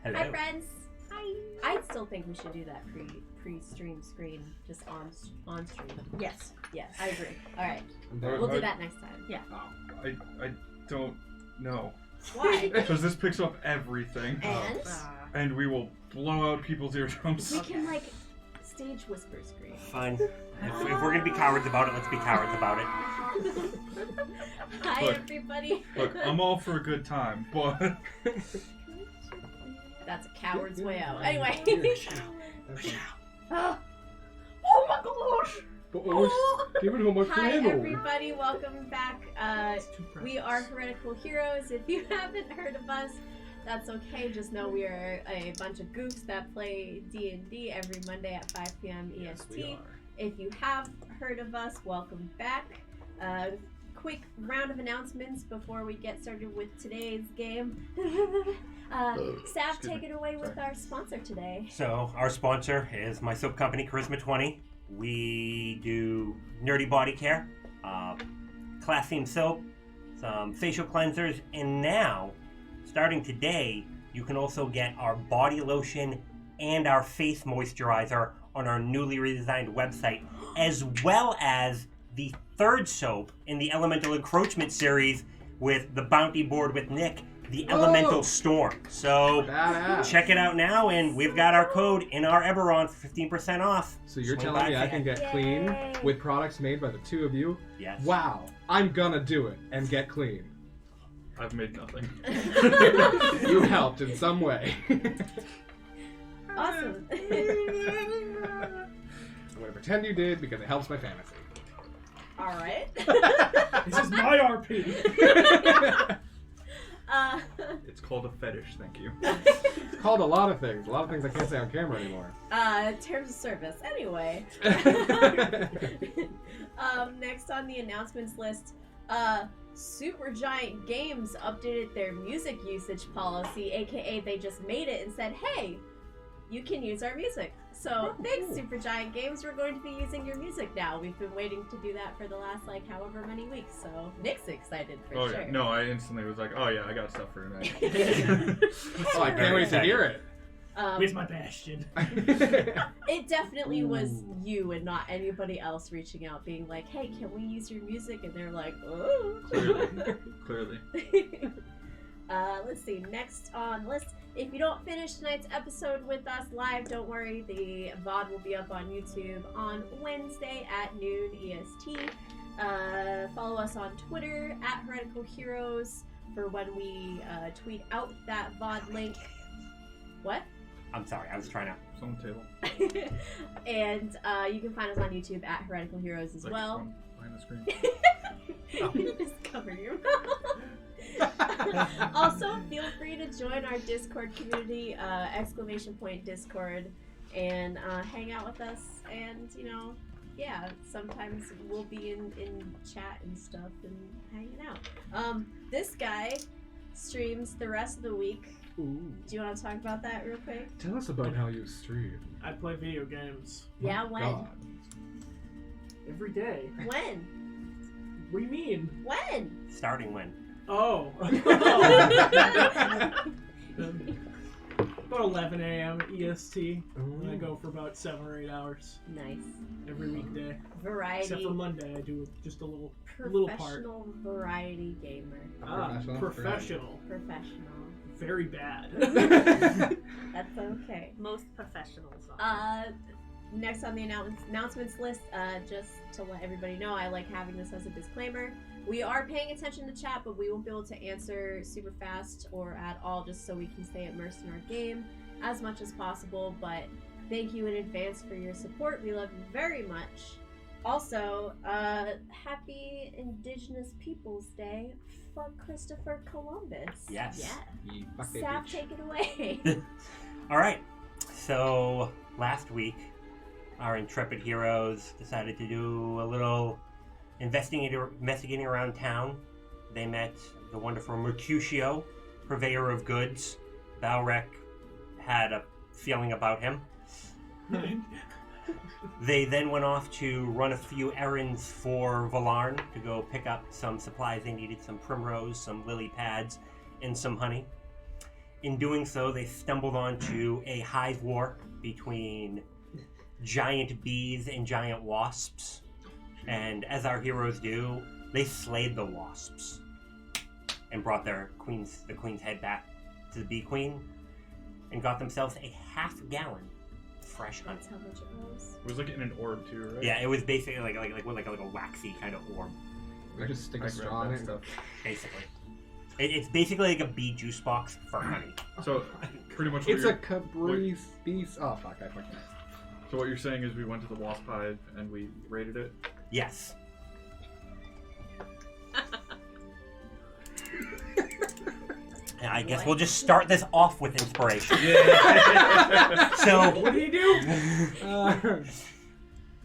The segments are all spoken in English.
Hello. Hi, friends. Hi. I still think we should do that pre-stream screen just on stream. Yes. Yes, I agree. All right. We'll do that next time. Yeah. I don't know. Why? Because this picks up everything. And And we will blow out people's eardrums. we can stage whisper scream. Fine. If we're gonna be cowards about it, let's be cowards about it. Hi, Look. everybody. Look, I'm all for a good time, but... That's a coward's way out. Anyway. Oh my gosh! Give it to my Hi, friend. everybody. Welcome back. We are Heretical Heroes. If you haven't heard of us, that's okay. Just know we are a bunch of goofs that play D&D every Monday at 5 p.m. EST. If you have heard of us, welcome back. Quick round of announcements before we get started with today's game. Sav, take it away with our sponsor today. So, our sponsor is my soap company, Charisma 20. We do nerdy body care, class-themed soap, some facial cleansers, and now, starting today, you can also get our body lotion and our face moisturizer on our newly redesigned website, as well as the third soap in the Elemental Encroachment series with the Bounty Board with Nick, the Elemental Storm. So check it out now, and we've got our code in our Eberron for 15% off. So you're Swing telling me by I there. can get clean with products made by the two of you? Yes. Wow, I'm gonna do it and get clean. I've made nothing. You helped in some way. Awesome. I'm gonna pretend you did because it helps my fantasy. All right. This is my RP. It's called a fetish, thank you. It's called a lot of things. A lot of things I can't say on camera anymore. Terms of service. Anyway. Next on the announcements list, Supergiant Games updated their music usage policy, aka they just made it and said, hey, you can use our music. So thanks, Supergiant Games. We're going to be using your music now. We've been waiting to do that for the last however many weeks. So Nick's excited for sure. Yeah. No, I instantly was like, oh yeah, I got stuff for tonight. Oh, I can't wait to hear it. Where's my bastion? It definitely was you and not anybody else reaching out, being like, hey, can we use your music? And they're like, oh. Clearly. Let's see, next on the list. If you don't finish tonight's episode with us live, don't worry. The VOD will be up on YouTube on Wednesday at noon EST. Follow us on Twitter at Heretical Heroes for when we tweet out that VOD link. What? I'm sorry, I was trying to... It's on the table. And you can find us on YouTube at Heretical Heroes as well. Behind the screen. Just cover your mouth. Also, feel free to join our Discord community, !Discord, and hang out with us. And, sometimes we'll be in chat and stuff and hanging out. This guy streams the rest of the week. Ooh. Do you want to talk about that real quick? Tell us about how you stream. I play video games. Yeah, when? God. Every day. When? What do you mean? When? Starting when? Oh. About 11 a.m. EST. And I go for about 7 or 8 hours. Nice. Every weekday. Variety. Except for Monday, I do just a little part. Professional variety gamer. Professional. Professional. Very bad. That's okay. Most professionals are. Next on the announcements list, just to let everybody know, I like having this as a disclaimer. We are paying attention to chat, but we won't be able to answer super fast or at all, just so we can stay immersed in our game as much as possible. But thank you in advance for your support. We love you very much. Also, happy Indigenous Peoples Day. Fuck Christopher Columbus. Yes. Yeah. Sav, take it away. All right. So last week, our intrepid heroes decided to do a little investigating around town. They met the wonderful Mercutio, purveyor of goods. Balrek had a feeling about him. They then went off to run a few errands for Valarn to go pick up some supplies they needed, some primrose, some lily pads, and some honey. In doing so, they stumbled onto a hive war between giant bees and giant wasps. And as our heroes do, they slayed the wasps and brought the queen's head back to the bee queen and got themselves a half-gallon of fresh honey. That's how much it was. It was like in an orb too, right? Yeah, it was basically like a waxy kind of orb, I just stick I a straw in grabbed it. that And stuff. basically. It's basically like a bee juice box for honey. So pretty much. What it's you're, a Caprice beast. Oh fuck! I fucking. So what you're saying is we went to the wasp hive and we raided it. Yes. And I guess we'll just start this off with inspiration. Yeah. So, What did he do?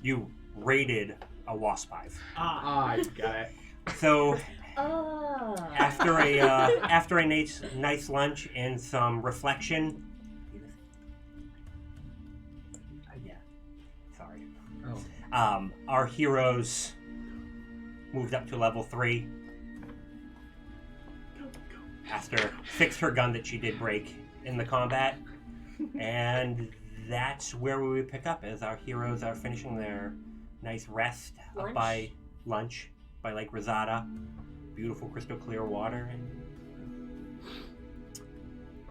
you raided a wasp hive. Ah. I got it. So, Oh. after a nice lunch and some reflection. Yeah. Sorry. Oh. Our heroes moved up to level 3. Aster fixed her gun that she did break in the combat, and that's where we would pick up as our heroes are finishing their nice rest up by lunch by Lake Rosada. Beautiful crystal clear water and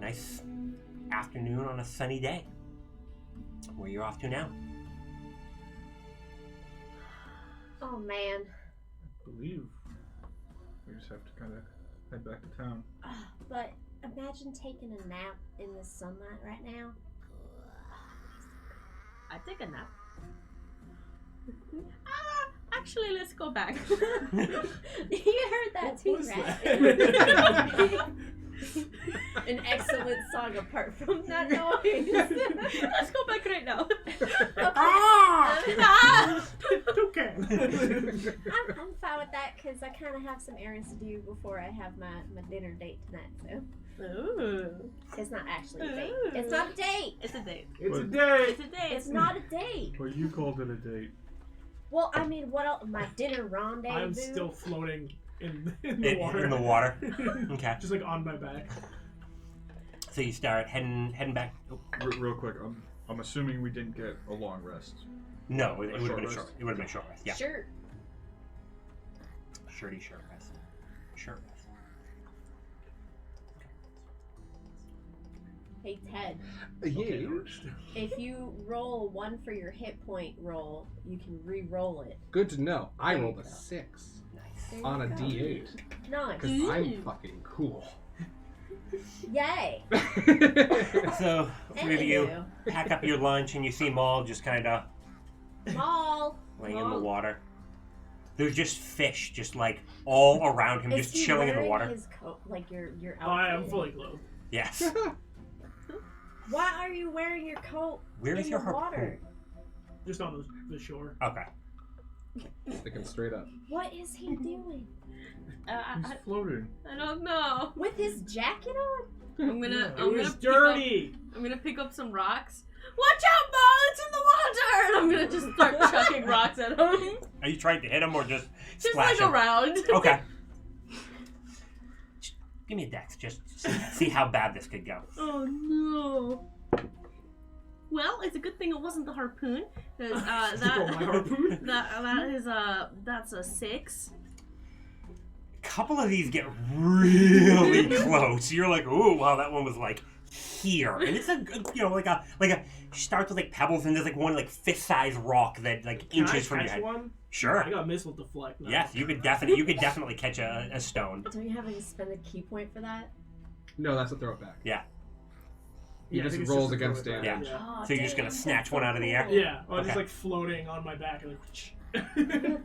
nice afternoon on a sunny day. Where you're off to now? Oh man. I believe we just have to kind of head back to town. But imagine taking a nap in the sunlight right now. I take a nap. Actually, let's go back. You heard that too, What was right? An excellent song apart from that noise. Let's go back right now. Okay. I'm fine with that because I kind of have some errands to do before I have my dinner date tonight. So Ooh. it's not actually a date. It's not a date. It's a date. It's a What? day. It's a date. It's not a date. Well, you called it a date. Well, I mean, what else? My dinner rendezvous. I'm still floating in the water. In the water. Okay. Just like on my back. So you start heading back. Oh, Real quick, I'm assuming we didn't get a long rest. no, it A would have short been rest? short. It would have been short rest. Yeah. Sure. Short rest. Short rest. Hey Ted, Yeah. if you roll 1 for your hit point roll, you can re-roll it. Good to know. I There you rolled a go. 6 Nice. There you on a go. D8 Nice. because I'm fucking cool. Yay. So three of you Anywho. pack up your lunch and you see Maul just kind of Maul. laying in the Maul. water. There's just fish, just like all around him, Is just he chilling in the wearing water. His coat, like your outfit? Oh, I am fully clothed. Yes. Why are you wearing your coat Where is in your the water? Just on the shore. Okay. Sticking straight up. What is he doing He's floating. I don't know. with his jacket on? I'm gonna. It I'm was gonna dirty. I'm gonna pick up some rocks. Watch out, Maul! It's in the water! And I'm gonna just start chucking rocks at him. Are you trying to hit him or just Just splash like him? around. Okay. Give me a dex, just see how bad this could go. Oh no. Well, it's a good thing it wasn't the harpoon, because Oh, my harpoon. that's a 6. A couple of these get really close. You're like, ooh, wow, that one was like here, and it's a like a starts with like pebbles, and there's like one like fist-sized rock that like Can I inches from your catch head. one? Sure. I got missile deflect now. Yes, you could definitely catch a stone. Don't you have to spend a key point for that? No, that's a throw it back. Yeah. He I just think it's rolls a throw against it back. damage. Yeah. Oh, So you're just gonna damn, snatch that's one so out of the air? cool. Yeah, I was just Okay. like floating on my back and like.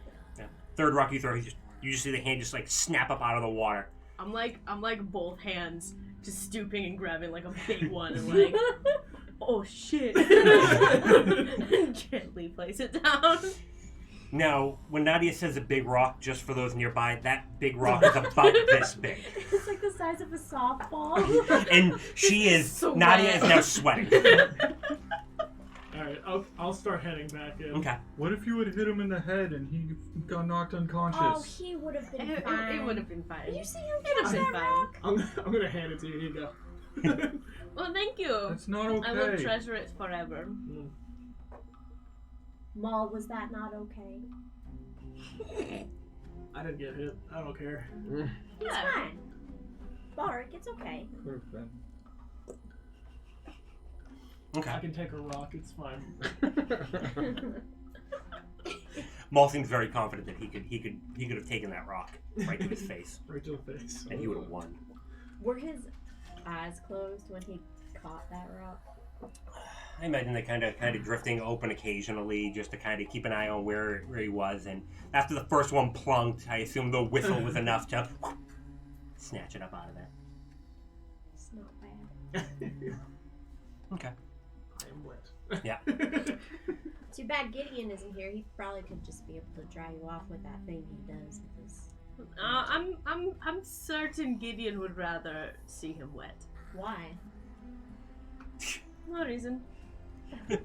Third rock you throw, you just see the hand just like snap up out of the water. I'm like both hands just stooping and grabbing like a big one and like, oh shit. Gently place it down. Now, when Nadia says a big rock, just for those nearby, that big rock is about this big. It's like the size of a softball. And she is, So Nadia wet. is now sweating. Alright, I'll start heading back in. Okay. What if you would hit him in the head and he got knocked Oh, unconscious? he would have been It fine. would have been fine. Did you see him It would catch have been that fine. rock? I'm gonna hand it to you. Here you go. Well, thank you. That's not okay. I will treasure it forever. Maul, was that not okay? I didn't get hit. I don't care. It's fine. Bark, it's okay. Could have been. Okay. I can take a rock. It's fine. Maul seems very confident that he could have taken that rock right to his face, Right to the face. and he would have won. Were his eyes closed when he caught that rock? I imagine they kind of drifting open occasionally, just to kind of keep an eye on where he was. And after the first one plunked, I assume the whistle was enough to snatch it up out of there. It's not bad. Okay. I am wet. Yeah. Too bad Gideon isn't here. He probably could just be able to dry you off with that thing he does with his... I'm certain Gideon would rather see him wet. Why? No reason. Just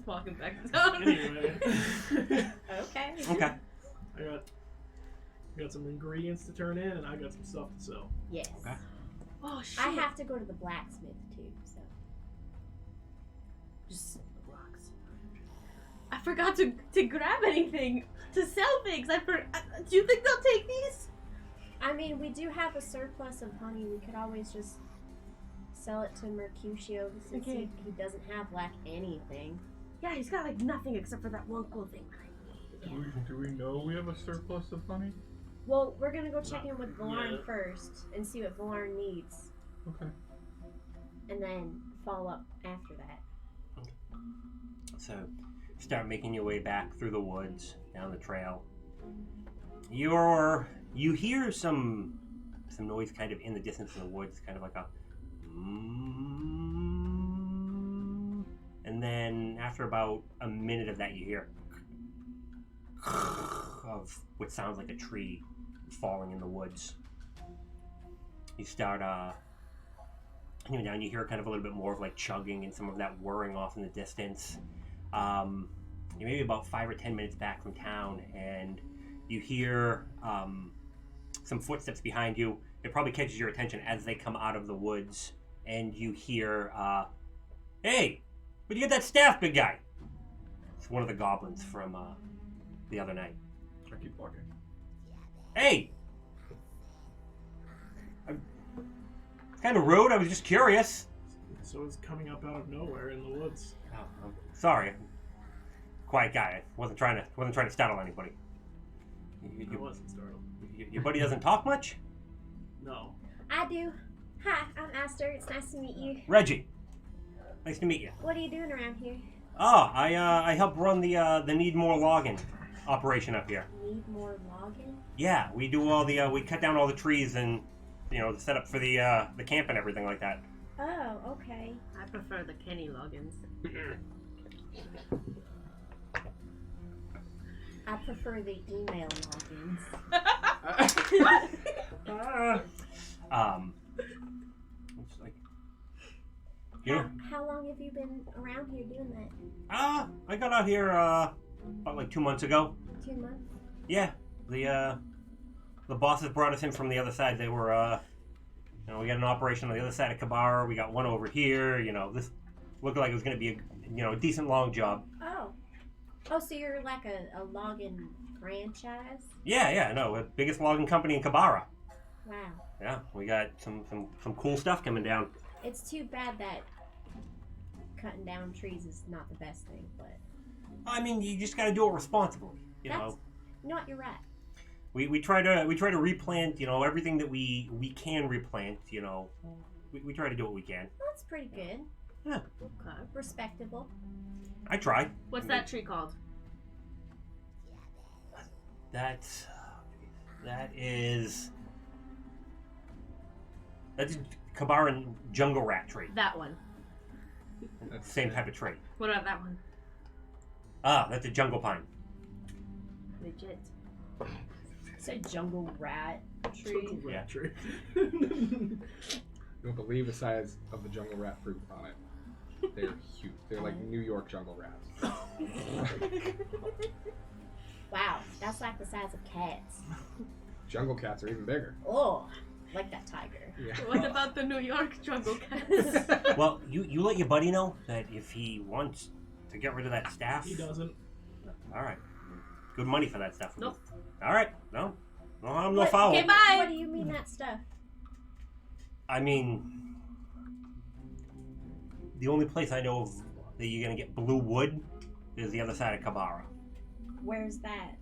walking back down. Anyway. Okay. Okay. I got some ingredients to turn in, and I got some stuff to sell. Yes. Okay. Oh shit. I have to go to the blacksmith too, so... Just the blocks. I forgot to grab anything to sell things. Do you think they'll take these? I mean, we do have a surplus of honey. We could always just sell it to Mercutio since Okay. he doesn't have anything. Yeah, he's got like nothing except for that one cool thing. Do we know we have a surplus of honey? Well, we're gonna go check in with Not Valarn yet. first and see what Valarn needs, Okay. and then follow up after that. So, start making your way back through the woods, down the trail. You hear some noise kind of in the distance in the woods, kind of like a and then after about a minute of that you hear of what sounds like a tree falling in the woods. You start down, you hear kind of a little bit more of like chugging and some of that whirring off in the distance. You're maybe about 5 or 10 minutes back from town, and you hear some footsteps behind you. It probably catches your attention as they come out of the woods, and you hear, "Hey, where'd you get that staff, big guy?" It's one of the goblins from the other night. I keep walking. "Hey! It's kind of rude, I was just curious." So it's coming up out of nowhere in the woods. Oh, I'm sorry. Quiet guy. I wasn't trying to startle anybody. I wasn't startled. Your buddy doesn't talk much? No. I do. Hi, I'm Aster. It's nice to meet you. Reggie. Nice to meet you. What are you doing around here? Oh, I help run the Need More Logging operation up here. Need more logging? Yeah, we do all the we cut down all the trees and set up for the camp and everything like that. Oh, okay. I prefer the Kenny logins. I prefer the email logins. It's like, How long have you been around here doing that? I got out here about like 2 months ago. 2 months? Yeah, the bosses brought us in from the other side. They were we got an operation on the other side of Kabara. We got one over here. This looked like it was going to be a decent long job. Oh, so you're like a login franchise? Yeah, no, biggest logging company in Kabara. Wow. Yeah, we got some cool stuff coming down. It's too bad that cutting down trees is not the best thing, but... I mean, you just got to do it responsibly. You know what, you're right. We try to replant, everything that we can replant. We try to do what we can. Well, that's pretty good. Yeah. Okay. Respectable. I try. What's that tree called? That's Kabaran jungle rat tree. That one. That's the same type of tree. What about that one? That's a jungle pine. Legit. It's a jungle rat tree. Yeah. Tree. You don't believe the size of the jungle rat fruit on it. They're huge. They're like New York jungle rats. Wow, that's like the size of cats. Jungle cats are even bigger. Oh, Like that tiger. Yeah. What about the New York jungle cats? Well, you let your buddy know that if he wants to get rid of that staff. He doesn't. All right. Good money for that stuff. Nope. All right. No harm, no What- foul. Okay, bye. What do you mean that stuff? I mean, the only place I know of that you're gonna get blue wood is the other side of Kabara. Where's that?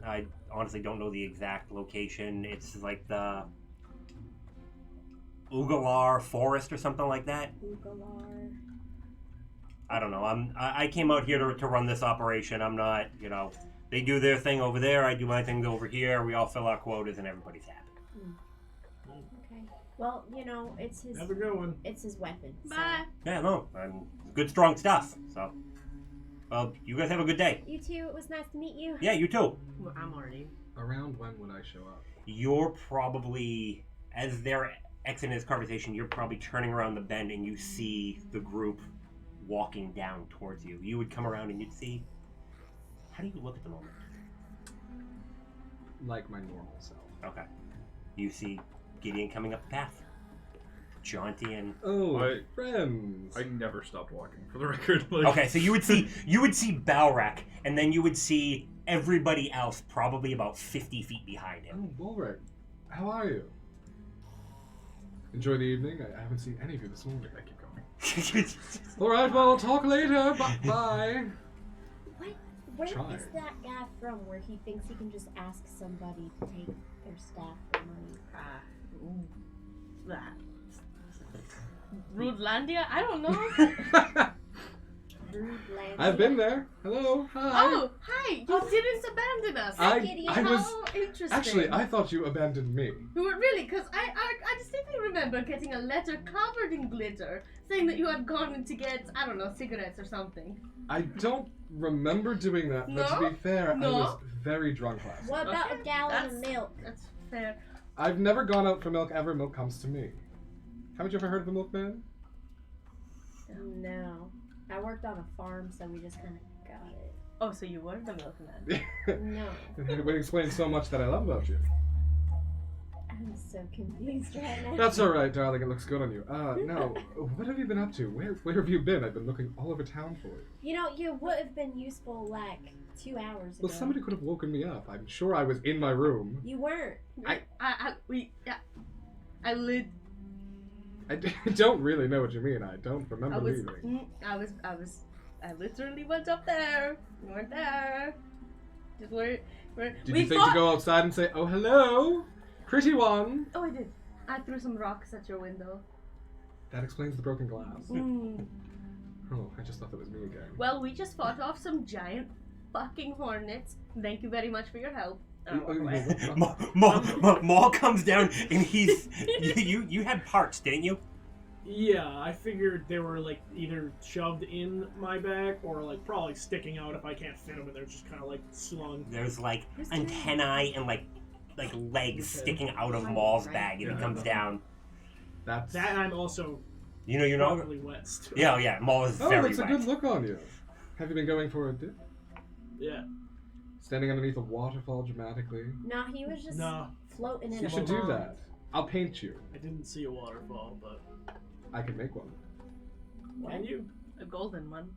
I honestly don't know the exact location. It's like the Ugalar Forest or something like that. Ugalar. I don't know. I came out here to run this operation. I'm not, they do their thing over there. I do my thing over here. We all fill our quotas and everybody's happy. Okay. Well, it's his. Have a good one. It's his weapon. so- Bye. Yeah, no, good strong stuff. So, well, you guys have a good day. You too. It was nice to meet you. Yeah, you too. Well, I'm already. Around when would I show up? You're probably, as they're exiting this conversation, you're probably turning around the bend and you see the group walking down towards you. You would come around and you'd see. How do you look at the moment? Like my normal self. Okay. You see Gideon coming up the path. Jaunty and. Oh, friends. I never stopped walking, for the record. Okay, so you would see Balrak, and then you would see everybody else probably about 50 feet behind him. Oh, Bulwark. How are you? Enjoy the evening. I haven't seen any of you this morning. I keep going. Alright, well, I'll talk later. Bye. Where is Tried. that guy from where he thinks he can just ask somebody to take their staff for money? That. Rudelandia? I don't know. Rude land. I've been there. Hello. Hi. Oh, hi! You didn't abandon us. I Gideon. was. How interesting. Actually, I thought you abandoned me. Really, because I distinctly remember getting a letter covered in glitter saying that you had gone to get, I don't know, cigarettes or something. I don't remember doing that, but to No? be fair, No? I was very drunk last night. What about Okay, a gallon of that's- milk? That's fair. I've never gone out for milk ever. Milk comes to me. Haven't you ever heard of a milkman? No. I worked on a farm, so we just kind of got it. Oh, so you were the milkman. No. It would explain so much that I love about you. I'm so confused right now. That's alright, darling. It looks good on you. No. What have you been up to? Where have you been? I've been looking all over town for you. You would have been useful like 2 hours ago. Well, somebody could have woken me up. I'm sure I was in my room. You weren't. I don't really know what you mean. I don't remember leaving. I literally went up there. You weren't there. Just were. Did you think to go outside and say, "Oh, hello, pretty one"? Oh, I did. I threw some rocks at your window. That explains the broken glass. Mm. Oh, I just thought that was me again. Well, we just fought off some giant fucking hornets. Thank you very much for your help. Maul comes down and he's you had parts, didn't you? Yeah, I figured they were like either shoved in my back or like probably sticking out if I can't fit them, and they're just kind of like slung. There's like antennae and like legs sticking out of Maul's bag, and he comes down. That's That I'm also You're properly wet still. Yeah. Maul is Oh, very that's a wet. good look on you. Have you been going for a dip? Yeah. Standing underneath a waterfall dramatically? No, he was just No, floating in You a should do pond. that. I'll paint you. I didn't see a waterfall, but I can make one. can you? A golden one.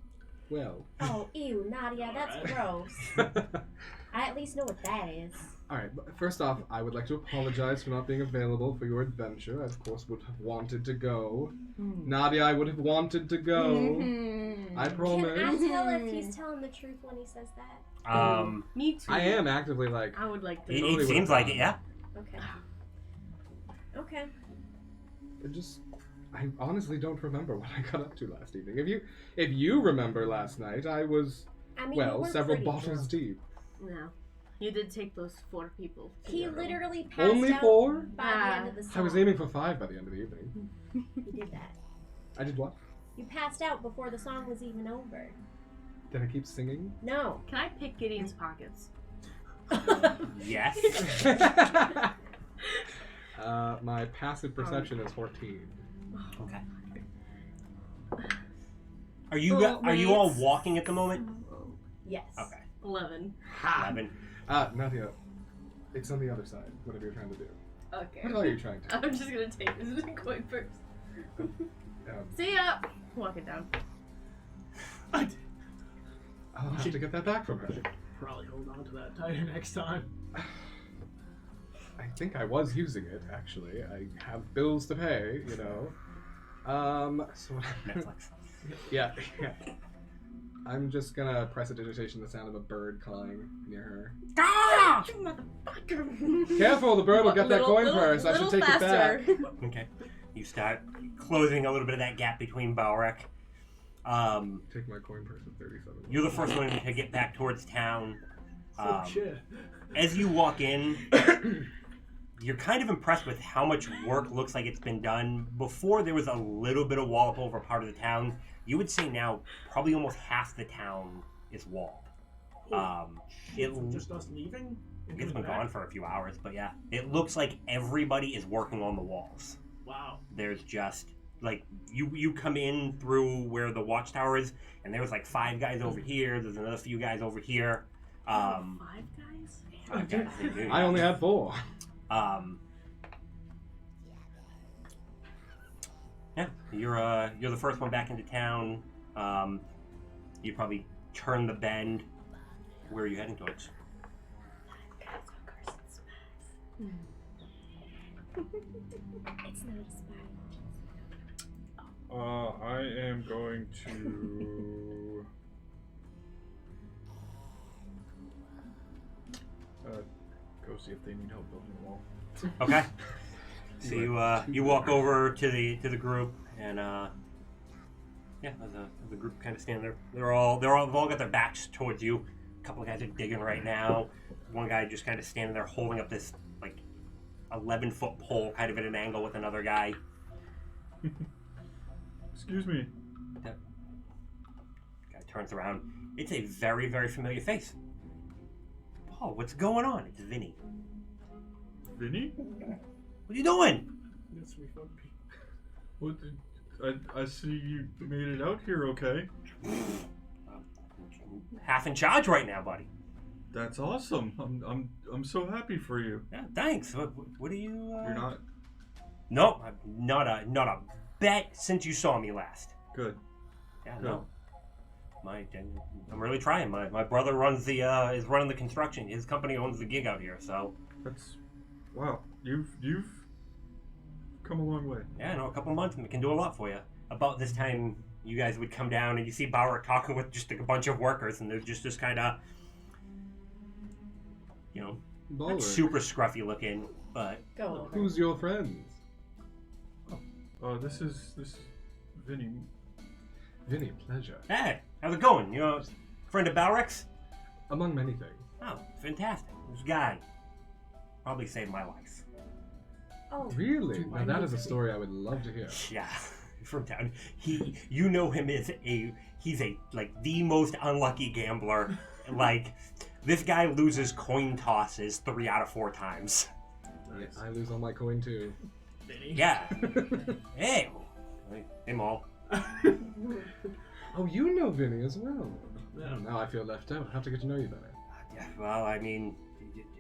Well. Oh, ew, Nadia, that's Alright. gross. I at least know what that is. Alright, first off, I would like to apologize for not being available for your adventure. I, of course, would have wanted to go. Nadia, I would have wanted to go. Mm-hmm. I Can promise. I tell if he's telling the truth when he says that? Me too. I am actively like, I would like to. It Totally seems would've like gone. it, yeah. Okay. Okay. I honestly don't remember what I got up to last evening. If you remember last night, I was, I mean, you were several pretty bottles drunk. deep. No. You did take those 4 people. to He your room. literally passed Only out 4? by the end of the song. I was aiming for 5 by the end of the evening. You did that. I did what? You passed out before the song was even over. Did I keep singing? No. Can I pick Gideon's pockets? Yes. My passive perception is 14. Okay. Are you Oh, all wait. walking at the moment? Yes. Okay. 11. 11. Nadia, it's on the other side, whatever you're trying to do. Okay. What are you trying to do? I'm just gonna take this coin purse. Um, See ya! Walk it down. I'd I'll have to get that back from her. probably hold on to that tighter next time. I think I was using it, actually. I have bills to pay, you know. So Netflix. yeah. I'm just gonna prestidigitation the sound of a bird calling near her. Ah! You motherfucker! Careful, the bird will get that Little- coin little- purse. I should little take it back. faster. Okay. You start closing a little bit of that gap between Balrek. Take my coin purse at 37. You're the first one to get back towards town. Oh shit. As you walk in, you're kind of impressed with how much work looks like it's been done. Before, there was a little bit of walled over part of the town. You would say now probably almost half the town is walled. Just us leaving? And It's been coming back? gone for a few hours, but yeah. It looks like everybody is working on the walls. Wow. There's just, like, you come in through where the watchtower is, and there's like 5 guys over here, there's another few guys over here. 5 guys? 5 guys, they do, I only had 4. Yeah, you're the first one back into town. You probably turn the bend. Where are you heading towards? It's not a spy. I am going to go see if they need help building a wall. Okay. So you walk over to the group, and yeah, the group kind of stand there. They've all got their backs towards you. A couple of guys are digging right now. One guy just kind of standing there holding up this like 11-foot pole, kind of at an angle with another guy. Excuse me. Guy turns around. It's a very, very familiar face. Paul, what's going on? It's Vinny. Vinny? What are you doing? Yes, we fuck people. What? I see you made it out here, okay? Half in charge right now, buddy. That's awesome. I'm so happy for you. Yeah, thanks. What are you? You're not No, I'm not a bet since you saw me last. good. Yeah, Good. no. I'm really trying. My brother runs is running the construction. His company owns the gig out here, so That's wow. You've come a long way. yeah, no, a couple months and we can do a lot for you. About this time, you guys would come down and you see Bauer talking with just a bunch of workers, and they're just kind of, you know, not Bulwark. super scruffy looking, but Go over. Who's your friends? This is Vinny. Vinny, pleasure. hey, how's it going? You know, friend of Balric's? Among many things. Oh, fantastic. This guy probably saved my life. Oh, Really? Do I Now that need is a to- story I would love to hear. Yeah, from town. You know him as he's like the most unlucky gambler. Like, this guy loses coin tosses 3 out of 4 times. Yeah, I lose all my coin too. Vinny. Yeah. Hey, Maul. Oh, you know Vinny as well. Yeah. Oh, now I feel left out. I have to get to know you better. Yeah, well, I mean,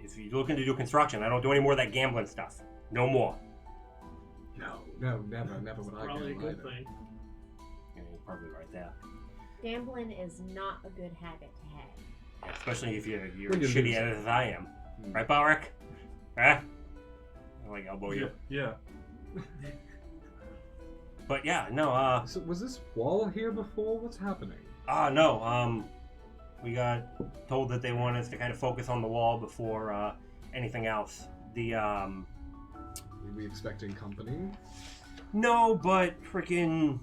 if you're looking to do construction, I don't do any more of that gambling stuff. No more. No, never would I Probably a gamble good either. thing. Yeah, you're probably right there. gambling is not a good habit to have. Yeah, especially if you're When you shitty lose. at it as I am. Hmm. Right, Balric? Huh? I like elbow you. Yeah. But yeah, no, So was this wall here before? What's happening? no, we got told that they want us to kind of focus on the wall before, anything else. Were we expecting company? No, but freaking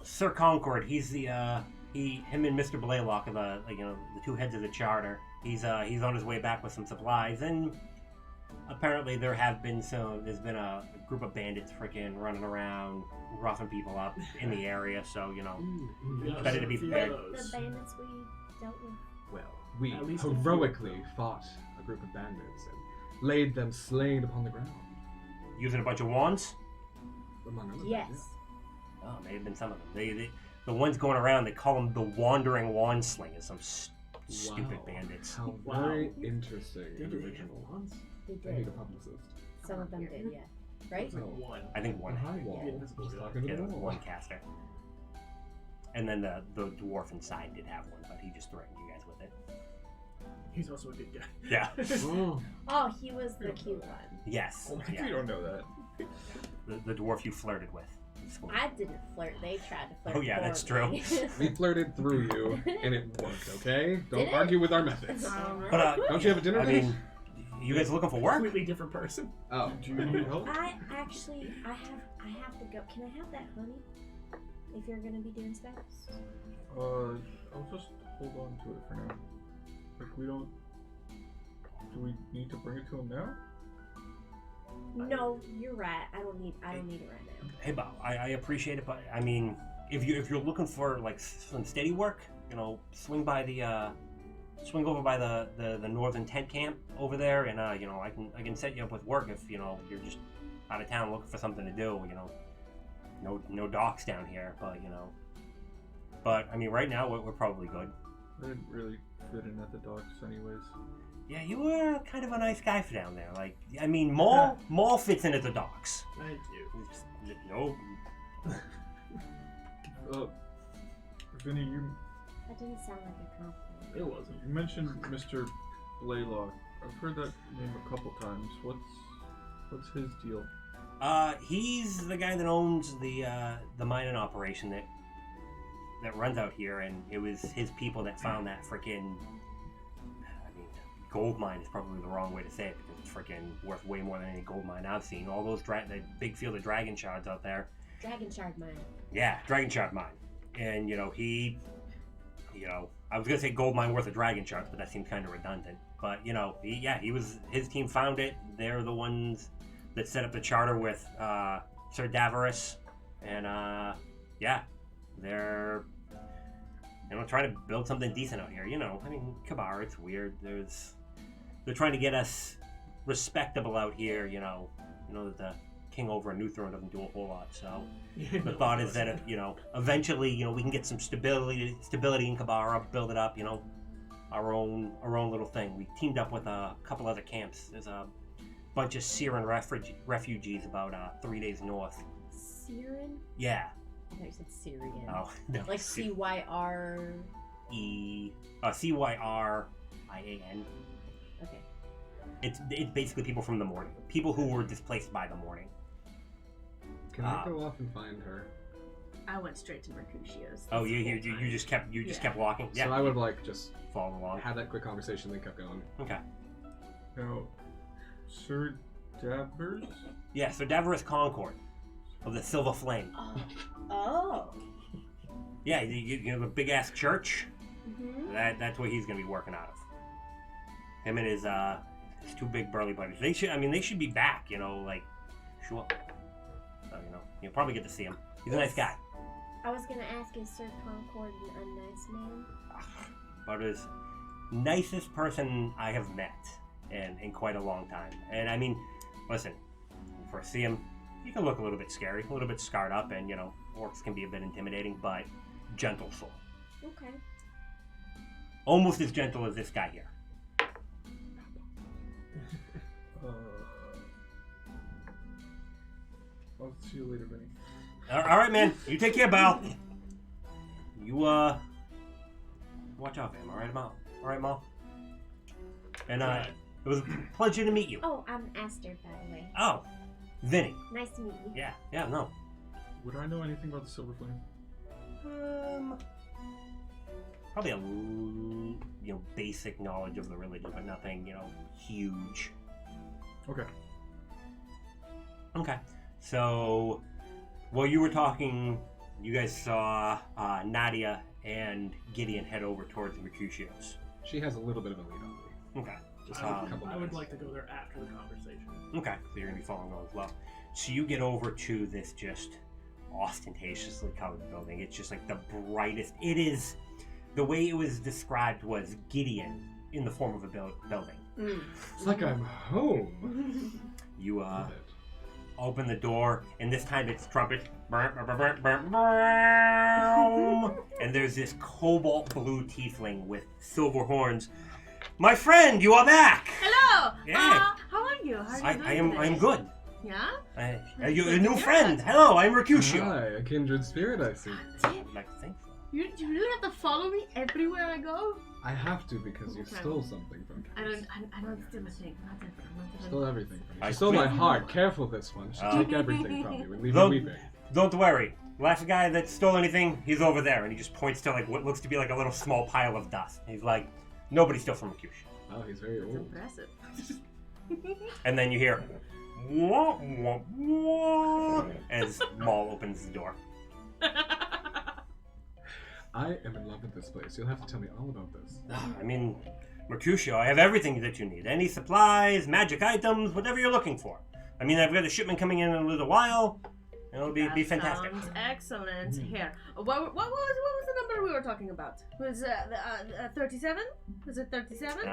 Sir Concord, he's the, him and Mr. Blaylock are the 2 heads of the charter. He's on his way back with some supplies, and apparently there's been a group of bandits freaking running around, roughing people up in the area, so, Yeah, better to be a few prepared. of The those. bandits we dealt with. Well, we At least a few. heroically fought a group of bandits and laid them slain upon the ground. Using a bunch of wands? Among other things, Yes. Oh, may have been some of them. The ones going around, they call them the Wandering Wand Slingers, some yeah. stupid Wow. bandits. How Wow. very interesting Did and they have original. wands? They They need a did. publicist. Some of them did, yeah. Right? It's like Oh. one. I think one. High wall. Yeah, invisible Just guy. talking to Yeah, the there was wall. one caster. And then the dwarf inside did have one, but he just threatened you guys with it. He's also a good guy. Yeah. Oh. Oh, he was the cute one. Yes. Well, Yeah. we don't know that. The dwarf you flirted with. I didn't flirt. They tried to flirt. Oh, yeah, for that's me. We flirted through you, and it worked, okay? Don't Did it? argue with our methods. But Don't you have a dinner I date? mean, you guys looking for work? Completely different person. Oh. Do you need help? I actually, I have to go. Can I have that honey? If you're gonna be doing spells. I'll just hold on to it for now. Like, we don't... Do we need to bring it to him now? No, you're right. I don't need it right now. Hey, Bob, I appreciate it, but I mean, if you're looking for like some steady work, you know, swing over by the northern tent camp over there, and you know, I can set you up with work if you know you're just out of town looking for something to do. You know, no docks down here, but you know, I mean, right now we're probably good. I didn't really fit in at the docks anyways. Yeah, you were kind of a nice guy for down there. Like, I mean, Maul fits in at the docks. Thank you. No. Vinny, you That didn't sound like a compliment. It wasn't. mentioned Mr. Blaylock. I've heard that name a couple times. What's his deal? He's the guy that owns the mining operation that runs out here, and it was his people that found that freaking. I mean, gold mine is probably the wrong way to say it because it's freaking worth way more than any gold mine I've seen. All those the big field of dragon shards out there. Dragon shard mine. Yeah, dragon shard mine, and you know I was gonna say gold mine worth of dragon shards, but that seems kind of redundant. But you know, his team found it. They're the ones that set up the charter with Sir Davros, and they're trying to build something decent out here. You know, I mean, Kabar, it's weird. They're trying to get us respectable out here. You know that the king over in New Throne doesn't do a whole lot. So the thought is that eventually we can get some stability in Kabara, build it up. You know, our own little thing. We teamed up with a couple other camps. There's a bunch of Syrian refugees about 3 days north. Syrian? Yeah. I thought you said Syrian. Oh no. Like CYR. CYRIAN. Okay. It's basically people from the morning. People who were displaced by the morning. Can I go off and find her? I went straight to Mercutio's. Oh, you just kept walking. Yeah. So I would like just follow along. have that quick conversation, then kept going. Okay. Now, Sir Davers? Yeah. So Davros Concord of the Silver Flame. Oh. Yeah. You know the big ass church. Mm-hmm. That's what he's gonna be working out of. Him and his two big burly buddies. They should be back. You know, like sure. So you'll probably get to see him. He's a nice guy. I was gonna ask, is Sir Concord a nice man? But is nicest person I have met in quite a long time. And I mean, listen, when you first see him, he can look a little bit scary, a little bit scarred up, and orcs can be a bit intimidating, but gentle soul. Okay. Almost as gentle as this guy here. I'll see you later, Vinny. All right, man. You take care, Bal. You watch out for him. All right, Mal. All right, Mal. And it was a pleasure to meet you. Oh, I'm Aster, by the way. Oh, Vinny. Nice to meet you. Yeah, no. Would I know anything about the Silver Flame? Probably a basic knowledge of the religion, but nothing huge. Okay. Okay. So, while you were talking, you guys saw Nadia and Gideon head over towards Mercutio's. She has a little bit of a lead on me. Okay. Just I a couple would minutes. like to go there after the conversation. Okay. So you're gonna be following along as well. So you get over to this just ostentatiously colored building. It's just like the brightest. It is. The way it was described was Gideon in the form of a building. It's like I'm home. You Love it. open the door, and this time it's trumpet. And there's this cobalt blue tiefling with silver horns. My friend, you are back! Hello! Yeah. How are you. How are you doing I am today? good. Yeah? You're a new friend. Hello, I'm Mercutio. Hi, a kindred spirit, I see. I'd like to think so. You really have to follow me everywhere I go? I have to because you Okay. stole something from me. I don't steal a thing. Not that thing. You stole everything from me. I She stole my quit. heart. Careful this one. She'll Oh. take everything from you and leave Don't- you weeping. Don't worry. Last guy that stole anything, he's over there, and he just points to like what looks to be like a little small pile of dust. He's like, nobody stole from Mercutio. Oh, he's very That's old. impressive. And then you hear, wah, wah, wah, as Maul opens the door. I am in love with this place. You'll have to tell me all about this. I mean, Mercutio, I have everything that you need. Any supplies, magic items, whatever you're looking for. I mean, I've got a shipment coming in a little while. It'll be That fantastic. Sounds excellent. Here. What was the number we were talking about? Was 37? Was it 37?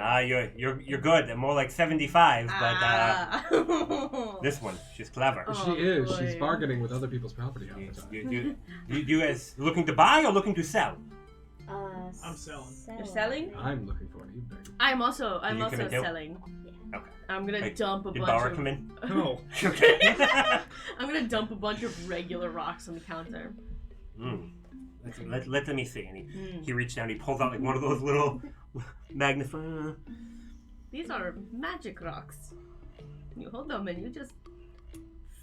You're good. More like 75, but this one, she's clever. Oh, She is. boy. She's bargaining with other people's property all the time. You guys looking to buy or looking to sell? I'm selling. You're selling? I'm looking for an evening. I'm also you come in too? selling. Okay. I'm gonna Wait, dump a Did bunch Bauer of come in? No. Okay. I'm gonna dump a bunch of regular rocks on the counter. Let me see. And Mm. he reached down. He pulls out like one of those little magnifier. These are magic rocks. You hold them and you just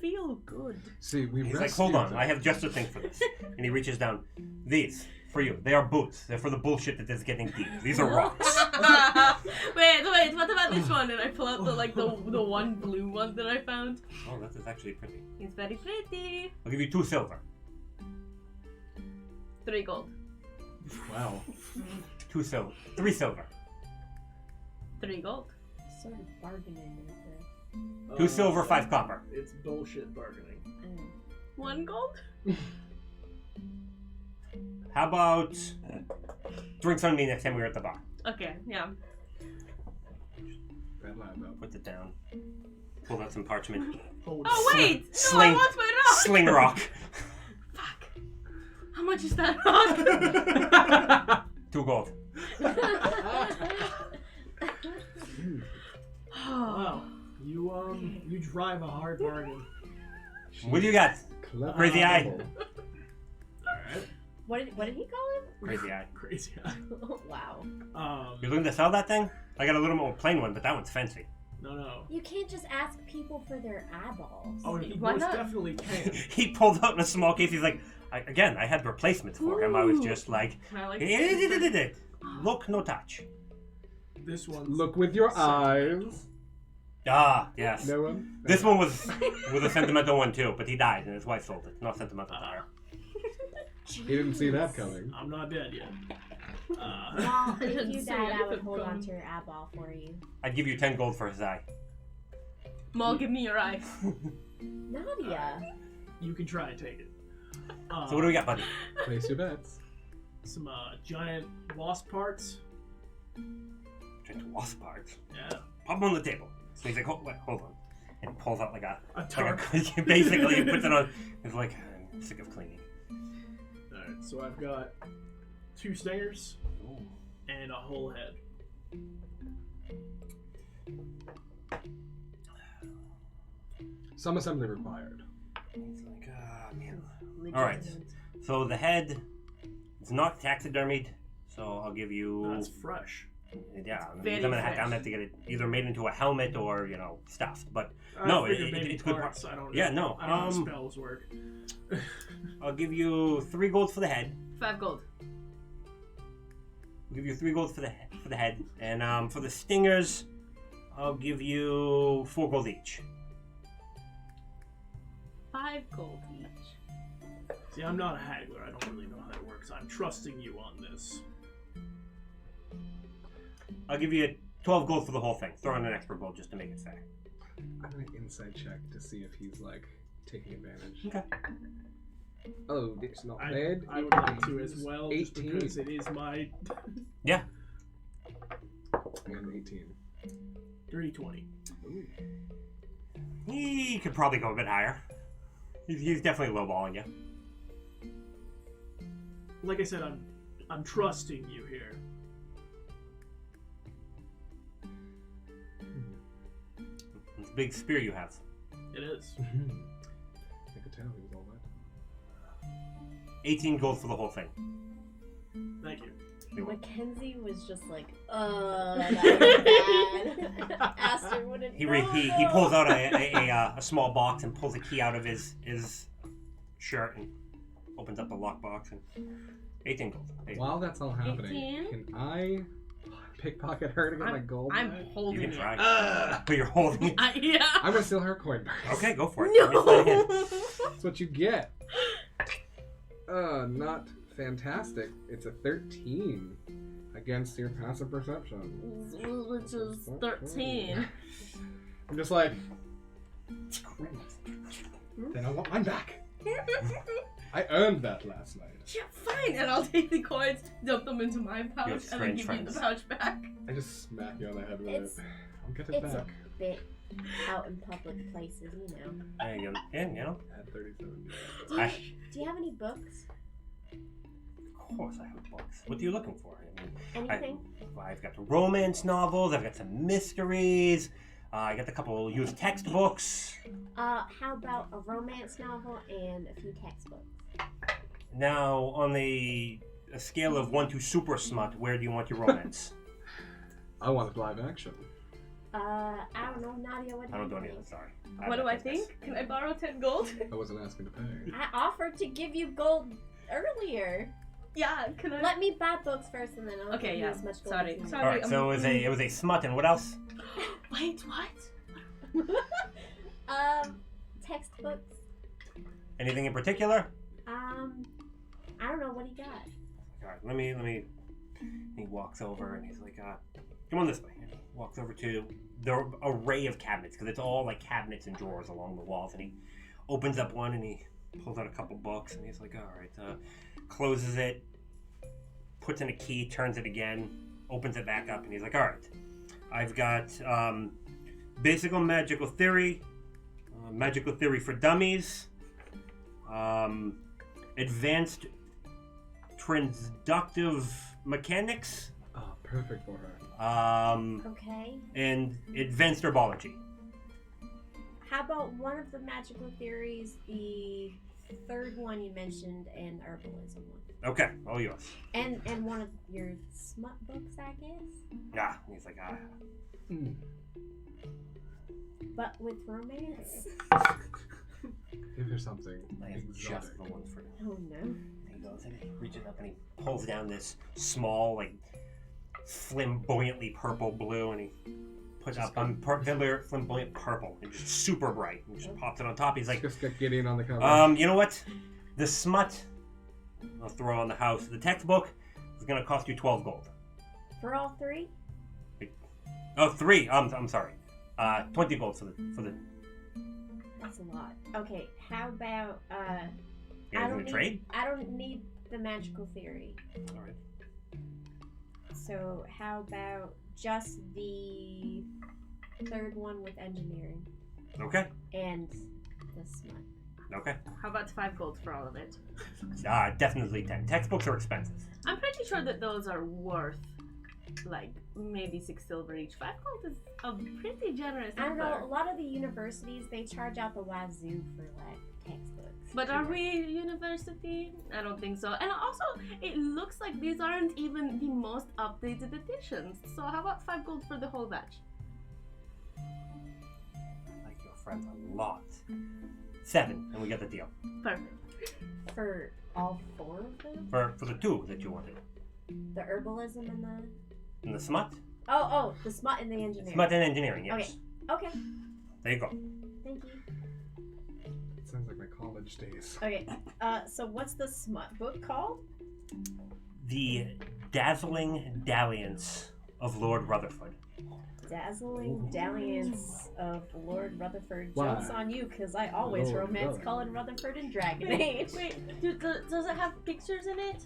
feel good. See, we He's like, rescued hold on. them. I have just a thing for this. And he reaches down. These for you. They are boots. They're for the bullshit that is getting deep. These are rocks. wait, what about this one? And I pull out the one blue one that I found. Oh, that is actually pretty. It's very pretty. I'll give you 2 silver. 3 gold. Wow. 2 silver. 3 silver. 3 gold. Sort of bargaining with 2 silver, 5 copper. It's bullshit bargaining. 1 gold? How about drinks on me next time we're at the bar? Okay, yeah. Bad lad, though. Put it down. Pull out some parchment. Oh wait! No, I Sling- want my rock! Sling rock. Fuck. How much is that rock? 2 gold. Wow. You drive a hard bargain. What do you got? Clever Crazy eye. devil. Alright. What did he call him? Crazy eye. Crazy. Wow. You're looking to sell that thing? I got a little more plain one, but that one's fancy. No. You can't just ask people for their eyeballs. Oh, he Why most not? definitely can. He pulled out in a small case. He's like, I had replacements for him. I was just like, I like look, no touch. This one's Look with your eyes. Ah, yes. No one? This one was a sentimental one too, but he died and his wife sold it. Not sentimental to her. He didn't see that coming. I'm not dead yet. Well, if you So died, I would if hold it on comes- to your eyeball for you. I'd give you 10 gold for his eye. Maul, give me your eye. Nadia. You can try and take it. So what do we got, buddy? Place your bets. Some giant wasp parts. Trying to wasp parts. Yeah. Pop them on the table. So he's like, hold on. And he pulls out like a tarp. basically he puts it on. He's like, I'm sick of cleaning. Alright, so I've got 2 stingers and a whole head. Some assembly required. He's like, man. All right. So the head is not taxidermied, so I'll give you. That's fresh. Yeah, Very I'm gonna have fresh. to get it either made into a helmet or stuffed. But I no, figured maybe it's good parts. I don't know. Yeah, no, I don't know how spells work. I'll give you 3 gold for the head. 5 gold. I'll give you 3 gold for the head, and for the stingers, I'll give you 4 gold each. 5 gold each. See, I'm not a haggler. I don't really know how it works. I'm trusting you on this. I'll give you 12 gold for the whole thing. Throw in an extra gold just to make it fair. I'm gonna insight check to see if he's like taking advantage. Okay. Oh, it's not I bad. would like to as well, just 18. because it is my Yeah. And 18. dirty 20. Ooh. He could probably go a bit higher. He's definitely lowballing you. Like I said, I'm trusting you here. a big spear you have. It is. I could tell he was all that. 18 gold for the whole thing. Thank you. You're welcome. Mackenzie was just like, that was bad. Aster wouldn't He know. pulls out a small box and pulls a key out of his shirt and opens up the lockbox and 18 gold. 18. While that's all happening, 18? can I pickpocket her to get my gold? I'm back? You holding can it. try. But you're holding it. Yeah. I'm gonna steal her coin purse. Okay, go for it. Give me a sleight of hand. That's what you get. Not fantastic. It's a 13 against your passive perception. Which is 13. I'm just like, then I want mine back. I earned that last night. Yeah, fine. And I'll take the coins, dump them into my pouch, and then strange give you the friends. pouch back. I just smack you on the head with It's- it. I'll get it It's a back. bit out in public places, you know. There you go. And, you know, At 37. Do you, I- do you have any books? of course I have books. What are you looking for? I mean, Anything? I've got the romance novels, I've got some mysteries, I got a couple used textbooks. How about a romance novel and a few textbooks? Now, on a scale of 1 to super smut, where do you want your romance? I wanted live action. I don't know, Nadia, what do I don't you do think? anything, sorry. What do I think? Can I borrow 10 gold? I wasn't asking to pay. I offered to give you gold earlier. Yeah, can I? Let me buy books first and then I'll Okay, give you yeah. as much gold Sorry, as you sorry. Alright, so it was a smut, and what else? Wait, what? need. Textbooks. Anything in particular? I don't know, what do you got? Alright, let me. He walks over and he's like, come on this way. And he walks over to the array of cabinets, because it's all like cabinets and drawers along the walls, and he opens up one and he pulls out a couple books and he's like, alright, closes it, puts in a key, turns it again, opens it back up, and he's like, alright, I've got Basic Magical Theory, Magical Theory for Dummies, Advanced Transductive Mechanics, Oh, perfect for her. Okay. and Advanced Herbology. How about one of the magical theories, the third one you mentioned, and the herbalism one? Okay, all yours. And one of your smut books, I guess? Ah, he's like, But with romance? Give her something I have just exotic. the one for you. Oh no. He goes and he reaches up and he pulls down this small, like, flamboyantly purple blue, and he puts up flamboyant purple. It's just super bright. And just pops it on top. He's like, Just get Gideon on the cover. you know what? The smut I'll throw on the house. The textbook is gonna cost you 12 gold. For all three? Oh, 3. I'm sorry. 20 gold for the. That's a lot. Okay, how about, You guys gonna trade? I don't need the magical theory. All right. So how about just the third one with engineering Okay. and the smut? Okay. How about 5 gold for all of it? Definitely 10. Textbooks are expensive. I'm pretty sure that those are worth, like, maybe 6 silver each. 5 gold is a pretty generous I don't know, a offer. lot of the universities, they charge out the wazoo for, like, textbooks. But are we a university? I don't think so. And also, it looks like these aren't even the most updated editions. So how about 5 gold for the whole batch? I like your friends a lot. 7, and we get the deal. Perfect. For all 4 of them? For the 2 that you wanted. The herbalism and the... And the smut? Oh, the smut and the engineering. Smut and engineering, yes. Okay, There you go. thank you. It sounds like my college days. Okay, so what's the smut book called? The Dazzling Dalliance of Lord Rutherford. Dazzling Dalliance of Lord Rutherford. Why? Joke's on you, because I always Lord romance Rutherford. Colin Rutherford in Dragon Age. Wait, does it have pictures in it?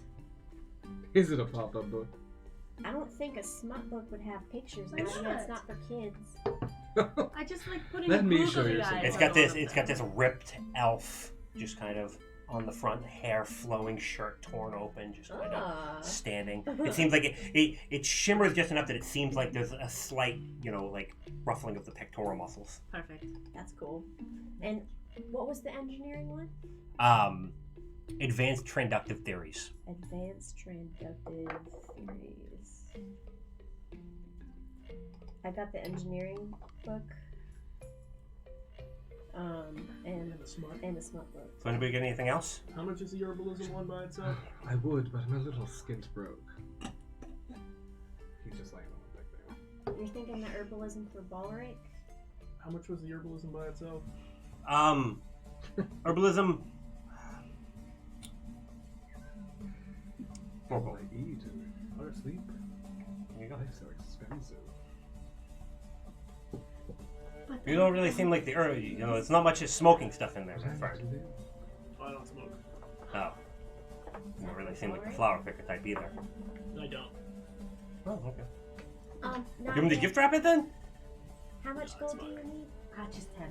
Is it a pop-up book? I don't think a smut book would have pictures. Why Nadia. It's not? not for kids. I just like putting Let me googly show you eyes something. It's on got all this. of It's them. got this ripped elf, just kind of on the front, hair flowing, shirt torn open, just kind of Ah. standing. It seems like it shimmers just enough that it seems like there's a slight, like ruffling of the pectoral muscles. Perfect. That's cool. And what was the engineering one? Advanced transductive theories. Advanced transductive theories. I got the engineering book. And And the smart. the smart book. So anybody get anything else? How much is the herbalism one by itself? I would, but I'm a little skint broke. He's just laying on the deck there. You're thinking the herbalism for Balric? How much was the herbalism by itself? Herbalism. 4 What gold. I eat and how to sleep. There you go. Life's so expensive. But You don't really seem like the herb. It's not much of smoking stuff in there, my friend. I don't smoke. Oh. You don't really seem like the flower picker type either. I don't. Oh, okay. Not Give him the yet. gift wrap it then? How much gold do you need? just 10.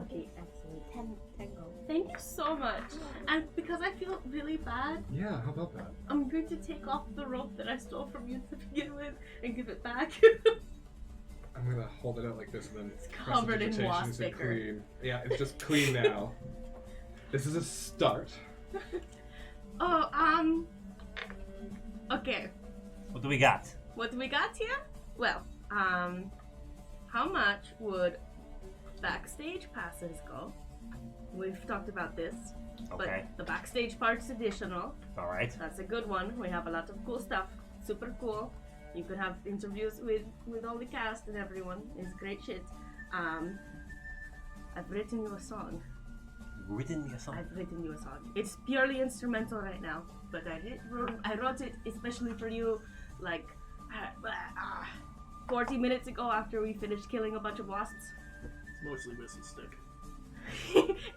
Okay, excellent. 10 gold. Thank you so much. And because I feel really bad, Yeah, how about that? I'm going to take off the rope that I stole from you to begin with and give it back. I'm gonna hold it out like this and then It's press covered in digitation wasp to say sticker. clean. Yeah, it's just clean now. This is a start. Oh, okay. What do we got? What do we got here? Well, how much would backstage passes go? We've talked about this, Okay. but the backstage part's additional. All right. That's a good one. We have a lot of cool stuff. Super cool. You could have interviews with all the cast and everyone. It's great shit. I've written you a song. Written me a song. I've written you a song. It's purely instrumental right now, but I wrote it especially for you, like 40 minutes ago after we finished killing a bunch of wasps. It's mostly whistle stick.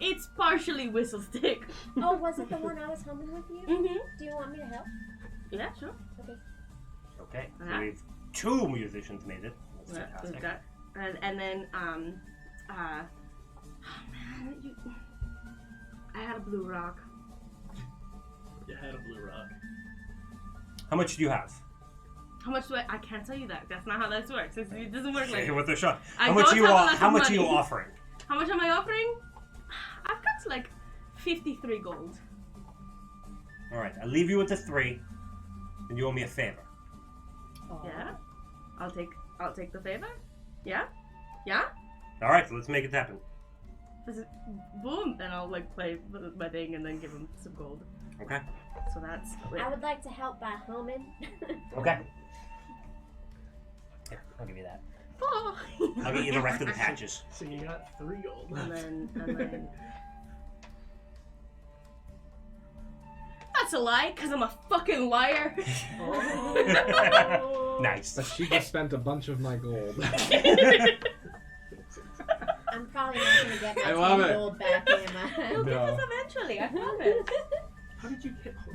It's partially whistle stick. Oh, was it the one I was humming with you? Mm-hmm. Do you want me to help? Yeah, sure. Okay. Okay. So Uh-huh. we've 2 musicians made it. That's Yeah, fantastic. we've got- and then oh man, I had a blue rock. You had a blue rock. How much do you have? How much do I can't tell you that. That's not how this works. It doesn't work like Say with a shot. I How much don't you have a lot How of much are you money. offering? How much am I offering? I've got like 53 gold. All right. I'll leave you with the 3, and you owe me a favor. Yeah? I'll take the favor? Yeah? Yeah? All right. So let's make it happen. This is boom, and I'll like play my thing and then give him some gold. Okay. So that's I would like to help by humming. Okay. Here, I'll give you that. Oh. I'll get you the rest of the patches. So you got 3 gold. And then that's a lie, cause I'm a fucking liar. Nice. But she just spent a bunch of my gold. I'm probably not gonna get my I love 10 it. gold back in my. You'll get No. this eventually. I promise. How did you get all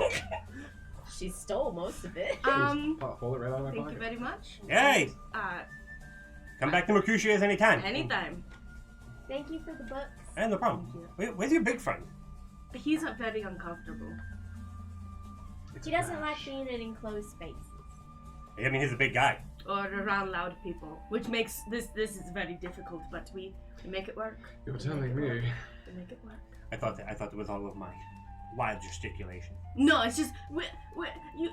this? She stole most of it. Pull it right out of my Thank you pocket. very much. Hey, Uh, come back to Mercutio's anytime. anytime. Thank you for the books. And no problem. Where's your big friend? He's very uncomfortable. She doesn't like being in enclosed spaces. I mean, he's a big guy. Or around loud people, which makes this is very difficult, but we make it work. You're telling me. We make it work. I thought it was all of my wild gesticulation. No, it's just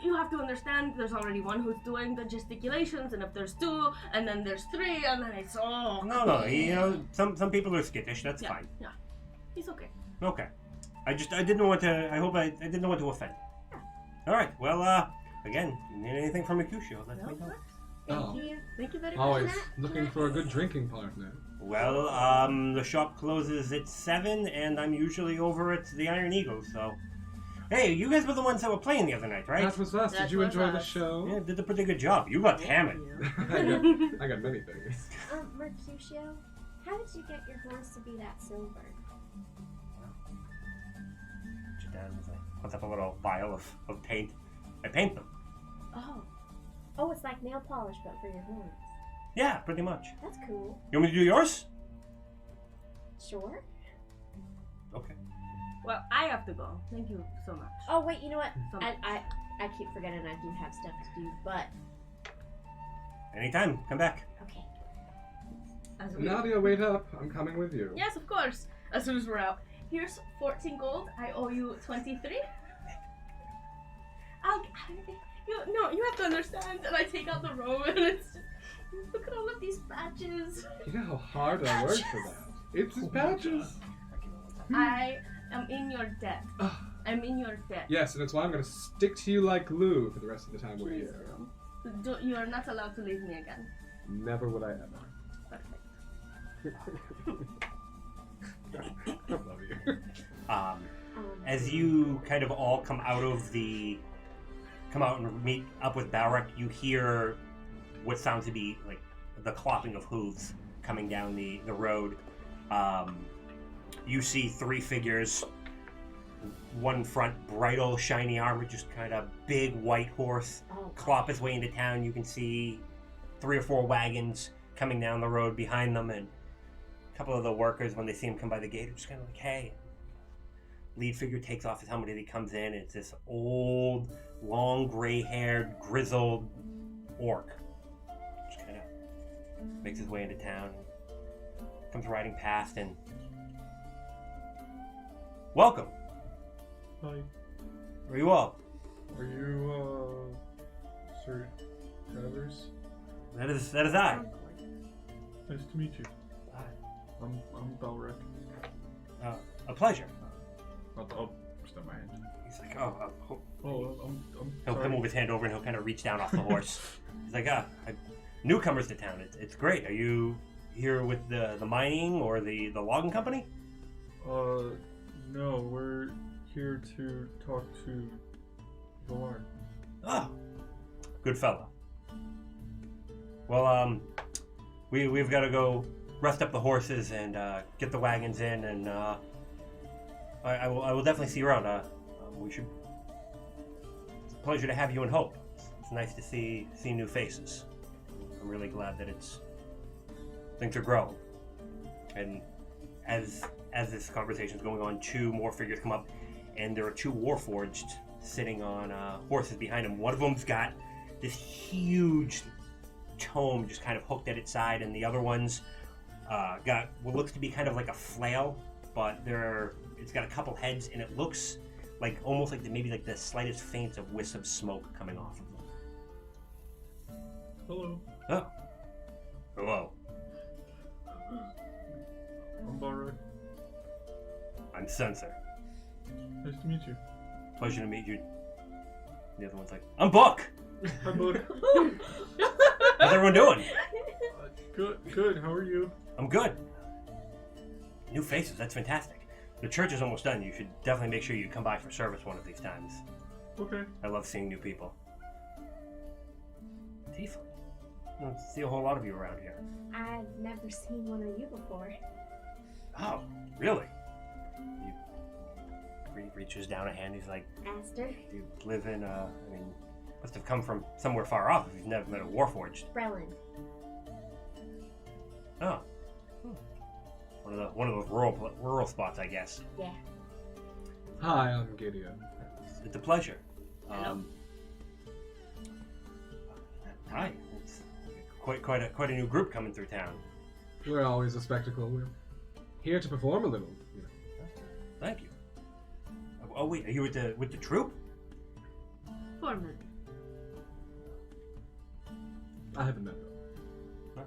you have to understand. There's already one who's doing the gesticulations, and if there's 2, and then there's 3, and then it's all. No, some people are skittish. That's Yeah, fine. yeah, he's okay. Okay. I didn't want to. I didn't want to offend. All right. Well, again, you need anything from Mercutio? Let me know. Thank Oh. you. Thank you very much. Always Can I looking for a good drinking partner. Well, the shop closes at 7, and I'm usually over at the Iron Eagle. So, hey, you guys were the ones that were playing the other night, right? That was us. That Did you was enjoy the us. show? Yeah, did a pretty good job. You got hammered. I got many things. Mercutio, how did you get your horns to be that silver? She does. Puts up a little vial of paint. I paint them. Oh, it's like nail polish, but for your horns. Yeah, pretty much. That's cool. You want me to do yours? Sure. Okay. Well, I have to go. Thank you so much. Oh wait, you know what? So much. I keep forgetting I do have stuff to do, but Anytime, come back. okay. As we- Nadia, wait up. I'm coming with you. Yes, of course. As soon as we're out. Here's 14 gold. I owe you 23. You have to understand. And I take out the robe and it's just, look at all of these badges. You know how hard I worked for that. It's just patches. I am in your debt. Ugh. I'm in your debt. Yes, and that's why I'm going to stick to you like glue for the rest of the time we're Please, here. Guillaume. You are not allowed to leave me again. Never would I ever. Perfect. I love you. As you kind of all come out and meet up with Balrek, you hear what sounds to be like the clopping of hooves coming down the road. You see 3 figures. One front, bright old shiny armor, just kind of big white horse, clop his way into town. You can see 3 or 4 wagons coming down the road behind them, and a couple of the workers, when they see him come by the gate, are just kind of like, hey. Lead figure takes off his helmet and he comes in. It's this old, long, gray-haired, grizzled orc. Just kind of makes his way into town. Comes riding past and... Welcome! Hi. Are you all? Are you, Sir Travers? That is I. Nice to meet you. I'm Balrek. A pleasure. I'll extend my hand. He's like, I'm he'll sorry. move his hand over and he'll kind of reach down off the horse. He's like, newcomers to town. It's great. Are you here with the mining or the logging company? No, we're here to talk to Valarn. Oh, good fella. Well, we've got to go rest up the horses and get the wagons in, and I will definitely see you around. It's a pleasure to have you in Hope. It's nice to see new faces. I'm really glad that things are growing. And as this conversation is going on, 2 more figures come up, and there are 2 Warforged sitting on horses behind them. One of them's got this huge tome just kind of hooked at its side, and the other one's got what looks to be kind of like a flail, but it's got a couple heads, and it looks like almost like maybe like the slightest faint of wisp of smoke coming off of them. Hello. Oh. Hello. I'm Balrek. I'm Sensor. Nice to meet you. Pleasure to meet you. The other one's like, I'm Buck! Hi, bud. How's everyone doing? Good. How are you? I'm good. New faces, that's fantastic. The church is almost done. You should definitely make sure you come by for service one of these times. Okay. I love seeing new people. Tifa. I don't see a whole lot of you around here. I've never seen one of you before. Oh, really? He reaches down a hand. He's like, Aster. you live in, must have come from somewhere far off if you've never met a Warforged. Brelin. Oh. One of those rural spots, I guess. Yeah. Hi, I'm Gideon. It's a pleasure. Hello. Hi. It's quite a new group coming through town. We're always a spectacle. We're here to perform a little. You know. Thank you. Oh wait, are you with the troop? Formerly. I haven't met them. Oh,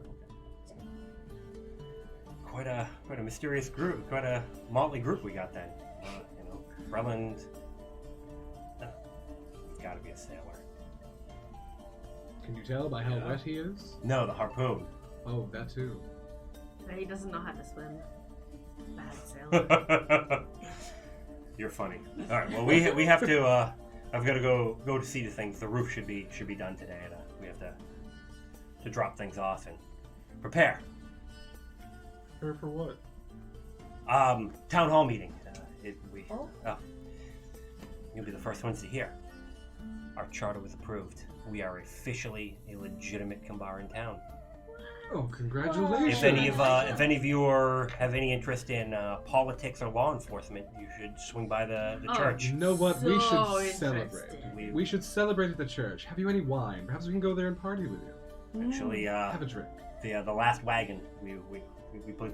okay. Quite a mysterious group, quite a motley group we got then. Breland. He's got to be a sailor. Can you tell by how Yeah. wet he is? No, the harpoon. Oh, that too. He doesn't know how to swim. Bad sailor. You're funny. All right. Well, we have to. I've got to go to see the things. The roof should be done today. And, we have to drop things off and prepare. Prepare for what? Town hall meeting. Oh. You'll be the first ones to hear. Our charter was approved. We are officially a legitimate Kambar in town. Oh, congratulations! If any of you have any interest in politics or law enforcement, you should swing by the church. You know what? We So should celebrate. interesting. We should celebrate at the church. Have you any wine? Perhaps we can go there and party with you. Actually, Have a drink. the last wagon, we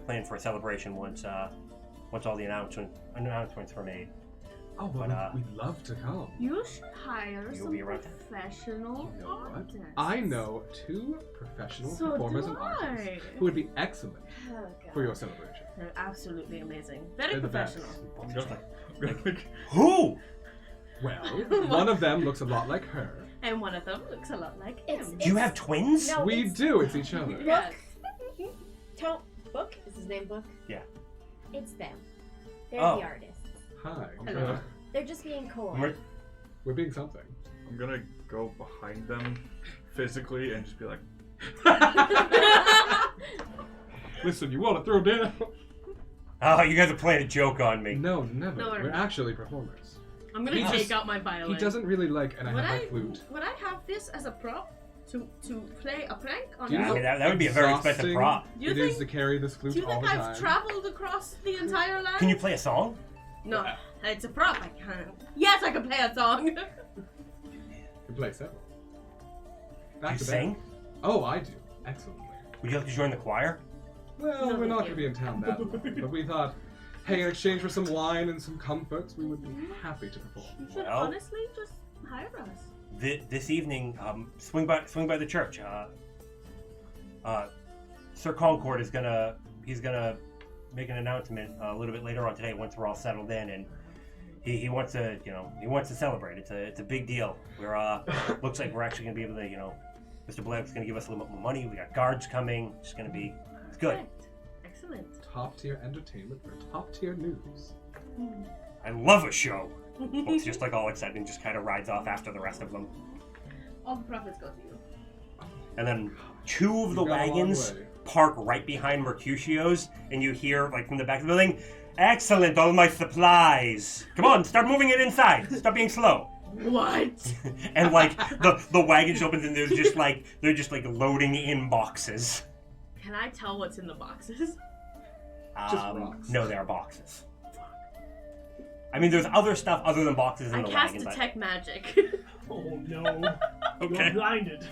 planned for a celebration once all the announcements were made. Oh, well, But, we'd love to come. You should hire You'll some be around. professional You know what? artists. I know 2 professional So performers do and artists I. who would be excellent Oh, God. for your celebration. They're absolutely amazing. Very They're the best. professional. I'm gonna like, Who? Well, one of them looks a lot like her. And one of them looks a lot like him. It's- Do you have twins? No. We it's- do. It's each other. Yes. Book? Is his name Book? Yeah. It's them. They're Oh. the artists. Hi. I'm Hello. gonna, They're just being coy. Mer- We're being something. I'm gonna go behind them physically and just be like, Listen, you want to throw down? Oh, you guys are playing a joke on me. No, never. No, we're we're not. actually performers. I'm gonna He take just- out my violin. He doesn't really like, and I Would have my flute. Would I have this as a prop to play a prank on Do you you? I know mean, that would be a very expensive exhausting prop. You It is think- to carry this flute Do you all think the I've time. traveled across the entire land? Can you play a song? No, it's a prop. I can't. Yes, I can play a song. You can play several. Back You to sing? back. Oh, I do. Excellently. Would you like to join the choir? Well, No, we're thank not you. going to be in town that long, but we thought, hey, in exchange for some wine and some comforts, we would be happy to perform. You should Well- honestly just hire us. This evening, swing by the church. Sir Concord is gonna make an announcement a little bit later on today once we're all settled in, and he wants to celebrate. It's a big deal. We're looks like we're actually gonna be able to, Mr. Black's gonna give us a little bit more money. We got guards coming. It's gonna be good. Perfect. Excellent. Top tier entertainment for top tier news. I love a show. Book's just like all excited and just kind of rides off after the rest of them. All the profits go to you. And then 2 of the You've got a long wagons way. park right behind Mercutio's, and you hear, like, from the back of the building, "Excellent, all my supplies. Come on, start moving it inside. Stop being slow." What? And, like, the wagon just opens, and they're just like loading in boxes. Can I tell what's in the boxes? Just rocks. No, they are boxes. I mean, there's other stuff other than boxes in I the cast wagon. detect magic. Oh no. Okay. You're blinded.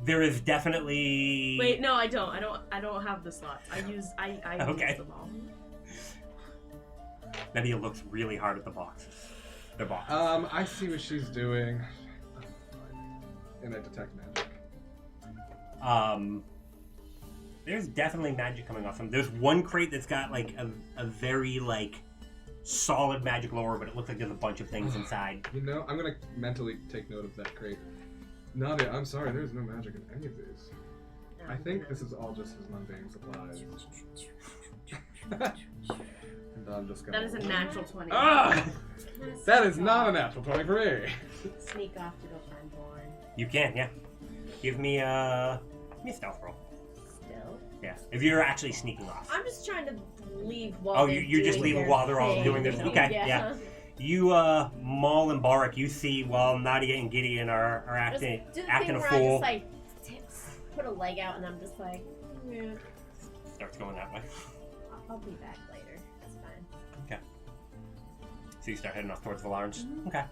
There is definitely... Wait, no, I don't. I don't have the slots. I use Okay. them all. Nadia looks really hard at the boxes. They're boxes. I see what she's doing. And I detect magic. There's definitely magic coming off them. There's one crate that's got like a very like solid magic lore, but it looks like there's a bunch of things inside. You know, I'm gonna mentally take note of that crate. Nadia, I'm sorry, there's no magic in any of these. I think this is all just his mundane supplies. And I'm just gonna... That is a natural 20. Ah! That is not a natural 20 for me. Sneak off to go find Born. You can, yeah. Give me a stealth roll. Still. Yeah, if you're actually sneaking off. I'm just trying to leave while Oh, they're you're just doing leaving their while they're all thing, doing their- you know? okay, yeah. You, Maul and Barak, you see while Nadia and Gideon are Just acting do the acting thing a where fool. I just like put a leg out and I'm just like, yeah, Starts going that way. I'll be back later. That's fine. Okay. So you start heading off towards Valarn's. Mm-hmm. Okay.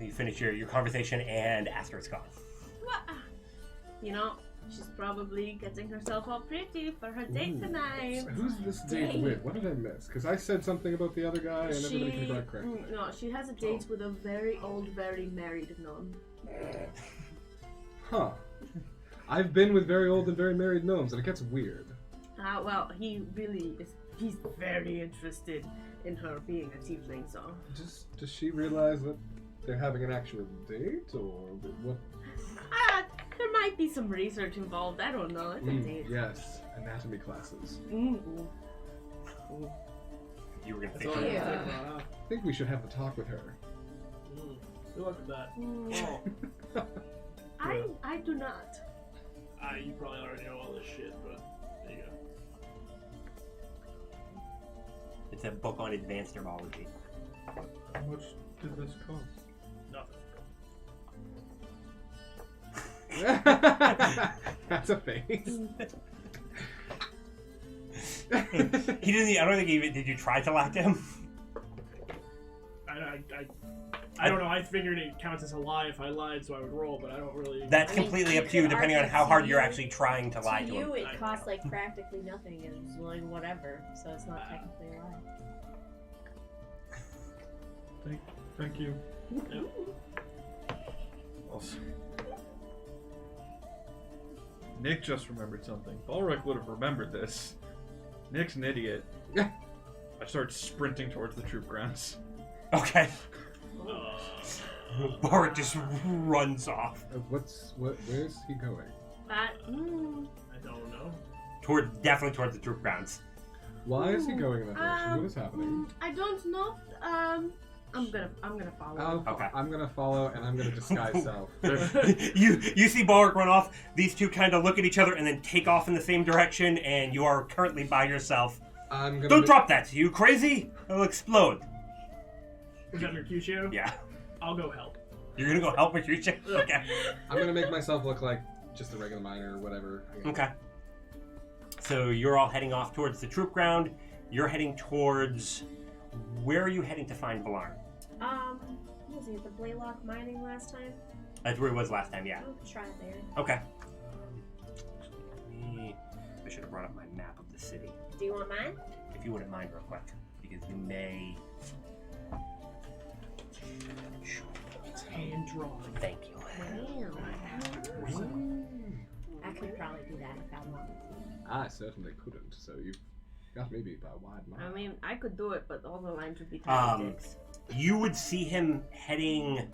You finish your conversation and Aster's gone. What? You know, she's probably getting herself all pretty for her date Ooh. tonight. Who's this date with? What did I miss? Because I said something about the other guy and everybody came back correct. No, she has a date with a very old, very married gnome. Huh. I've been with very old and very married gnomes, and it gets weird. Well, he really is. He's very interested in her being a tiefling, so. Does she realize that they're having an actual date, or what? There might be some research involved. I don't know. It's a date. Yes, anatomy classes. Mm-mm. You were gonna That's say all I something. can Yeah. think about. I think we should have the talk with her. Good luck with that. Mm. I do not. You probably already know all this shit, but there you go. It's a book on advanced herbology. how much did this cost? Nothing. That's a face. He didn't. I don't think he even. Did you try to lie to him? I don't know. I figured it counts as a lie if I lied, so I would roll, but I don't really. That's I mean, completely you up to you, could depending on argue how to hard you're you- actually trying to lie to you, him. it costs like practically nothing, and it's like whatever, so it's not technically a lie. Thank you. Yeah. Also, Nick just remembered something. Balric would have remembered this. Nick's an idiot. Yeah. I start sprinting towards the troop grounds. Okay. Bart just runs off Where's he going? I don't know. definitely towards the troop grounds. Why is he going in that direction? What is happening? I don't know. I'm gonna follow. Okay. I'm gonna follow, and I'm gonna disguise self. you see Balric run off. These two kind of look at each other and then take off in the same direction, and you are currently by yourself. I'm gonna. Don't drop that! You crazy? It'll explode. Is that Mercutio? Yeah. I'll go help. You're gonna go help with your chick? Okay. I'm gonna make myself look like just a regular miner or whatever. Okay. So you're all heading off towards the troop ground. You're heading towards... Where are you heading to find Valarn? What was he at the Blaylock mining last time? That's where he was last time, yeah. I'll try it there. Okay. I should have brought up my map of the city. Do you want mine? If you wouldn't mind real quick. Because you may... It's hand drawn. Thank you. I could probably do that if I wanted to. I certainly couldn't, so you got me beat by a wide margin. I mean, I could do it, but all the lines would be tiny dicks. You would see him heading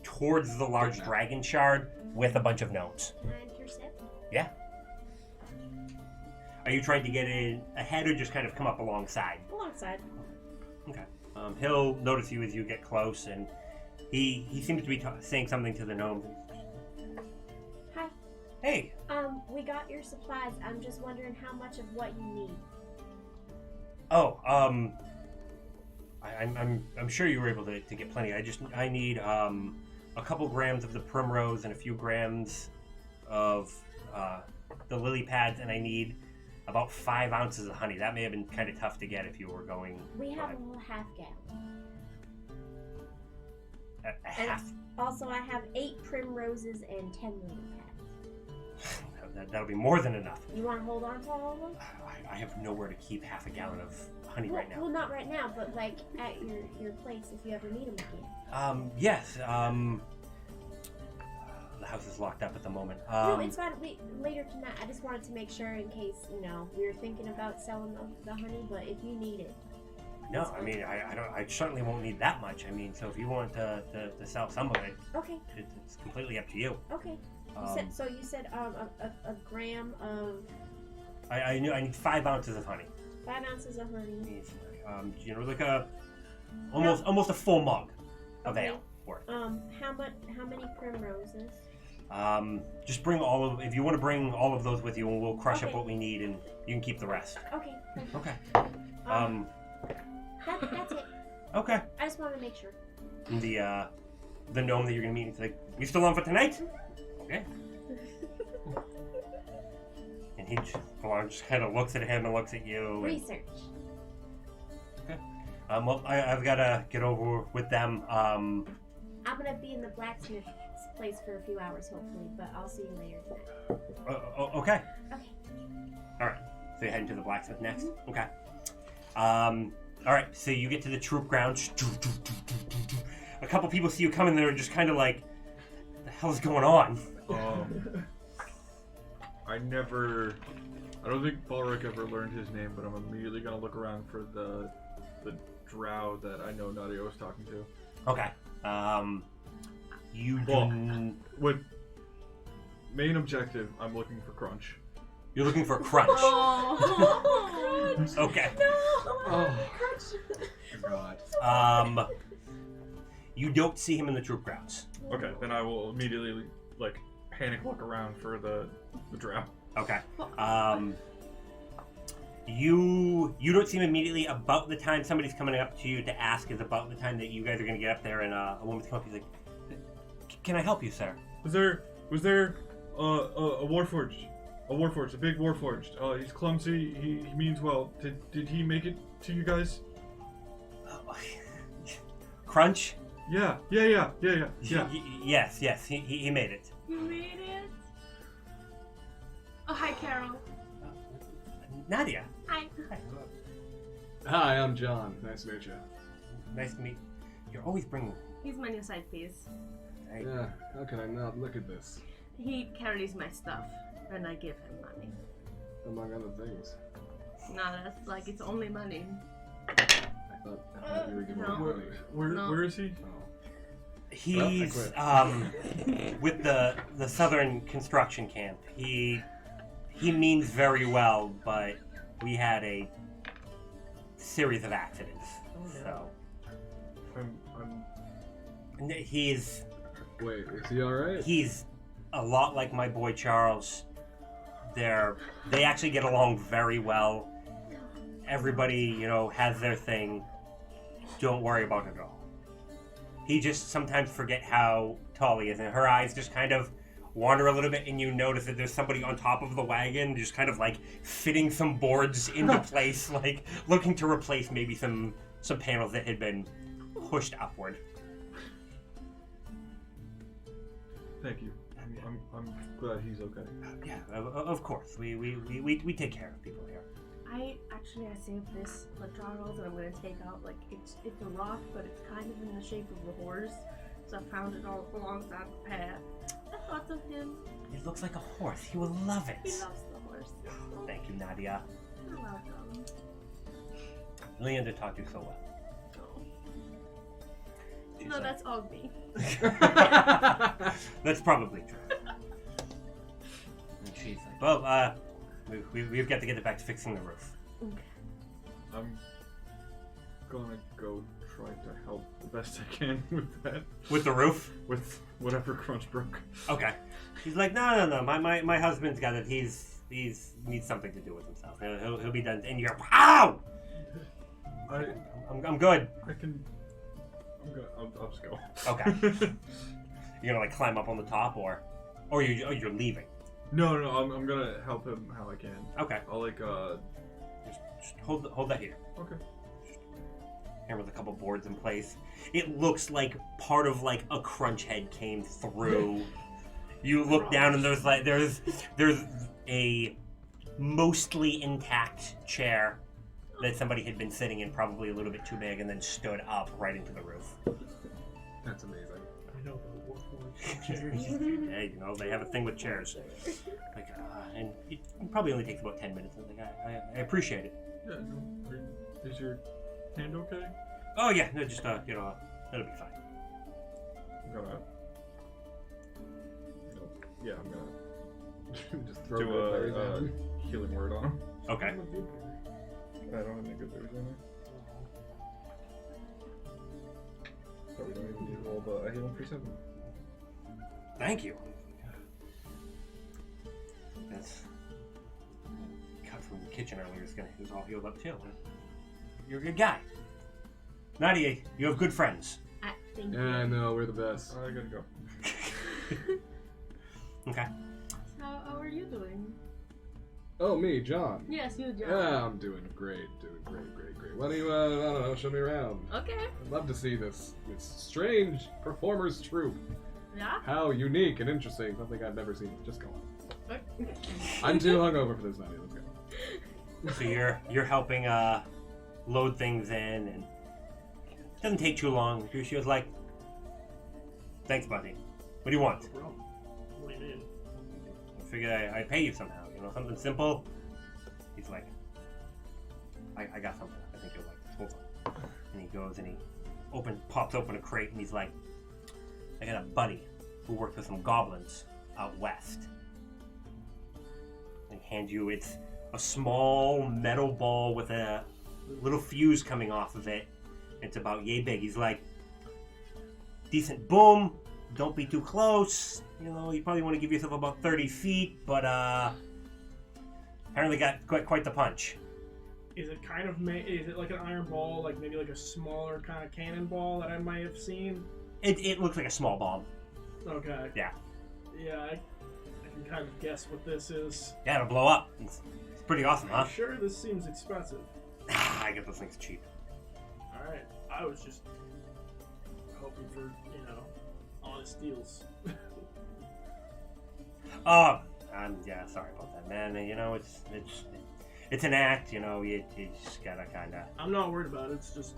towards the large dragon shard with a bunch of gnomes. Can I intercept? Yeah. Are you trying to get in ahead or just kind of come up alongside? Alongside. Okay. He'll notice you as you get close, and he seems to be saying something to the gnomes. Hi. Hey. We got your supplies. I'm just wondering how much of what you need. Oh, I'm sure you were able to get plenty. I need a couple grams of the primrose and a few grams of the lily pads, and I need about 5 ounces of honey. That may have been kind of tough to get if you were going. We have a whole half gallon. A half. Also, I have 8 primroses and 10 lily pads. That'll be more than enough. You want to hold on to all of them? I have nowhere to keep half a gallon of honey right now. Well, not right now, but like at your place if you ever need them again. Yes. The house is locked up at the moment. No, it's fine. Later tonight. I just wanted to make sure in case, we were thinking about selling the honey, but if you need it. No, I mean, I certainly won't need that much. I mean, so if you want to sell some of it, Okay. it's completely up to you. Okay. You said a gram of... I need 5 ounces of honey. 5 ounces of honey. Like almost a full mug of Okay. ale worth. How many primroses? Just bring all of. If you want to bring all of those with you, and we'll crush up Okay. what we need, and you can keep the rest. Okay. Perfect. Okay. That's it. Okay. I just wanted to make sure. And the gnome that you're gonna meet, it's like, we still on for tonight? Okay. And he just kind of looks at him and looks at you. And, Research. okay. Well, I've got to get over with them. I'm gonna be in the blacksmith's place for a few hours, hopefully, but I'll see you later tonight. Okay. Okay. All right. So you're heading to the blacksmith next? Okay. All right. So you get to the troop grounds. A couple people see you coming. They're just kind of like, "What the hell is going on?" I don't think Balric ever learned his name, but I'm immediately gonna look around for the drow that I know Nadia was talking to. Okay. With main objective, I'm looking for Crunch. You're looking for Crunch. Oh. Okay. Oh. God. You don't see him in the troop grounds. Okay, then I will immediately panic look around for the drow. Okay. You don't see him immediately. About the time somebody's coming up to you to ask is about the time that you guys are going to get up there, and a woman's come up. He's like, "Can I help you, sir?" Was there A warforged. A warforged. A big warforged. He's clumsy. He means well. Did he make it to you guys? Crunch? Yeah. Yes, he made it. You made it. Oh, hi, Carol. Nadia. Hi. Hi, I'm John. Nice to meet you. Nice to meet. You're always bringing. He's my new side piece. Hey, Yeah, how can I not look at this? He carries my stuff, and I give him money. Among other things. No, that's like it's only money. I thought you were giving No. me money. Where is he? Oh. He's with the southern construction camp. He means very well, but we had a series of accidents. So he's Wait, is he alright? he's a lot like my boy Charles. They actually get along very well. Everybody, has their thing. Don't worry about it at all. He just sometimes forget how tall he is, and her eyes just kind of wander a little bit, and you notice that there's somebody on top of the wagon, just kind of like fitting some boards into place, like looking to replace maybe some panels that had been pushed upward. Thank you. I'm glad he's okay. Yeah, of course. We take care of people here. I saved this for Charles, and I'm gonna take out it's a rock, but it's kind of in the shape of a horse. So I found it all alongside the path. I thought of him. It looks like a horse. He will love it. He loves the horse. Thank you, Nadia. You're welcome. Lena taught you so well. She's No, like- that's all me. That's probably true. And she's like, well, we've got to get it back to fixing the roof. Okay. I'm gonna go try to help the best I can with that. With the roof? With whatever Crunch broke. Okay. She's like, no. My husband's got it. He's needs something to do with himself. He'll be done. And you're, ow! I'm good. I'll just go. Okay. You're gonna climb up on the top, or you're leaving. No, I'm gonna help him how I can. Okay. I'll Just hold that here. Okay. Here with a couple boards in place. It looks like part of a crunch head came through. You look down and there's a mostly intact chair that somebody had been sitting in, probably a little bit too big, and then stood up right into the roof. That's amazing. I know the warforged chairs. Hey, they have a thing with chairs. And it probably only takes about 10 minutes. I appreciate it. Yeah. No, is your hand okay? Oh yeah, no, just it'll be fine. I'm gonna. Yeah, I'm gonna Just throw do it a down. healing word on him. Okay. I don't have any good berries on there. Probably don't even need to roll, but I heal him for 7. Thank you. That's cut from the kitchen earlier. He was all healed up too. You're a good guy. Nadia, you have good friends. Thank you. Yeah, I know, we're the best. I gotta go. Okay. How are you doing? Oh, me, John. Yes, you, John. Yeah, I'm doing great. Why don't you, I don't know, show me around? Okay. I'd love to see this strange performers troupe. Yeah? How unique and interesting. Something I've never seen. Just go on. Okay. I'm too hungover for this, Nadia. Let's go. So you're helping load things in, and it doesn't take too long. She was like, "Thanks, buddy. What do you want?" Lean in. I figured I'd pay you somehow. Something simple. He's like, I got something. I think you'll like. Hold on. And he goes and he pops open a crate, and he's like, I got a buddy who works with some goblins out west. And he hands you, it's a small metal ball with a little fuse coming off of it. It's about yay big. He's like, decent boom. Don't be too close. You probably want to give yourself about 30 feet, but apparently got quite the punch. Is it kind of is it like an iron ball, like maybe like a smaller kind of cannonball that I might have seen? It looks like a small bomb. Okay. Yeah. Yeah, I can can kind of guess what this is. Yeah, it'll blow up. It's pretty awesome, huh? Sure, this seems expensive. I get those things cheap. Alright, I was just hoping for, honest deals. Oh, yeah, sorry about that, man. It's an act, you just gotta kinda... I'm not worried about it, it's just...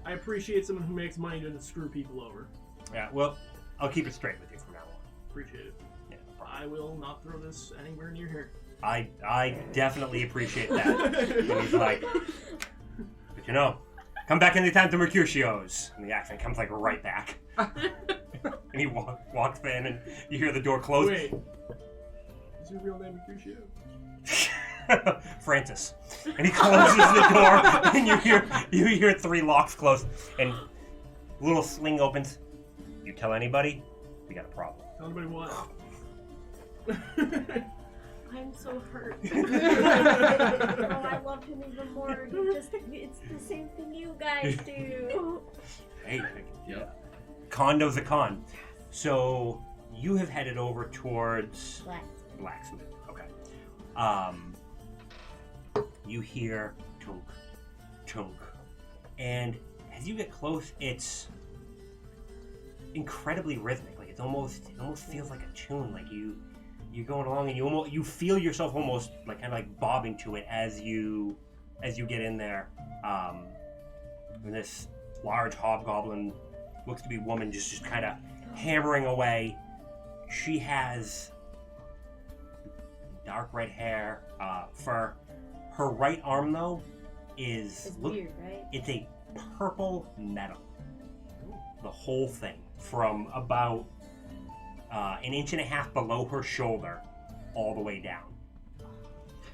I appreciate someone who makes money to screw people over. Yeah, well, I'll keep it straight with you from now on. Appreciate it. Yeah, no problem. I will not throw this anywhere near here. I definitely appreciate that. And he's like, but come back anytime to Mercutio's. And the accent comes like right back. And he walks in and you hear the door close. Wait. Is your real name Mercutio? Francis. And he closes the door and you hear 3 locks close and a little sling opens. You tell anybody, we got a problem. Tell anybody what? I'm so hurt. Oh, I love him even more. It's the same thing you guys do. Hey, yeah. Condo's a con. So you have headed over towards Blacksmith. Okay. You hear tunk, tunk, and as you get close, it's incredibly rhythmic. Like it almost feels like a tune. Like you're going along, and you feel yourself almost like kind of like bobbing to it as you get in there. And this large hobgoblin looks to be a woman just kind of hammering away. She has dark red hair. For her right arm, though, It's weird, right? It's a purple metal. The whole thing, from about an inch and a half below her shoulder, all the way down.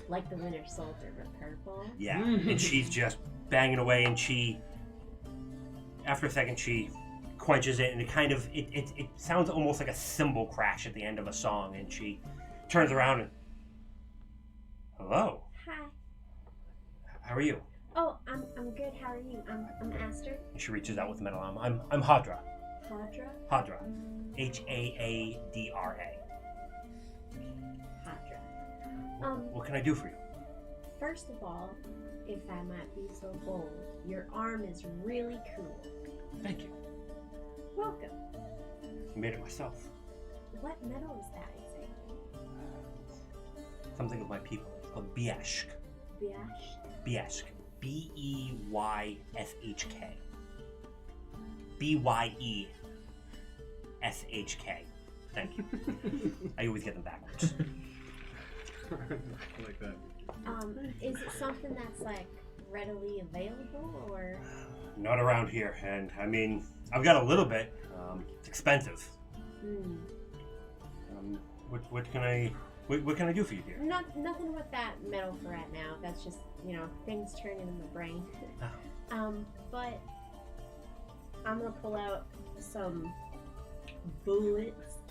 Like the Winter Soldier, but purple. Yeah, and she's just banging away, and after a second, she quenches it, and it sounds almost like a cymbal crash at the end of a song, and she turns around and, hello. Hi. How are you? Oh, I'm good. How are you? I'm Aster. And she reaches out with the metal arm. I'm Hadra. Hadra. Hadra. Haadra. Hadra. What can I do for you? First of all, if I might be so bold, your arm is really cool. Thank you. Welcome. I made it myself. What metal is that exactly? Something of my people. It's called Bieshk. Biash? Bieshk. B-E-Y-S-H-K. B-Y-E-S-H-K. Thank you. I always get them backwards. I like that. Is it something that's like readily available or? Not around here, and I mean, I've got a little bit. It's expensive. What can I do for you, dear? Nothing with that metal for right now. That's just things turning in the brain. But I'm gonna pull out some bullets.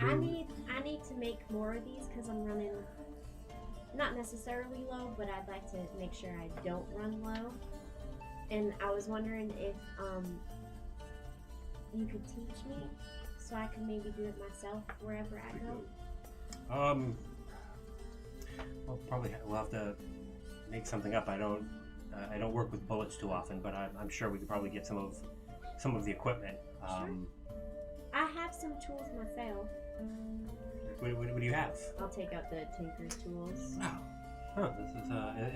I need to make more of these because I'm running not necessarily low, but I'd like to make sure I don't run low. And I was wondering if you could teach me so I can maybe do it myself wherever I go. We'll have to make something up. I don't work with bullets too often, but I'm sure we could probably get some of the equipment. Sure. I have some tools myself. What do you have? I'll take out the tinker's tools. Oh,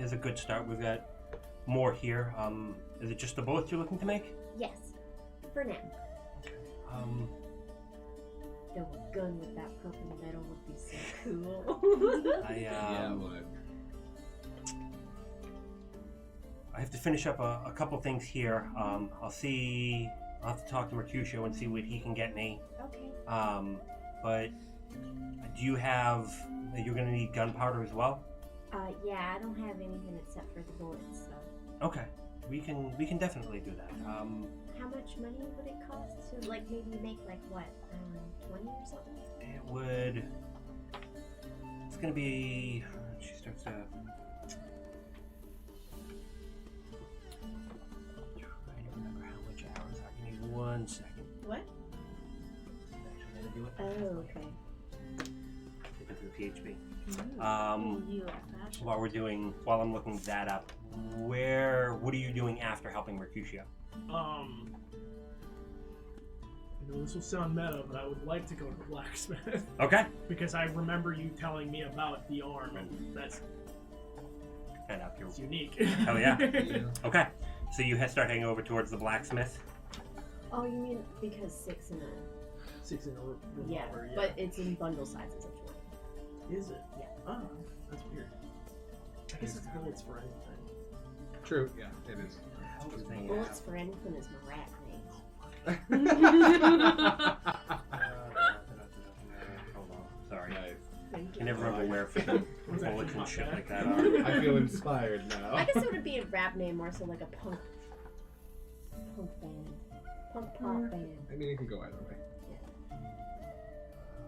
this is a good start. We've got more here. Is it just the bullets you're looking to make? Yes, for now. Though a gun with that purple metal would be so cool. I have to finish up a couple things here. I'll have to talk to Mercutio and see what he can get me. Okay. But do you have? You're gonna need gunpowder as well. Yeah, I don't have anything except for the bullets. So. Okay, we can definitely do that. How much money would it cost to maybe make 20 or something? It would. It's gonna be. She starts to. Trying to remember how much hours are. Give me 1 second. What? I'm actually gonna do it Oh, okay. Into the PHP. You like fashion. While I'm looking that up, what are you doing after helping Mercutio? I know this will sound meta, but I would like to go to the blacksmith Okay. because I remember you telling me about the arm, and that's Head up your. unique. Hell yeah. Yeah. Okay. So you start heading over towards the blacksmith. Oh, you mean because 6 and a... 6 in a revolver, Yeah, but it's in bundle sizes of 20. Is it? Yeah. Oh, that's weird. I guess it's bullets for anything. True. Yeah, it is. Bullets for anything is my rat name. Hold on. Sorry. Nice. Thank I you. never remember where Was that bullets and not shit bad? like that are. I feel inspired now. I guess it would be a rap name more so like a punk band. Punk pop band. I mean, it can go either way.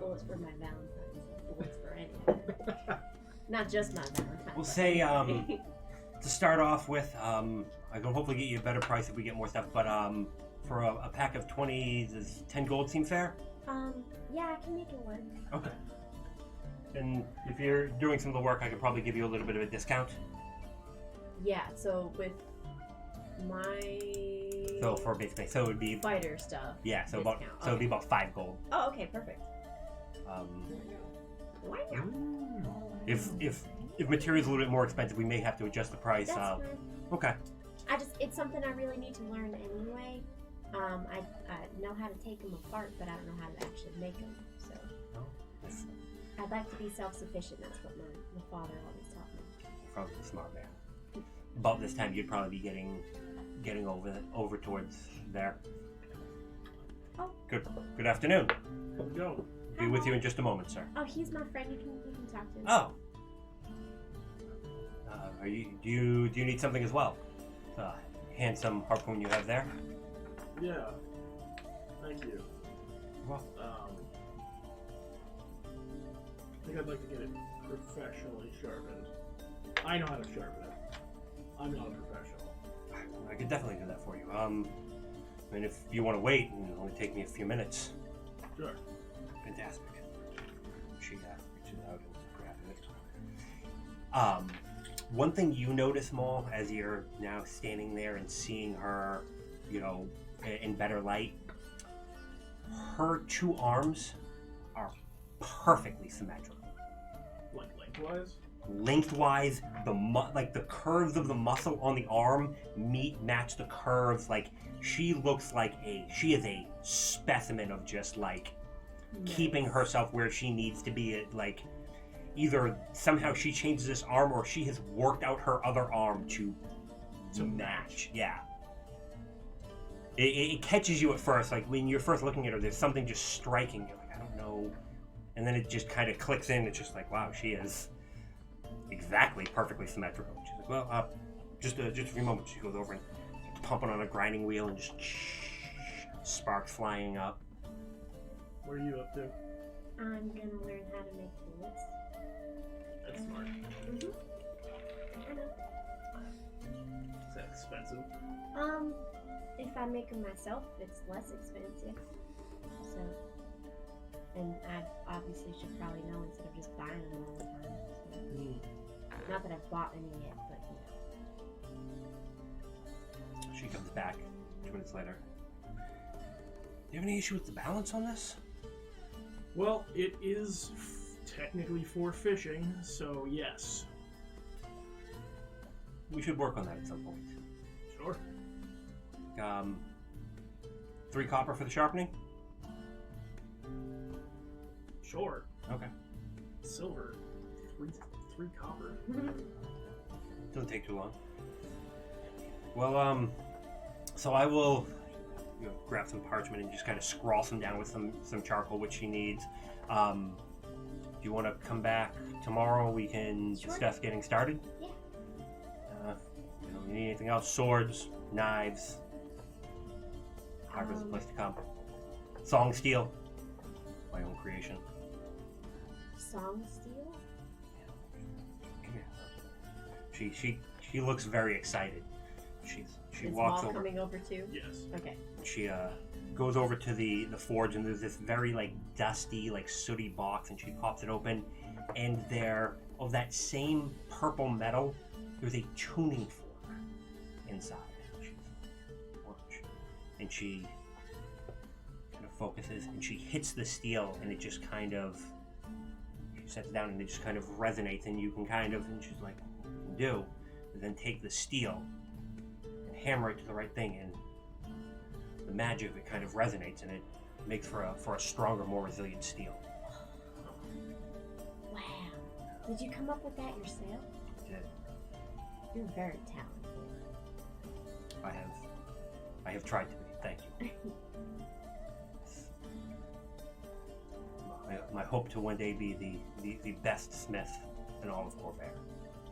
Bullets for my Valentine's. Bullets for anything. Not just my Valentine's. We'll say, to start off with, I can hopefully get you a better price if we get more stuff, but for a pack of 20s, does 10 gold seem fair? Yeah, I can make it work. Okay. And if you're doing some of the work, I could probably give you a little bit of a discount. Yeah, so with my So it would be fighter stuff. yeah. So discount. it'd be about 5 gold. Oh, okay, perfect. Why not? If material's a little bit more expensive, we may have to adjust the price. That's fine. Okay. It's something I really need to learn anyway. I know how to take them apart, but I don't know how to actually make them. So I'd like to be self-sufficient. That's what my father always taught me. Probably a smart man. About this time, you'd probably be getting over towards there. Oh. Good afternoon. Let's go. Be with you in just a moment, sir. Oh, he's my friend. You can talk to him. Oh. Do you need something as well? Handsome harpoon you have there. Yeah. Thank you. Well, I think I'd like to get it professionally sharpened. I know how to sharpen it. I'm not a professional. I could definitely do that for you. I mean, if you want to wait, it'll only take me a few minutes. Sure. Fantastic. She reaches out and grabs it. One thing you notice, Maul, as you're now standing there and seeing her, in better light, her 2 arms are perfectly symmetrical. Like lengthwise? Lengthwise, the curves of the muscle on the arm match the curves. Like she looks like she is a specimen of just keeping herself where she needs to be. Like either somehow she changes this arm or she has worked out her other arm to match. Yeah. It catches you at first, like when you're first looking at her, there's something just striking you. Like I don't know, and then it just kind of clicks in. It's just like, wow, she is exactly perfectly symmetrical. She's like, well, just a few moments. She goes over and starts pumping on a grinding wheel and just sparks flying up. What are you up to? I'm gonna learn how to make bullets. That's smart. Mhm. I know. Is that expensive? If I make them myself, it's less expensive. So, and I obviously should probably know instead of just buying them all the time. So. Not that I've bought any yet, but She comes back 2 minutes later. Do you have any issue with the balance on this? Well, it is technically for fishing, so yes. We should work on that at some point. Sure. 3 copper for the sharpening? Sure. Okay. Silver. Three copper. Doesn't take too long. Well, so I will grab some parchment and just kind of scrawl some down with some charcoal, which she needs. Do you want to come back tomorrow? We can discuss getting started. Yeah. You need anything else? Swords, knives. Harbor's the place to come. Song steel, my own creation. song steel? Come here. She looks very excited. She Is walks Maul over. coming over too? Yes. Okay. She goes over to the forge, and there's this very like dusty, like sooty box, and she pops it open, and there, of that same purple metal, there's a tuning fork inside. She's orange, and she kind of focuses, and she hits the steel, and it just kind of, she sets it down, and it just kind of resonates, and you can kind of, and she's like, do, and then take the steel and hammer it to the right thing, and the magic of it kind of resonates, and it makes for a stronger, more resilient steel. Wow. Did you come up with that yourself? You're very talented. I have tried to be. Thank you. my hope to one day be the best smith in all of Corvair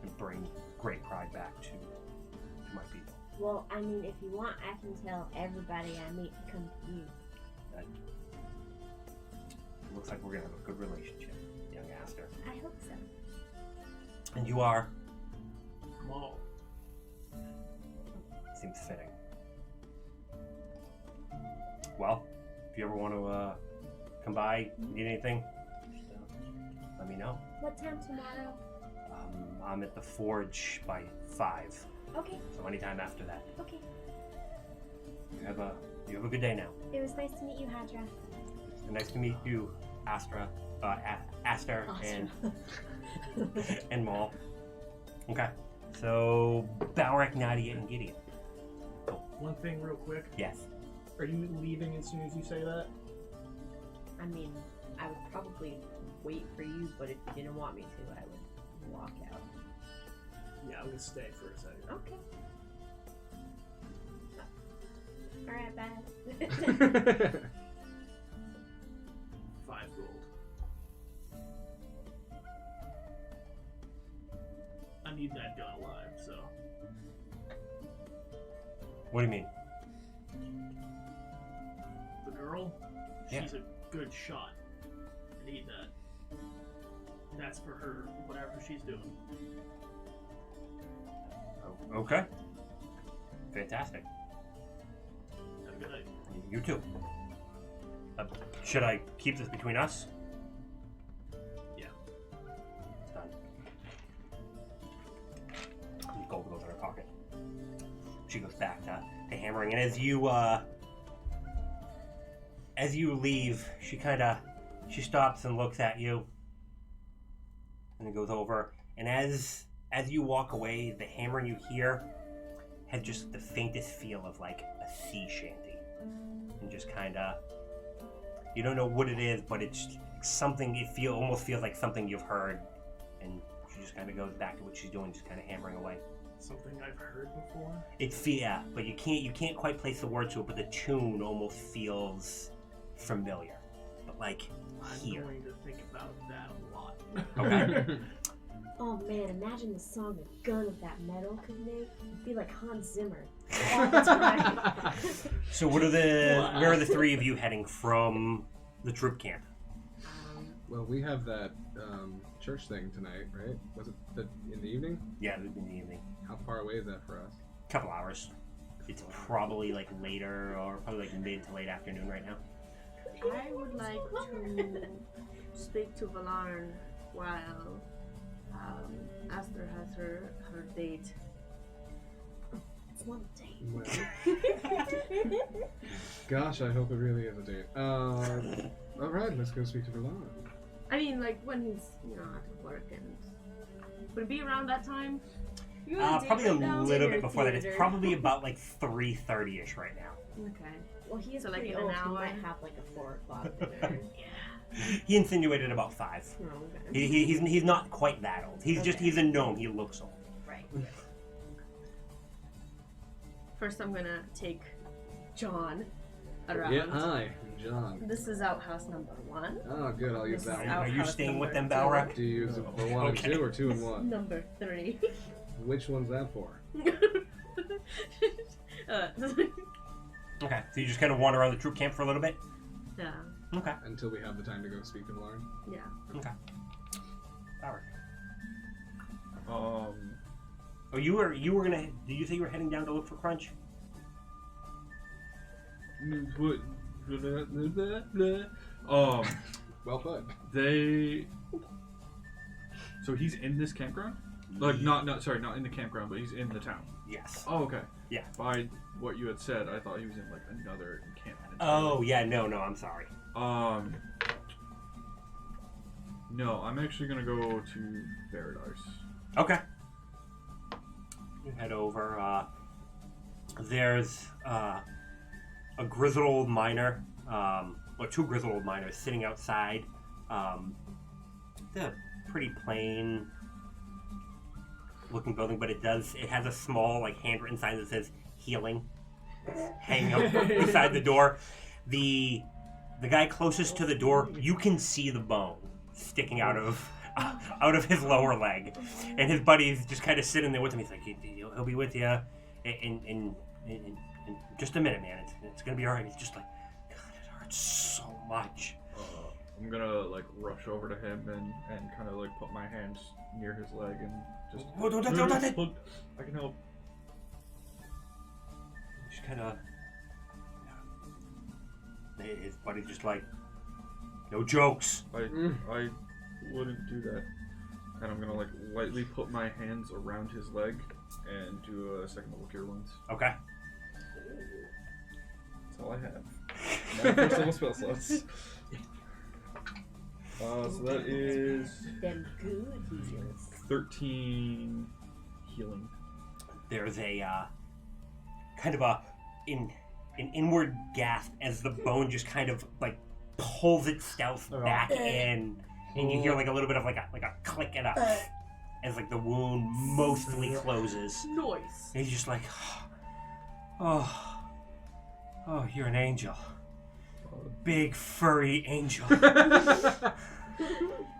and bring great pride back to my people. Well, I mean, if you want, I can tell everybody I meet to come to you. It looks like we're gonna have a good relationship, young Aster. I hope so. And you are. Maul. Seems fitting. Well, if you ever want to come by, need anything, just, let me know. What time tomorrow? I'm at the forge by 5, Okay, so anytime after that. okay. You have a good day now. It was nice to meet you, Hadra. Nice to meet you, Aster, and and Maul. Okay, so Balric, Nadia, and Gideon. One thing real quick. Yes. Are you leaving as soon as you say that? I mean, I would probably wait for you, but if you didn't want me to, I would walk out. Yeah, I'm gonna stay for a second. Okay. Alright, bye. 5 gold. I need that gun alive, so. What do you mean? The girl, Yeah. she's a good shot. I need that. That's for her, whatever she's doing. Oh, okay. Fantastic. Have a good night. You too. Should I keep this between us? Yeah. It's done. The gold goes in her pocket. She goes back to hammering, and as you leave, she stops and looks at you, and then goes over. And as you walk away, the hammering you hear has just the faintest feel of like a sea shanty, and just you don't know what it is, but it's something. It almost feels like something you've heard, and she just kind of goes back to what she's doing, just kind of hammering away. Something I've heard before. Yeah, but you can't quite place the word to it, but the tune almost feels familiar, but like here. I'm going to think about that a lot. Okay. Oh man, imagine the song the gun of that metal could make. It'd be like Hans Zimmer all the time. So where are the three of you heading from the troop camp? Well, we have that church thing tonight, right? Was it in the evening? Yeah, in the evening. How far away is that for us? Couple hours. It's probably like later, or probably like mid to late afternoon right now. I would like to speak to Valarn while Aster has her date. It's not a date. Well, gosh, I hope it really is a date. All right, let's go speak to Verlon. I mean, like when he's at work, and would it be around that time? You want to Probably a date right now? little bit Dinner before that. It's theater. probably about like 3:30ish right now. Okay. Well, he is So, like, pretty in an old. He hour? might have like a 4 o'clock dinner. He insinuated about 5. Oh, okay. He's not quite that old. He's Okay. he's a gnome. He looks old. Right. First, I'm gonna take John around. Yeah, hi, I'm John. This is outhouse number 1. Oh, good, I'll use This that is one. Are you outhouse staying with them, number Balrog? Do you use it for 1 and 2 or 2 and 1? Number 3. Which one's that for? Okay, so you just kind of wander around the troop camp for a little bit. Yeah. Okay. Until we have the time to go speak to Lauren. Yeah. Okay. Balrog. Um, Oh, you were gonna. Did you say you were heading down to look for Crunch? Well put. So he's in this campground? Like, not in the campground, but he's in the town. Yes. Oh, okay. Yeah. By what you had said, I thought he was in, like, another encampment. Oh, yeah, no, I'm sorry. No, I'm actually gonna go to Paradise. Okay. You head over. There's a grizzled old miner, or two grizzled old miners sitting outside. They're pretty plain looking building, but it has a small, like, handwritten sign that says healing hanging up beside the door. The guy closest to the door, you can see the bone sticking out of his lower leg, and his buddy's just kind of sitting there with him. He's like, he'll be with you in just a minute, man. It's gonna be all right. He's just like, God, it hurts so much. I'm gonna, like, rush over to him and kind of, like, put my hands near his leg and just... Oh, don't. Look, I can help. Just kind of... His buddy's just like, no jokes. I wouldn't do that. And I'm gonna, like, lightly put my hands around his leg and do a second level cure wounds. Okay. That's all I have. My first level spell slots. So that is Them good heals. 13 healing. There's a kind of an inward gasp as the bone just kind of like pulls itself back in, and you hear like a little bit of like a click and a as like the wound mostly closes. Nice. And he's just like, oh, you're an angel, big furry angel.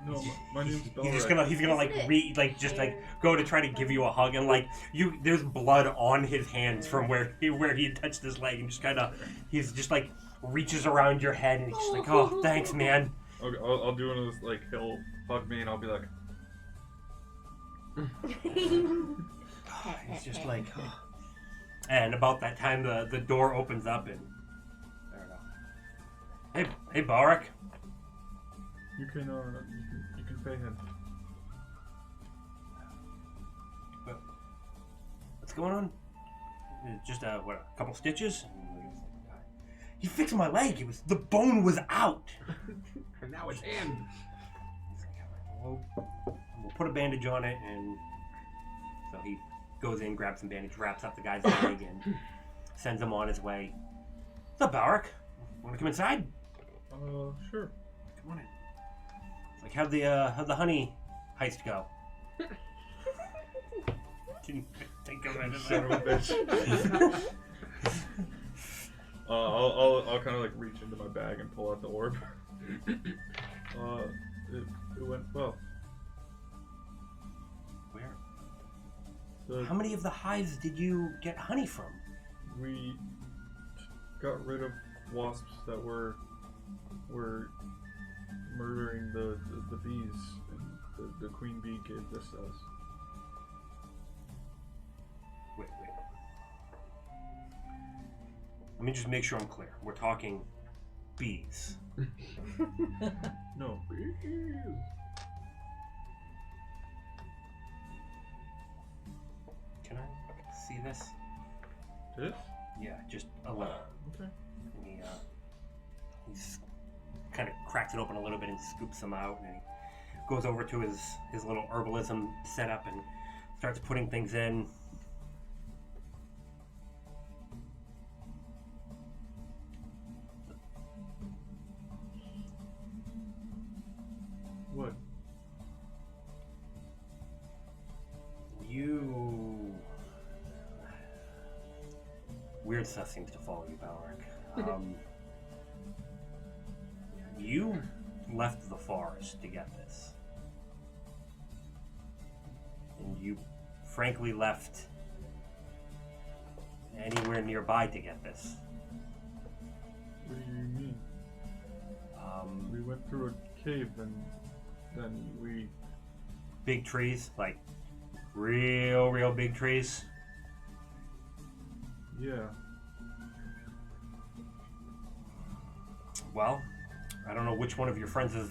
No, my name's He's gonna like go to try to give you a hug, and like there's blood on his hands from where he touched his leg, and he's just like reaches around your head, and he's just like, oh, thanks, man. Okay, I'll do one of those, like, he'll hug me and I'll be like, He's just like, oh. And about that time the door opens up, and I don't know. Hey Barak. you can pay him. What's going on? Just a couple stitches? He fixed my leg. The bone was out. And now it's in. We'll put a bandage on it, and so he goes in, grabs some bandage, wraps up the guy's leg, and sends him on his way. What's up, Barak? Want to come inside? Sure. Come on in. It's like, how'd the honey heist go? Didn't think of it. Son of a bitch. I'll kind of like reach into my bag and pull out the orb. It went well. Where? How many of the hives did you get honey from? We got rid of wasps that were murdering the bees, and the queen bee gave this to us. Wait. Let me just make sure I'm clear. We're talking bees. No, bees. Can I see this? This? Yeah, just a little. Okay. And he's kind of cracks it open a little bit and scoops them out, and he goes over to his little herbalism setup and starts putting things in. What? Weird stuff seems to follow you, Barak. You left the forest to get this. And you frankly left anywhere nearby to get this. What do you mean? We went through a cave and then we... Big trees, like real big trees. Yeah. Well, I don't know which one of your friends is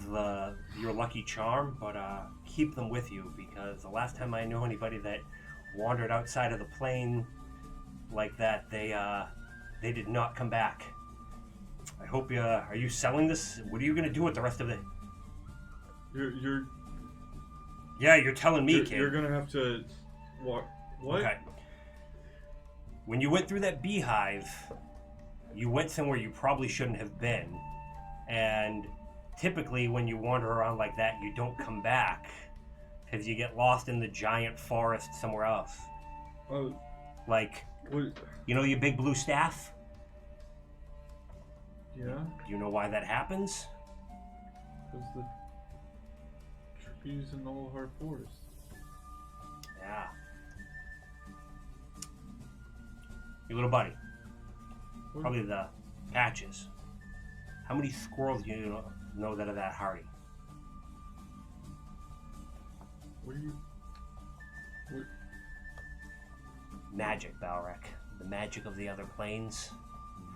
your lucky charm, but keep them with you, because the last time I knew anybody that wandered outside of the plane like that, they did not come back. I hope you are you selling this? What are you gonna do with the rest of it? You're Yeah, you're telling me, kid. You're gonna have to walk. What? Okay. When you went through that beehive, you went somewhere you probably shouldn't have been. And typically when you wander around like that, you don't come back because you get lost in the giant forest somewhere else. Oh. Like, What? you know your big blue staff? Yeah. Do you know why that happens? Because the trees in the whole hard forest. Yeah. Your little buddy. What? Probably the patches. How many squirrels do you know that are that hardy? What are you? What? Magic, Balrek. The magic of the other planes.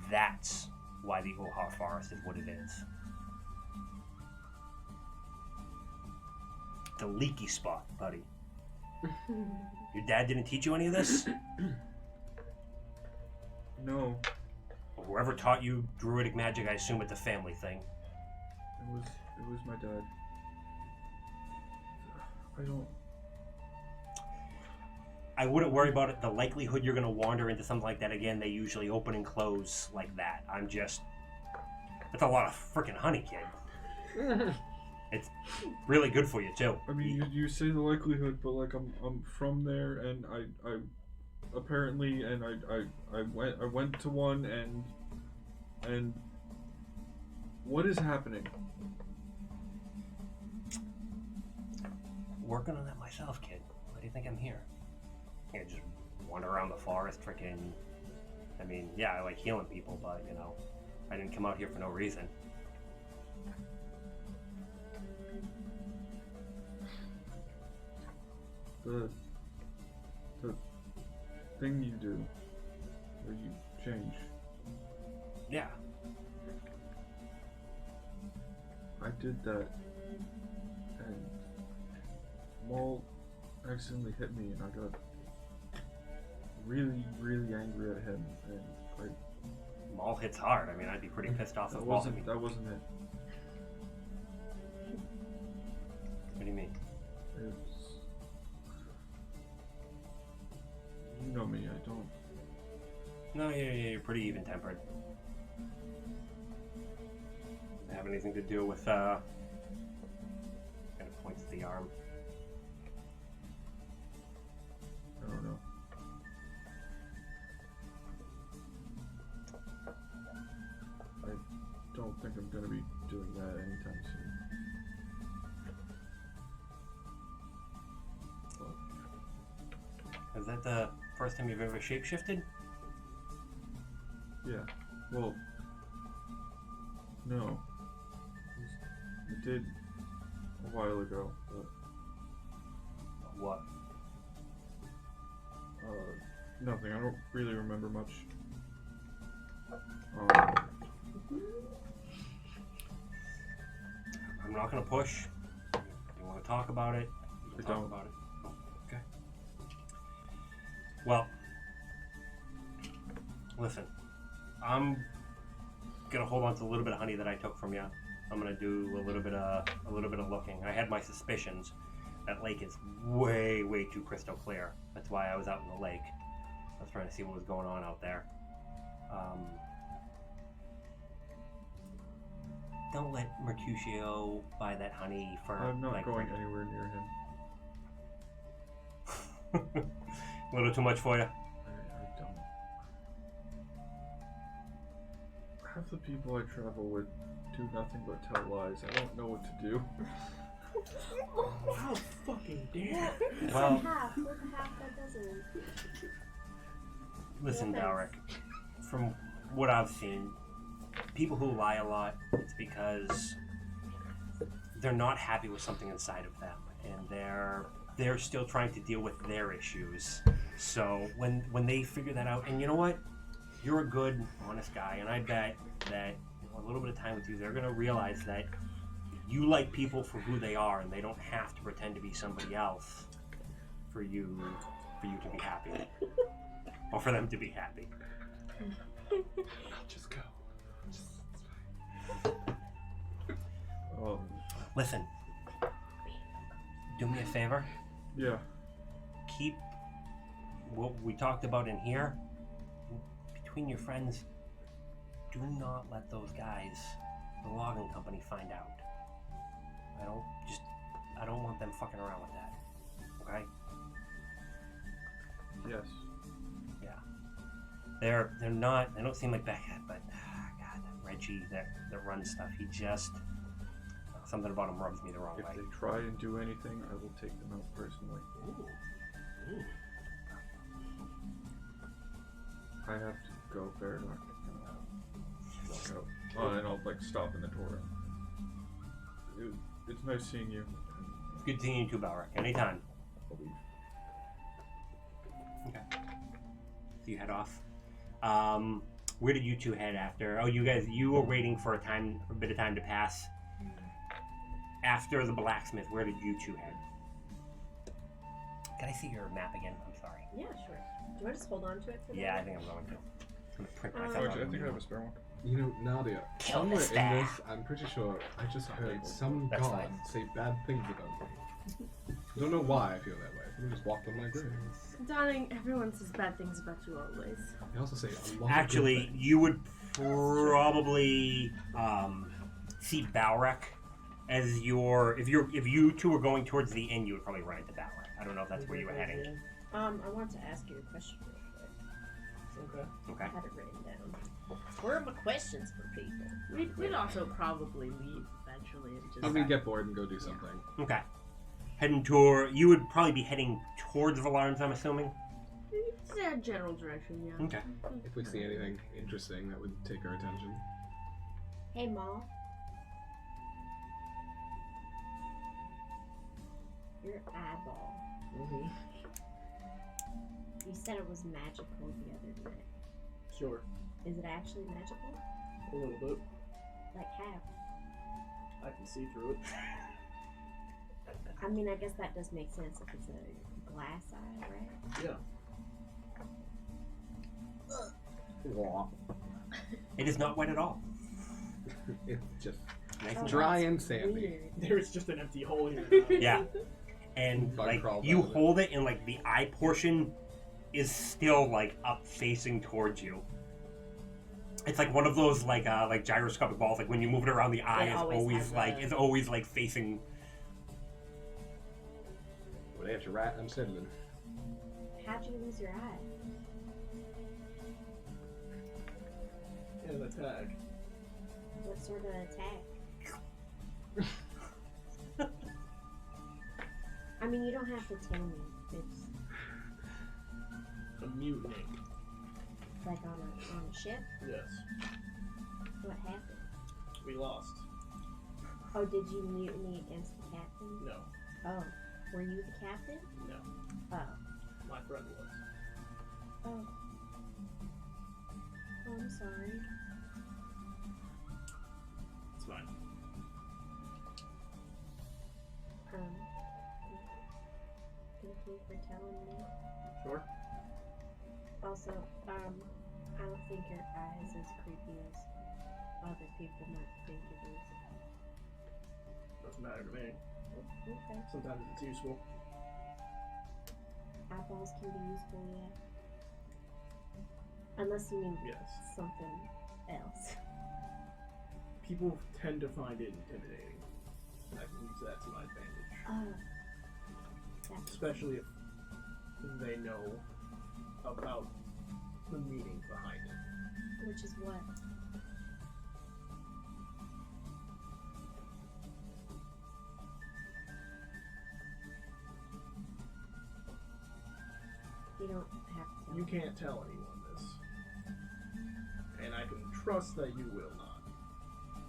That's why the Ohar Forest is what it is. The leaky spot, buddy. Your dad didn't teach you any of this? No. Or whoever taught you druidic magic, I assume it's a family thing. It was my dad. I wouldn't worry about it. The likelihood you're going to wander into something like that again, they usually open and close like that. That's a lot of freaking honey, kid. It's really good for you, too. I mean, you say the likelihood, but like I'm from there, and I apparently, and I went to one, and what is happening? Working on that myself, kid. Why do you think I'm here? I just wander around the forest, freaking. I mean, yeah, I like healing people, but I didn't come out here for no reason. The thing you do, where you change. Yeah. I did that, and Maul accidentally hit me, and I got really, really angry at him, and Maul hits hard. I mean, I'd be pretty pissed off if that Maul hit me. wasn't it. What do you mean? It's, you know me, I don't. No, you're pretty even-tempered. Doesn't have anything to do with, kind of points to the arm. I don't know. I don't think I'm gonna be doing that anytime soon. Is that the first time you've ever shapeshifted? Yeah. Well, no. I did a while ago, but What? nothing. I don't really remember much. I'm not gonna push. You want to talk about it? You can I talk don't. about it. Oh, okay. Well, listen. I'm gonna hold on to a little bit of honey that I took from you. I'm gonna do a little bit of looking. I had my suspicions. That lake is way, way too crystal clear. That's why I was out in the lake. I was trying to see what was going on out there. Don't let Mercutio buy that honey for. I'm not like, going anywhere near him. A little too much for you. I don't. Half the people I travel with do nothing but tell lies. I don't know what to do. How fucking dare! Well, half that doesn't. listen, No Dalric. From what I've seen, people who lie a lot, it's because they're not happy with something inside of them, and they're still trying to deal with their issues. So when they figure that out, and you know what, you're a good, honest guy, and I bet that a little bit of time with you, they're gonna realize that you like people for who they are, and they don't have to pretend to be somebody else for you to be happy, or for them to be happy. Just go. Listen, do me a favor. Yeah. Keep what we talked about in here between your friends. Do not let those guys, the logging company, find out. I don't want them fucking around with that. Okay? Yes. Yeah. They don't seem like bad, but God, that Reggie that runs stuff, he just something about him rubs me the wrong If way. they try and do anything, I will take them out personally. Ooh. I have to go, Baron. Walk out. Oh, and I'll like stop in the door. It's nice seeing you. It's good seeing you too, Balric. Anytime. I'll leave. Okay. So you head off. Where did you two head after? Oh, you were waiting for a bit of time to pass. After the blacksmith, where did you two head? Can I see your map again? I'm sorry. Yeah, sure. Do I just hold on to it for Yeah, I that? think I'm going to. I'm going to print myself Actually, out I a think new I have one. a spare one. You know, Nadia, Kill somewhere this in guy. this, I'm pretty sure I just heard some That's god fine. say bad things about me. I don't know why I feel that way. I just walked on my grave. Darling, everyone says bad things about you always. They also say a lot Actually, of good things. you would probably see Balrec as if you two were going towards the inn, you would probably run into Balrec. I don't know if that's where you were heading. I want to ask you a question real quick. Okay. Okay. I have it written down. Where are my questions for people? We'd also probably leave eventually and just. I'm gonna get bored and go do something. Okay. Heading toward. You would probably be heading towards Valarn's, I'm assuming. It's a general direction, yeah. Okay. If we see anything interesting that would take our attention. Hey, Ma. Your eyeball. Mm-hmm. You said it was magical the other night. Sure. Is it actually magical? A little bit. Like how? I can see through it. I mean, I guess that does make sense if it's a glass eye, right? Yeah. It is not wet at all. It's just Nice Oh, and dry that's and sandy. weird. There's just an empty hole here. Yeah. And Bug like crawled you out of it. hold it, and like the eye portion is still like up facing towards you. It's like one of those like gyroscopic balls. Like when you move it around, the eye It is always always has like a- is always like facing. Well, they have to rat and settling. How'd you lose your eye? And a tag. What sort of attack? I mean, you don't have to tell me. It's A mutiny. like on a ship. Yes. What happened? We lost. Oh, did you mutiny against the captain? No. Oh, were you the captain? No. Oh. My friend was. Oh. Oh, I'm sorry. It's fine. Thank you for telling me. Sure. Also, I don't think your eye is as creepy as other people might think it is. Doesn't matter to me. Okay. Sometimes it's useful. Eyeballs can be useful, yeah. Unless you mean Yes. something else. People tend to find it intimidating. I can use that to my advantage. Oh. That's Especially if they know about the meaning behind it. which is what? You don't have to tell You me. can't tell anyone this. And I can trust that you will not.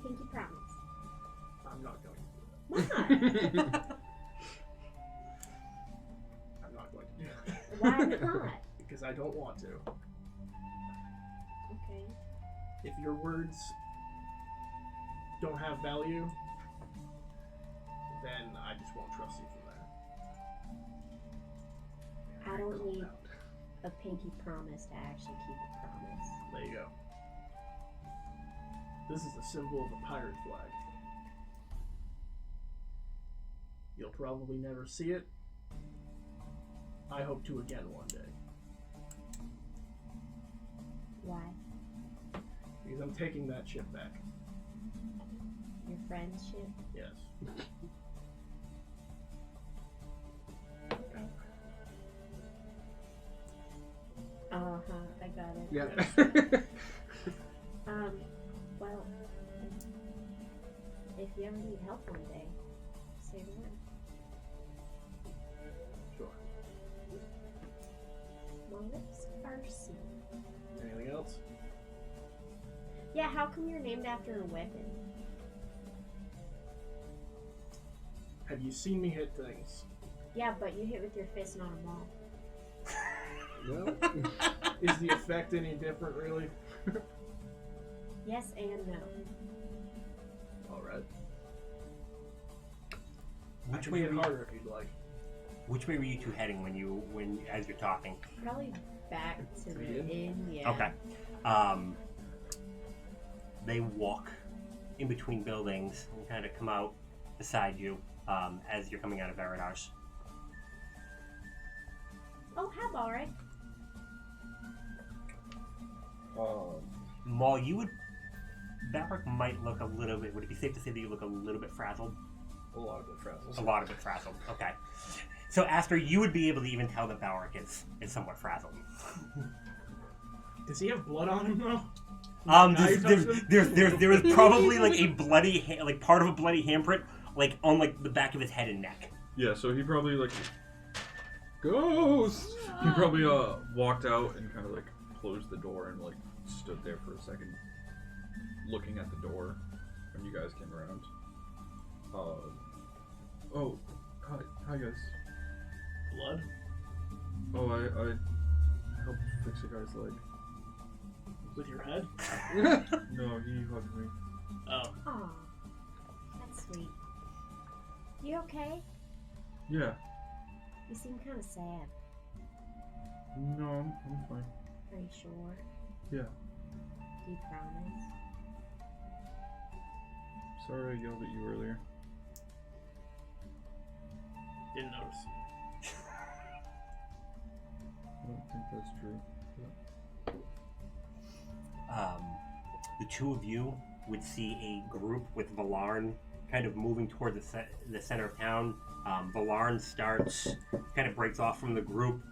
Pinky promise. I'm not going to do that. Why not? I'm not going to do that. Why not? Because I don't want to. Okay. If your words don't have value, then I just won't trust you from there. I don't need a pinky promise to actually keep a promise. There you go. This is the symbol of a pirate flag. You'll probably never see it. I hope to again one day. Why? Because I'm taking that ship back. Your friend's ship? Yes. Okay. I got it. Yeah. Well, if you ever need help one day, say the word. Sure. My lips are sealed. Anything else? Yeah, how come you're named after a weapon? Have you seen me hit things? Yeah, but you hit with your fist, not a maul. Well, Is the effect any different, really? Yes and no. Alright. I Which can way hit were you, harder if you'd like. which way were you two heading as you're talking? Probably back to the Inn? inn, yeah. Okay. They walk in between buildings and kind of come out beside you as you're coming out of Veridars. Oh, hi, Balric. Maul, Balric might look a little bit, would it be safe to say that you look a little bit frazzled? A lot of it frazzles. A lot of it frazzled, okay. So Aster, you would be able to even tell that Balric is somewhat frazzled. Does he have blood on him, though? There was probably like a bloody, part of a bloody handprint, on the back of his head and neck. Yeah, so he probably ghost! he probably walked out and kind of closed the door and stood there for a second, looking at the door when you guys came around. Oh, hi guys. Blood? Oh, I helped fix a guy's leg. With your head? No, he hugged me. Oh. Aw, that's sweet. You okay? Yeah. You seem kind of sad. No, I'm fine. Are you sure? Yeah. Do you promise? Sorry I yelled at you earlier. Didn't notice. I don't think that's true. The two of you would see a group with Valarn kind of moving toward the center of town. Valarn kind of breaks off from the group.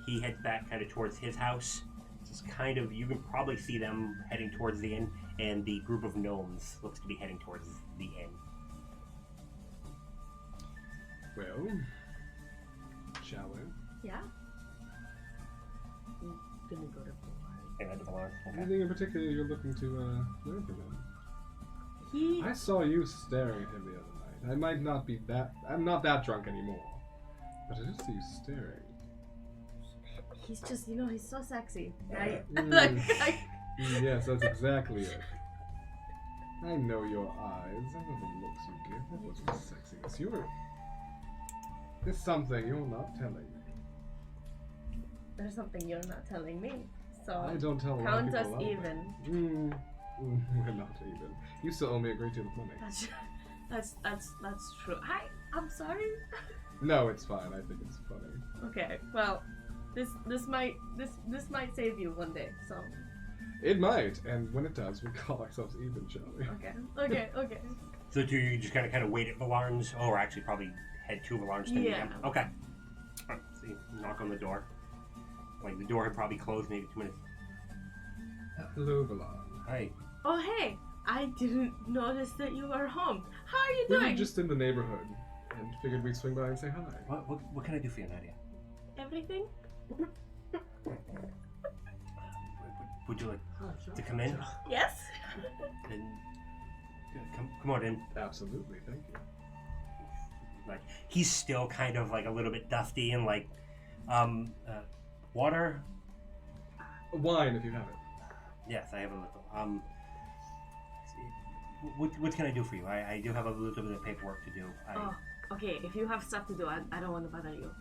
He heads back kind of towards his house. Just you can probably see them heading towards the inn, and the group of gnomes looks to be heading towards the inn. Well, shall we? Yeah. I'm gonna go to Valarn. And then Valarn. Okay. Anything in particular you're looking to learn from him? He. I saw you staring at him the other night. I might not be that. I'm not that drunk anymore. But I did see you staring. He's just, he's so sexy, right? Mm. Yes, that's exactly it. I know your eyes. I know the looks you give. That wasn't sexiness. There's something you're not telling me. There's something you're not telling me. So I don't tell a lot of count people us that. even. We're not even. You still owe me a great deal of money. That's true. I'm sorry. No, it's fine. I think it's funny. Okay, well, this might save you one day. So. It might, and when it does, we call ourselves even, shall we? Okay. So do you just kind of wait at Valarn's, or actually probably head to Valarn's to meet him? Okay. Alright, so you knock on the door. The door had probably closed maybe 2 minutes. Hello, Valarn. Hi. Oh hey, I didn't notice that you were home. How are you We doing? were just in the neighborhood, and figured we'd swing by and say hi. What can I do for you, Nadia? Everything? Would you like to come in? Yes. Then, come on in. Absolutely, thank you. He's still kind of a little bit dusty and water. Wine, if you have it. Yes, I have a little. what can I do for you? I do have a little bit of paperwork to do. Oh, okay. If you have stuff to do, I don't want to bother you.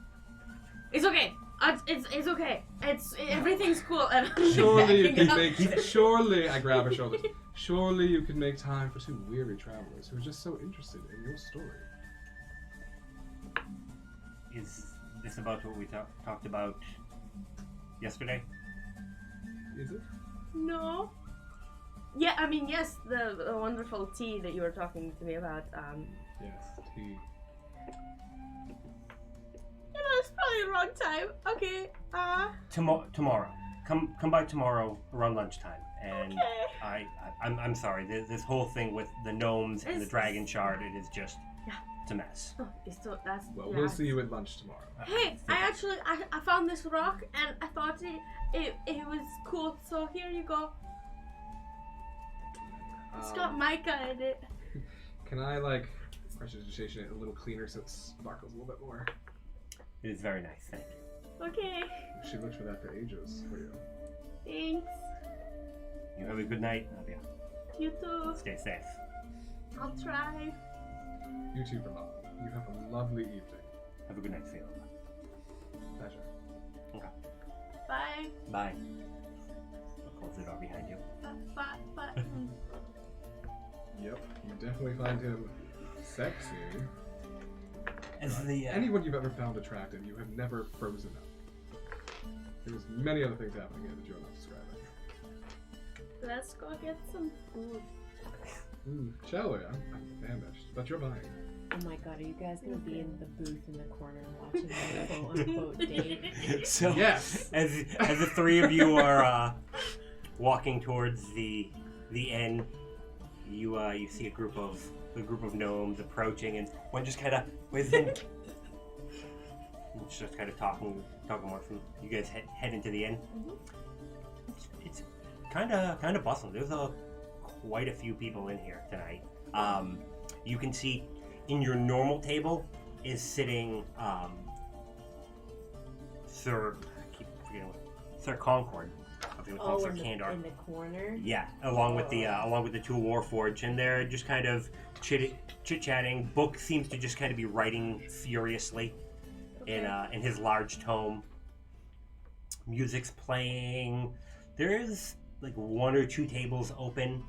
It's okay. It's okay. Everything's cool. And Surely you can make. Surely, I grab her shoulders. Surely you could make time for two weary travelers who are just so interested in your story. Is this about what we talked about yesterday? Is it? No. Yeah, I mean, yes, the wonderful tea that you were talking to me about. Yes, tea. You know, it's probably the wrong time. Okay. Tomorrow. Come by tomorrow around lunchtime. And Okay. I'm sorry. This whole thing with the gnomes and the It's- dragon shard, it is just Yeah. it's a mess. Oh, that's. Well, yeah. we'll see you at lunch tomorrow. Hey, I found this rock and I thought it was cool. So here you go. It's got mica in it. Can I prestidigitation it a little cleaner so it sparkles a little bit more? It is very nice. Thank you. Okay. She looked for that for ages for you. Thanks. You have a good night, Nadia. You too. Stay safe. I'll try. You too, Vermont. You have a lovely evening. Have a good night, Phil. Pleasure. Bye. Bye. I'll close the door behind you. Bye. Yep, you definitely find him sexy. As the Anyone you've ever found attractive, you have never frozen up. There's many other things happening here that you're not describing. Let's go get some food. Shall we? I'm famished, but you're buying. Oh my god, are you guys gonna be in the booth in the corner watching the quote unquote date? So Yes. as the three of you are walking towards the end, you see a group of gnomes approaching, and one just kind of it's just kind of talking more from you guys head into the inn. It's kind of bustling. There's quite a few people in here tonight. You can see in your normal table is sitting Sir Concord. Sir Candor. In the corner. Yeah, along with the two Warforged, and they're just kind of chit-chatting. Book seems to just kind of be writing furiously in his large tome. Music's playing. There's like one or two tables open,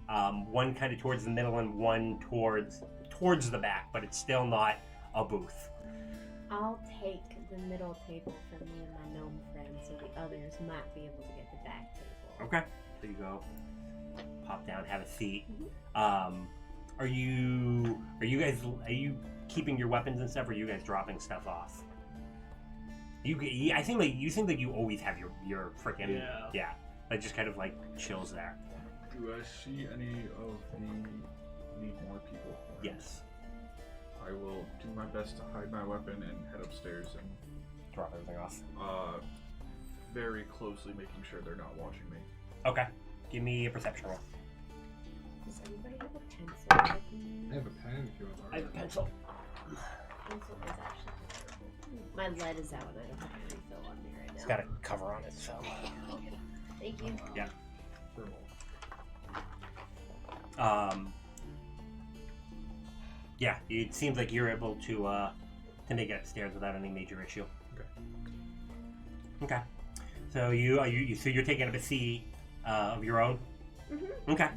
one kind of towards the middle and one towards the back, but it's still not a booth. I'll take the middle table for me and my gnome friends, so the others might be able to get the back table. Okay, so you go, pop down, have a seat. Are you keeping your weapons and stuff, or are you guys dropping stuff off? I think you seem like you always have your freaking yeah. That just kind of like chills there. Do I see any of the need more people? Yes. I will do my best to hide my weapon and head upstairs and Drop everything off. Very closely making sure they're not watching me. Okay. Give me a perception roll. Does anybody have a pencil? I have a pen if you want to borrow I have a it. pencil. Pencil is actually. My lead is out and I don't have a refill on me right now. It's got a cover on it, so. Thank you. Yeah. Thermal. Yeah, it seems like you're able to make it upstairs without any major issue. Okay. So you're taking up a seat of your own? Mm-hmm. Okay.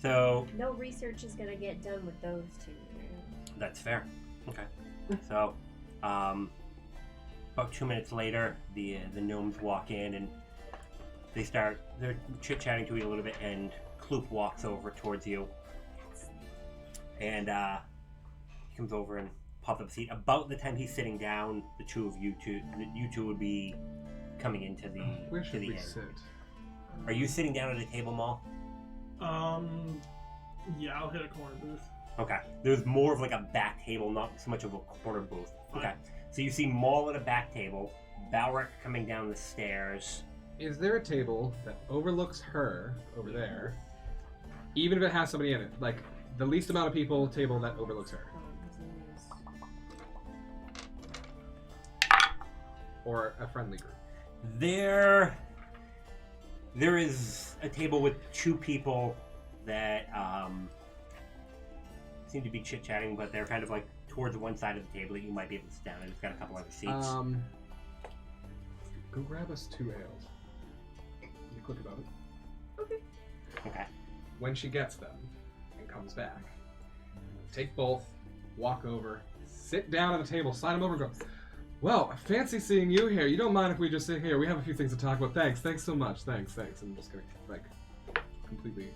So No research is gonna get done with those two. Right? that's fair. Okay. So about 2 minutes later, the gnomes walk in and they're chit-chatting to you a little bit, and Cloak walks over towards you. And he comes over and pops up a seat. About the time he's sitting down, the you two would be coming into the Where should inn. we sit? Are you sitting down at a table, Maul? Yeah, I'll hit a corner booth. Okay. There's more of like a back table, not so much of a corner booth. Okay. So you see Maul at a back table, Balric coming down the stairs. Is there a table that overlooks her over there, even if it has somebody in it? Like the least amount of people table that overlooks her, or a friendly group? There is a table with two people that seem to be chit-chatting, but they're kind of like towards one side of the table that you might be able to sit down, and it's got a couple other seats. Go grab us 2 ales. Be quick about it. Okay. When she gets them and comes back, take both, walk over, sit down at the table, slide them over, and go, well, fancy seeing you here. You don't mind if we just sit here? We have a few things to talk about. Thanks so much. Thanks. I'm just gonna, like, completely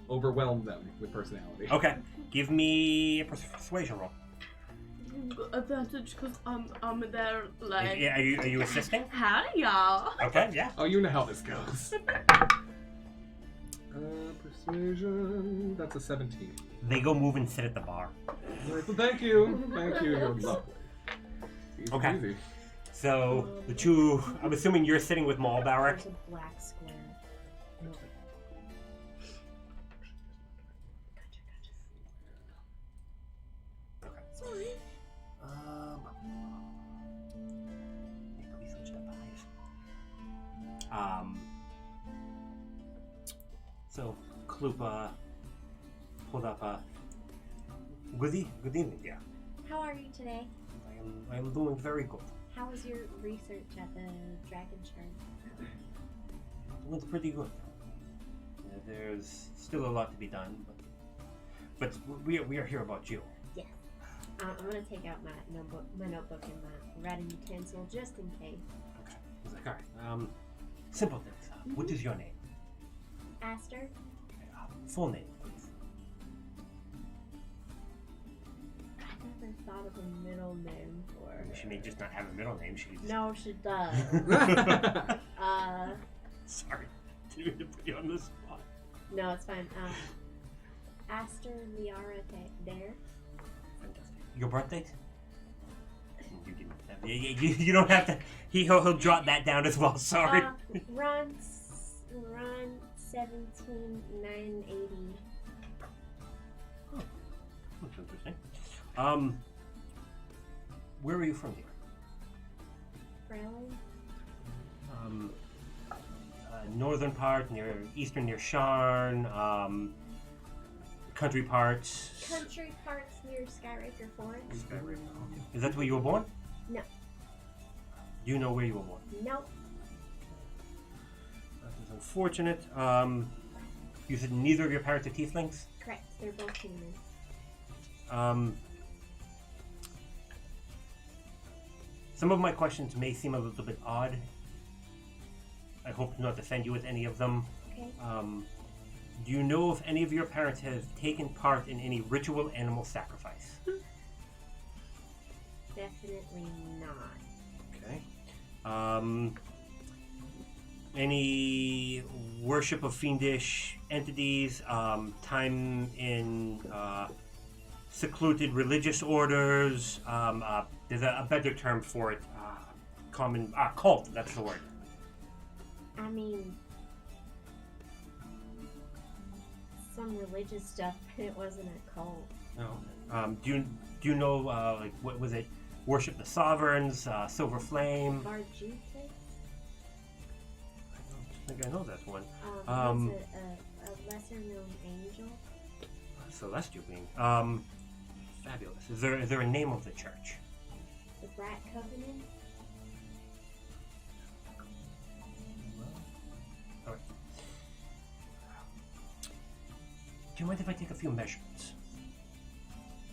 overwhelm them with personality. Okay. Give me a persuasion roll. Advantage because I'm there like. Yeah, are you assisting? Howdy, y'all. Okay, yeah. Oh, you know how this goes. Persuasion. That's a 17. They go move and sit at the bar. Well, thank you. You're lovely. Easy, Okay. Easy. So the two, I'm assuming you're sitting with Malbauer. There's a black square. Sorry. Please switch to 5. So Klupa pulled up good evening, dear. How are you today? I am doing very good. How was your research at the Dragon Shard? It went pretty good. There's still a lot to be done, but we are here about you. Yes. I'm gonna take out my notebook and my writing utensil just in case. Okay. I was like, all right. Simple things. What is your name? Aster? Full name, please. I never thought of a middle name for her. She may just not have a middle name. She just... No, she does. Sorry, didn't mean to put you on the spot. No, it's fine. Aster Liara Dare. Fantastic. Your birth date? You didn't have, you don't have to. He'll jot that down as well. Sorry. Ron 17,980. Oh, that's interesting. Where are you from here? Fraley? Northern part, eastern near Sharn, country parts. Country parts near Skyraker Forest. Is that where you were born? No. Do you know where you were born? Nope. That is unfortunate. You said neither of your parents are tieflings? Correct. They're both human. Some of my questions may seem a little bit odd. I hope to not offend you with any of them. Okay. Do you know if any of your parents have taken part in any ritual animal sacrifice? Definitely not. Okay. Any worship of fiendish entities, time in secluded religious orders, there's a better term for it, cult, that's the word. I mean, some religious stuff, but it wasn't a cult. No. Do you know, like, what was it? Worship the Sovereigns, Silver Flame? Barjutis? I think I know that one. Was it a lesser known angel? Celestial being. Fabulous. Is there a name of the church? The Brat Covenant? Alright. Do you mind if I take a few measurements?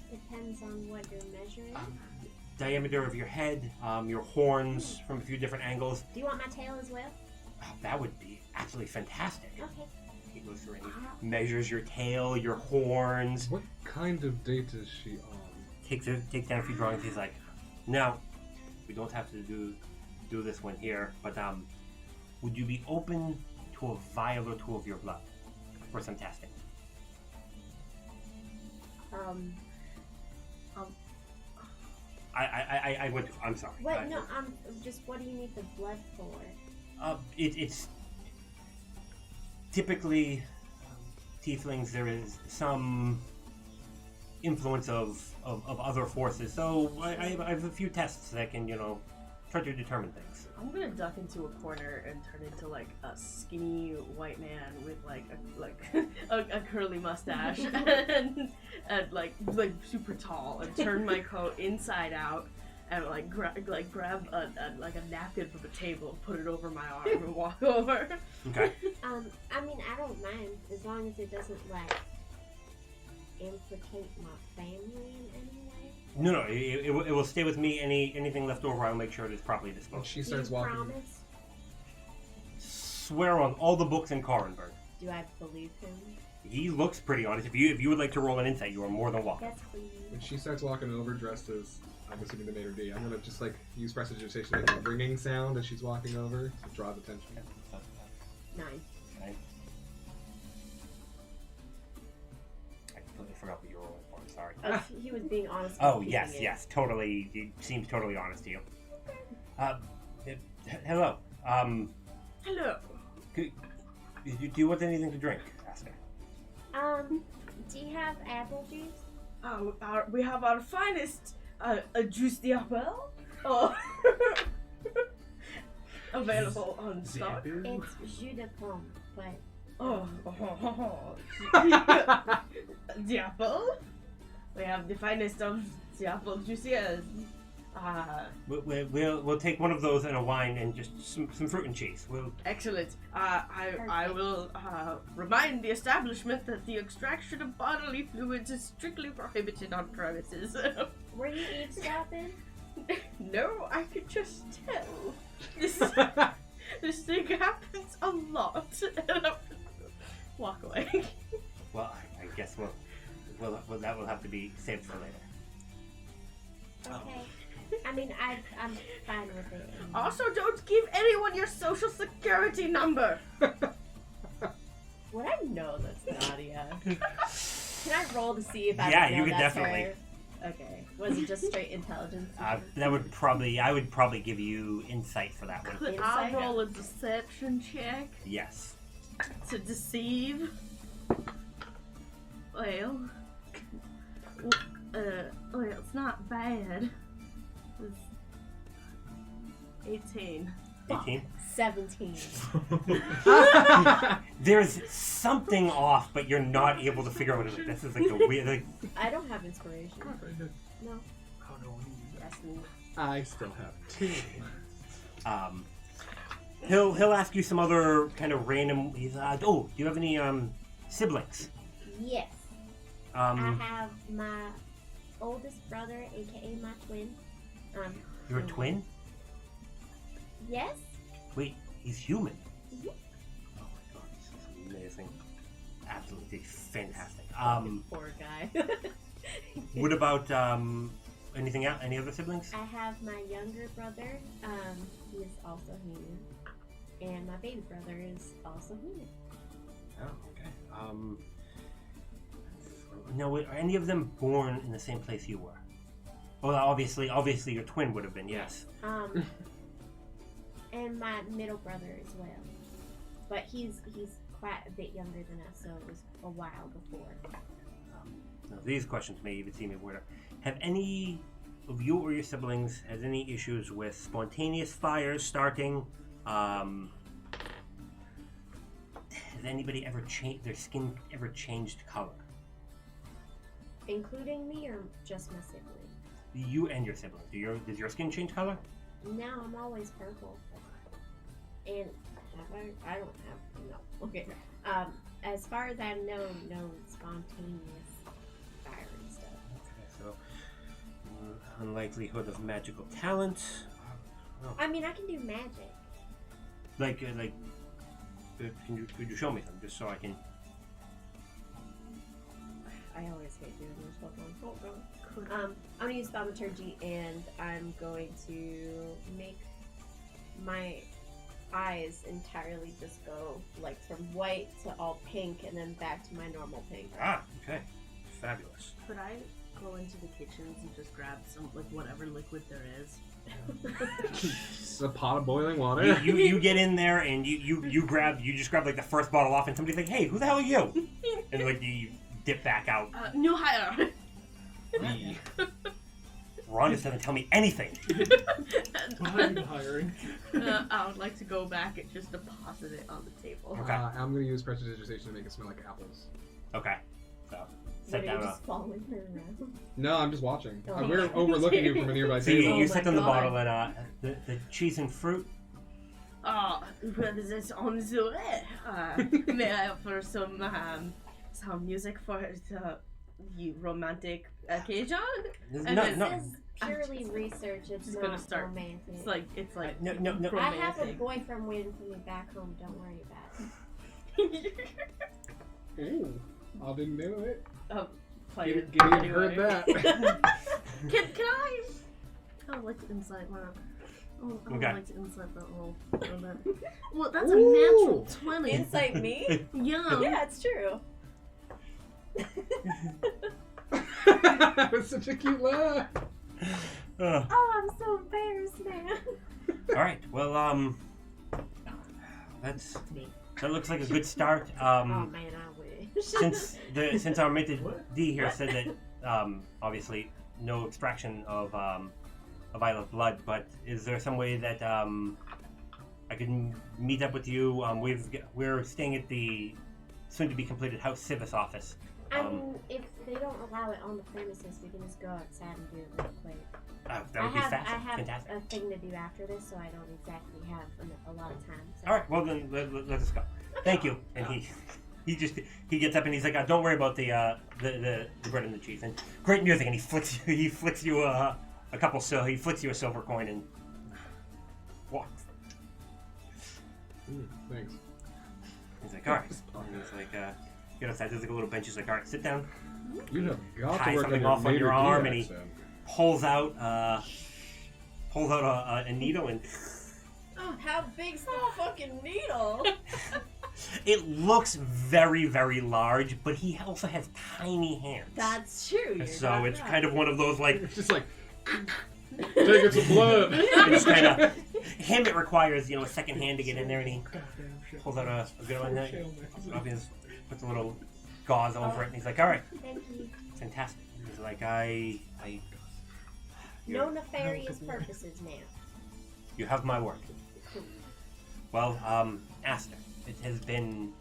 Depends on what you're measuring. Diameter of your head, your horns from a few different angles. Do you want my tail as well? That would be absolutely fantastic. Okay. He goes through and he measures your tail, your horns. What kind of date is she on? Takes down a few drawings. He's like, now, we don't have to do this one here, but would you be open to a vial or two of your blood for some testing? I went. I'm sorry. What? No, just. What do you need the blood for? It's typically tieflings. There is some influence of other forces. So I have a few tests that can try to determine things. I'm gonna duck into a corner and turn into like a skinny white man with like a curly mustache and like super tall, and turn my coat inside out and like grab a napkin from a table, put it over my arm, and walk over. Okay. I mean, I don't mind as long as it doesn't like implicate my family in any way. No, it will stay with me. Anything left over, I'll make sure it is properly And disposed. she starts walking. Promise? Swear on all the books in Corenberg. Do I believe him? He looks pretty honest. If you would like to roll an insight, you are more than welcome. Yes, please. When she starts walking over, dressed as, I'm assuming the maitre d', I'm gonna just like use prestidigitation to make a ringing sound as she's walking over, so it draws attention. 9. Okay. I completely forgot what you were rolling for. I'm sorry. He was being honest. Oh with yes, keeping it. yes, totally. He seems totally honest to you. Hello. Hello. Do you want anything to drink? Ask her. Do you have apple juice? We have our finest juice d'apple. Oh. Available on stock. It's jus de pomme, but The apple. We have the finest of the apple juices. We'll take one of those and a wine and just some fruit and cheese. Excellent. I will remind the establishment that the extraction of bodily fluids is strictly prohibited on premises. were you eavesdropping? No, I could just tell. This thing happens a lot. Walk away. Well, I guess that will have to be saved for later. Okay. I mean, I'm fine with it. Also, don't give anyone your social security number. Would I know that's Nadia? Can I roll to see if I Yeah, know you could that's definitely. her? Okay. Was it just straight intelligence? I would probably give you insight for that one. Could I roll a deception check Yes. to deceive? Well, it's not bad. It's 18. 18. 17. There's something off, but you're not able to figure out what it is. This is like a weird. Like, I don't have inspiration. No. Yes, me. I still have 2. he'll ask you some other kind of random. He's do you have any siblings? Yes. I have my oldest brother, aka my twin. You're a twin? Yes. Wait, he's human. Mhm. Oh my god, this is amazing. Absolutely fantastic. Poor guy. What about anything else? Any other siblings? I have my younger brother. He is also human, and my baby brother is also human. Oh, okay. Now, were any of them born in the same place you were? Well, obviously, your twin would have been. Yes. And my middle brother as well, but he's quite a bit younger than us, so it was a while before. Now, these questions may even seem weirder. Have any of you or your siblings had any issues with spontaneous fires starting? Has anybody ever changed their skin? Ever changed color? Including me or just my sibling? You and your siblings. Does your skin change color? No, I'm always purple. And I don't have no. Okay. As far as I know, no spontaneous fire and stuff. Okay, so unlikelihood of magical talent. I mean, I can do magic. Could you show me some just so I can? I always hate doing this stuff on phone. I'm gonna use thaumaturgy, and I'm going to make my eyes entirely just go like from white to all pink, and then back to my normal pink. Ah, okay, fabulous. Could I go into the kitchens and just grab some, like, whatever liquid there is? It's a pot of boiling water. You get in there and you just grab like the first bottle off, and somebody's like, "Hey, who the hell are you?" And like you dip back out. New hire. Rhonda doesn't tell me anything. Why are you hiring? I would like to go back and just deposit it on the table. Okay. I'm gonna use prestidigitation to make it smell like apples. Okay. So, What, set are you down just following her around? No, I'm just watching. Oh. We're overlooking you from a nearby So you, table. Oh you my set down the God. bottle and the cheese and fruit. Brothers is on the way. May I offer some music for the romantic occasion? No, And then- no. This is purely research. It's Just not gonna start. romantic. It's like No. I have a romantic. boyfriend waiting for me back home. Don't worry about it. Ooh, I didn't know it. Play it Gideon anyway. heard that. Can I? I would like to insight that. Oh, I would Okay. like to insight that roll. Well, that's a natural 20. Insight me? Yeah. Yeah, it's true. That was such a cute laugh. Oh, I'm so embarrassed now. All right. Well, that looks like a good start. Oh man, I wish. Since our minted D here said that obviously no extraction of violet blood, but is there some way that I can meet up with you? We're staying at the soon-to-be completed House SIVA's office. I mean, if they don't allow it on the premises, we can just go outside and do it real quick. That would be I fast. have Fantastic. a thing to do after this, so I don't exactly have a lot of time. So. All right. Well, then let us go. Thank you. And he gets up and he's like, "Don't worry about the bread and the cheese." And great music. And he flicks you a couple. So he flicks you a silver coin and walks. Thanks. He's like, "All right." And he's like, "Get outside." There's like a little bench. He's like, "All right, sit down." You have got Tie to work something on off on your native arm, D and he- accent. Pulls out a needle and How big's the fucking needle? it looks very, very large, but he also has tiny hands. That's true. So it's kind of one of those like It's just like taking some blood. it's kind of him. It requires a second hand to get in there, and he Goddamn shit. pulls out a good one. There, Shaelmar. puts a little gauze over it, and he's like, "All right, Thank you. fantastic." He's like, "I No nefarious purposes, ma'am. you have my word." Well, Aster, it has been.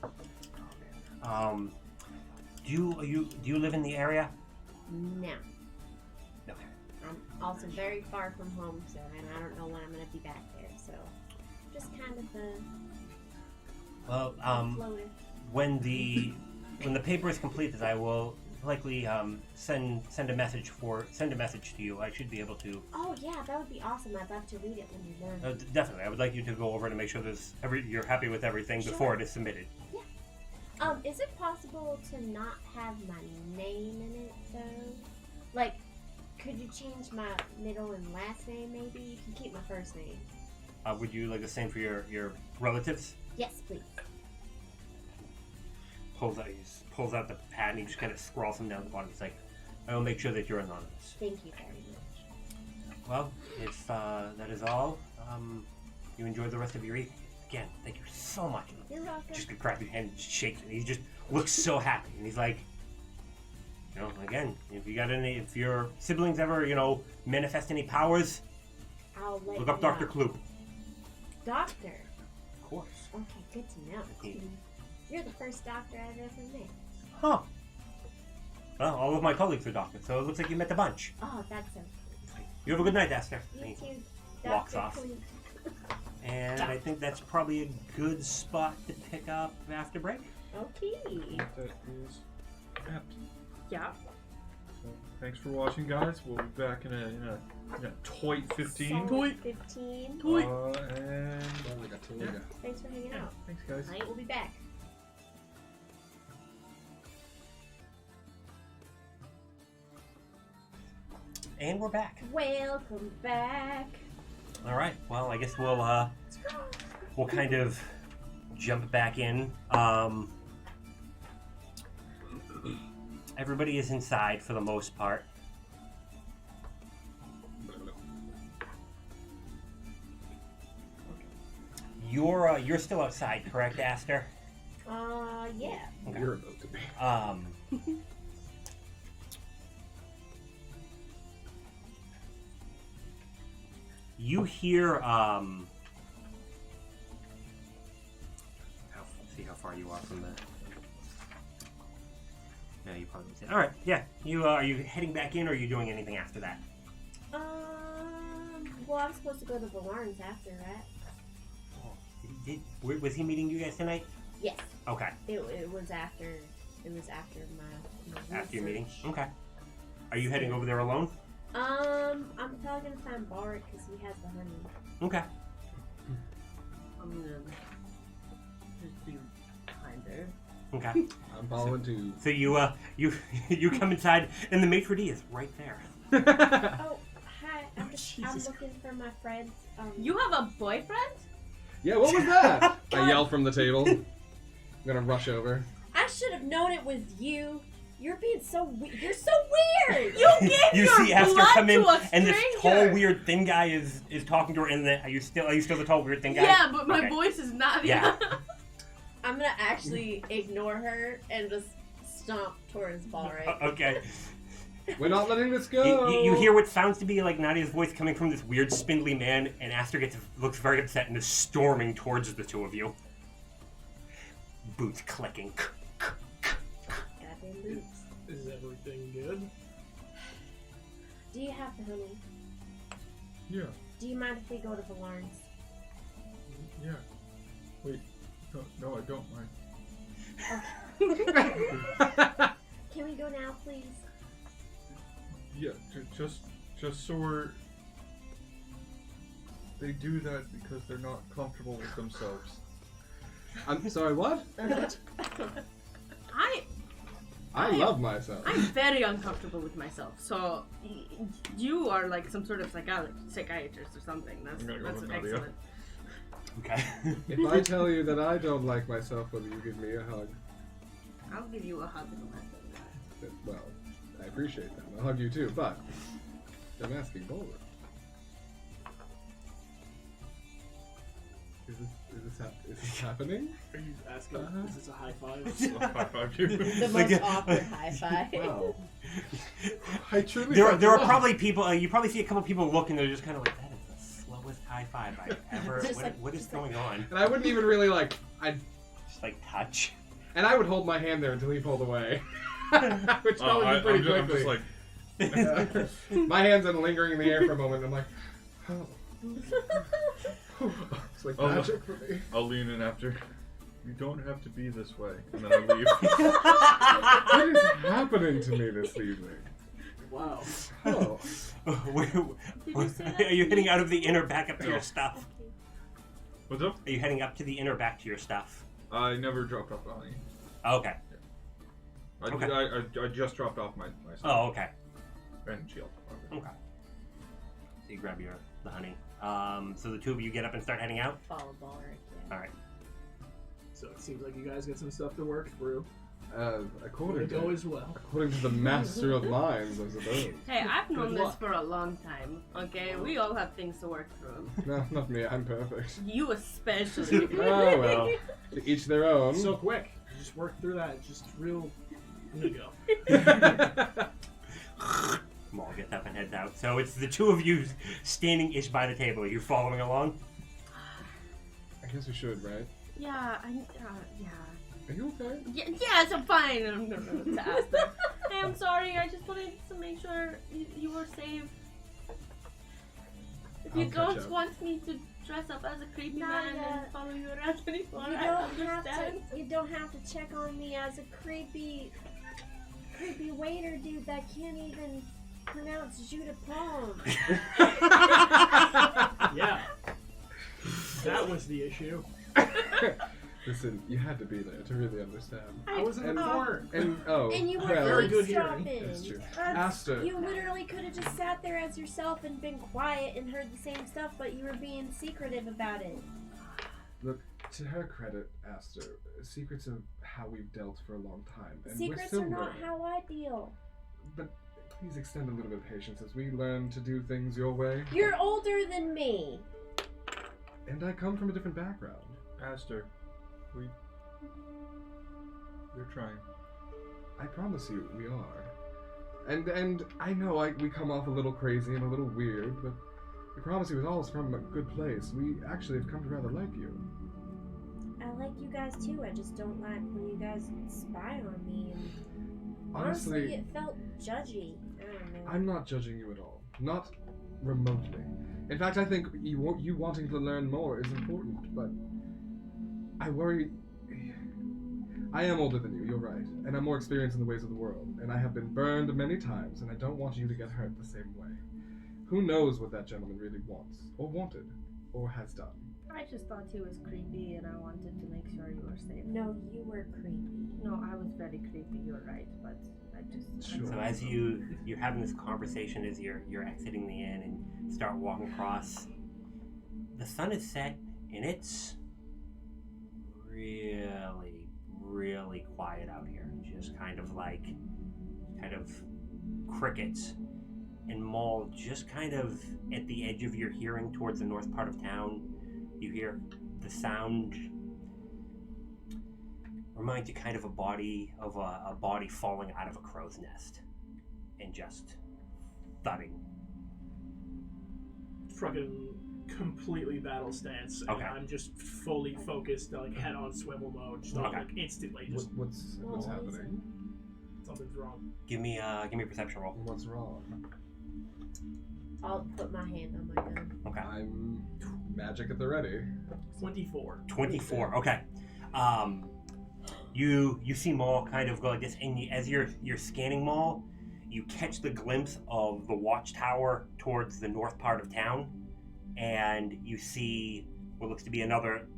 Do you live in the area? No. Okay. I'm also very far from home, so and I don't know when I'm gonna be back there. So just kind of Well, floating. when the paper is completed, I will likely send a message to you. I should be able to. Oh yeah, that would be awesome. I'd love to read it when you're done. Definitely, I would like you to go over to make sure you're happy with everything Sure. before it is submitted. Is it possible to not have my name in it though? Like, could you change my middle and last name maybe? You can keep my first name. Would you like the same for your relatives? Yes, please. Pulls out the pad and he just kind of scrawls them down the bottom. He's like, "I will make sure that you're anonymous." Thank you very much. Well, if that is all, you enjoy the rest of your evening. Again, thank you so much. You're welcome. Just gonna grab your hand and shake it. He just looks so happy, and he's like, again, if your siblings ever, manifest any powers, I'll let look you up Dr. know. Cloak. Doctor. Of course. Okay, good to know. Okay. You're the first doctor I've ever met. Huh. Well, all of my colleagues are doctors, so it looks like you met a bunch. Oh, that's so cool. You have a good night, Aster. You And he too, walks Dr. off. Cloak. And I think that's probably a good spot to pick up after break. Okay. That is apt. Yeah. So, thanks for watching, guys. We'll be back in a toit 15. Solid 15. And Sounds like a toiga. Thanks for hanging out. thanks, guys. We'll be back. And we're back. Welcome back. All right. Well, I guess we'll kind of jump back in. Everybody is inside for the most part. You're still outside, correct, Aster? Yeah. Okay. You're about to be. you hear see how far you are from the. No, you probably won't see it. All right, yeah. You are you heading back in, or are you doing anything after that? Well, I'm supposed to go to Valarn's after, right? Was he meeting you guys tonight? Yes. Okay. It was after. It was after my After your meeting. research. Okay. Are you heading over there alone? I'm probably gonna find Balric because he has the honey. Okay. I'm gonna just be behind there. Okay. I'm following too. So you you come inside, and the maitre d' is right there. Oh, hi. I'm looking for my friends. You have a boyfriend? Yeah, what was that? I yell from the table. I'm gonna rush over. I should have known it was you. You're being so weird. You're so weird. You gave You your see Aster blood come in, to a and this tall, stranger. weird, thin guy is talking to her. And then are you still the tall, weird, thin guy? Yeah, but my Okay. voice is not. Yeah. I'm gonna actually ignore her and just stomp towards Balric. Okay. We're not letting this go. You hear what sounds to be like Nadia's voice coming from this weird, spindly man, and Aster looks very upset and is storming towards the two of you. Boots clicking. Goddamn boots. Is everything good? Do you have the honey? Yeah. Do you mind if we go to Valarn's? Yeah. Wait. No, I don't mind. Can we go now, please? Yeah, just so we're... They do that because they're not comfortable with themselves. I'm sorry, what? I love myself. I'm very uncomfortable with myself. So you are like some sort of psychiatrist or something. That's I'm gonna go with Nadia. excellent. Okay. If I tell you that I don't like myself, will you give me a hug? I'll give you a hug in the last of Well, I appreciate that. I'll hug you too, but I'm asking Boulder. Is this happening? Are you asking? Is this a high five? High five you. The Like, most awkward high five. Wow. I truly. There are probably people. You probably see a couple people look, and they're just kind of like, "That is the slowest high five I've ever." Just What is going on? And I wouldn't even really Just like touch. And I would hold my hand there until he pulled away. Which probably be pretty I'm just quickly. like, My hands are lingering in the air for a moment, and I'm like, oh. It's like Oh, magic for me. I'll lean in after. You don't have to be this way, and then I leave. What is happening to me this evening? Wow. Oh. Are you heading out of the inn or back up to your stuff? What's up? Are you heading up to the inn or back to your stuff? I never dropped off the honey. Okay. Okay. I just dropped off my stuff. Oh, okay. And shield. Okay. So you grab the honey. So the two of you get up and start heading out? Follow Balric. Yeah. Alright. So it seems like you guys got some stuff to work through. According Go as well. to the master of minds, I suppose. Hey, I've known Good this luck. for a long time. Okay, we all have things to work through. No, not me. I'm perfect. You especially. Oh well. To each their own. So quick. You just work through that. Just real. I'm gonna go. Maul gets up and heads out. So it's the two of you standing-ish by the table. Are you following along? I guess we should, right? Yeah, yeah. Are you okay? Yes, I'm fine. I'm gonna ask them. Hey, I'm sorry. I just wanted to make sure you were safe. If you I'll catch don't up. want me to dress up as a creepy Not man yet. and follow you around anymore, You I don't have understand. to. You don't have to check on me as a creepy waiter dude that can't even pronounce jus de pomme. Yeah. That was the issue. Listen, you had to be there to really understand. I was in the corner. And And you were well, Very good hearing. eavesdropping. That's true. That's- Aster. You literally could have just sat there as yourself and been quiet and heard the same stuff, but you were being secretive about it. Look, to her credit, Aster, secrets of how we've dealt for a long time. And we're Secrets still are not learning. how I deal. But please extend a little bit of patience as we learn to do things your way. You're older than me. And I come from a different background. Aster, we're trying. I promise you, we are. And I know we come off a little crazy and a little weird, but We promise you it's all from a good place. We actually have come to rather like you. I like you guys too. I just don't like when you guys spy on me. And Honestly, it felt judgy. I don't know. I'm not judging you at all. Not remotely. In fact, I think you wanting to learn more is important, but I worry... I am older than you, you're right, and I'm more experienced in the ways of the world, and I have been burned many times, and I don't want you to get hurt the same way. Who knows what that gentleman really wants, or wanted, or has done? I just thought he was creepy and I wanted to make sure you were safe. No, you were creepy. No, I was very creepy, you're right, but I just... Sure. So as you're having this conversation, as you're exiting the inn and start walking across, the sun is set and it's really quiet out here. Just kind of crickets. And Maul, just kind of at the edge of your hearing towards the north part of town, you hear the sound. Reminds you kind of a body falling out of a crow's nest and just thudding. Fucking completely battle stance. And Okay. I'm just fully focused, like head on swivel mode. Just Okay. like instantly, just What's happening? something's wrong. Give me a perception roll. What's wrong? I'll put my hand on my gun. Okay. I'm magic at the ready. 24. 24. Okay. You see Maul kind of go like this, and as you're scanning Maul, you catch the glimpse of the watchtower towards the north part of town, and you see what looks to be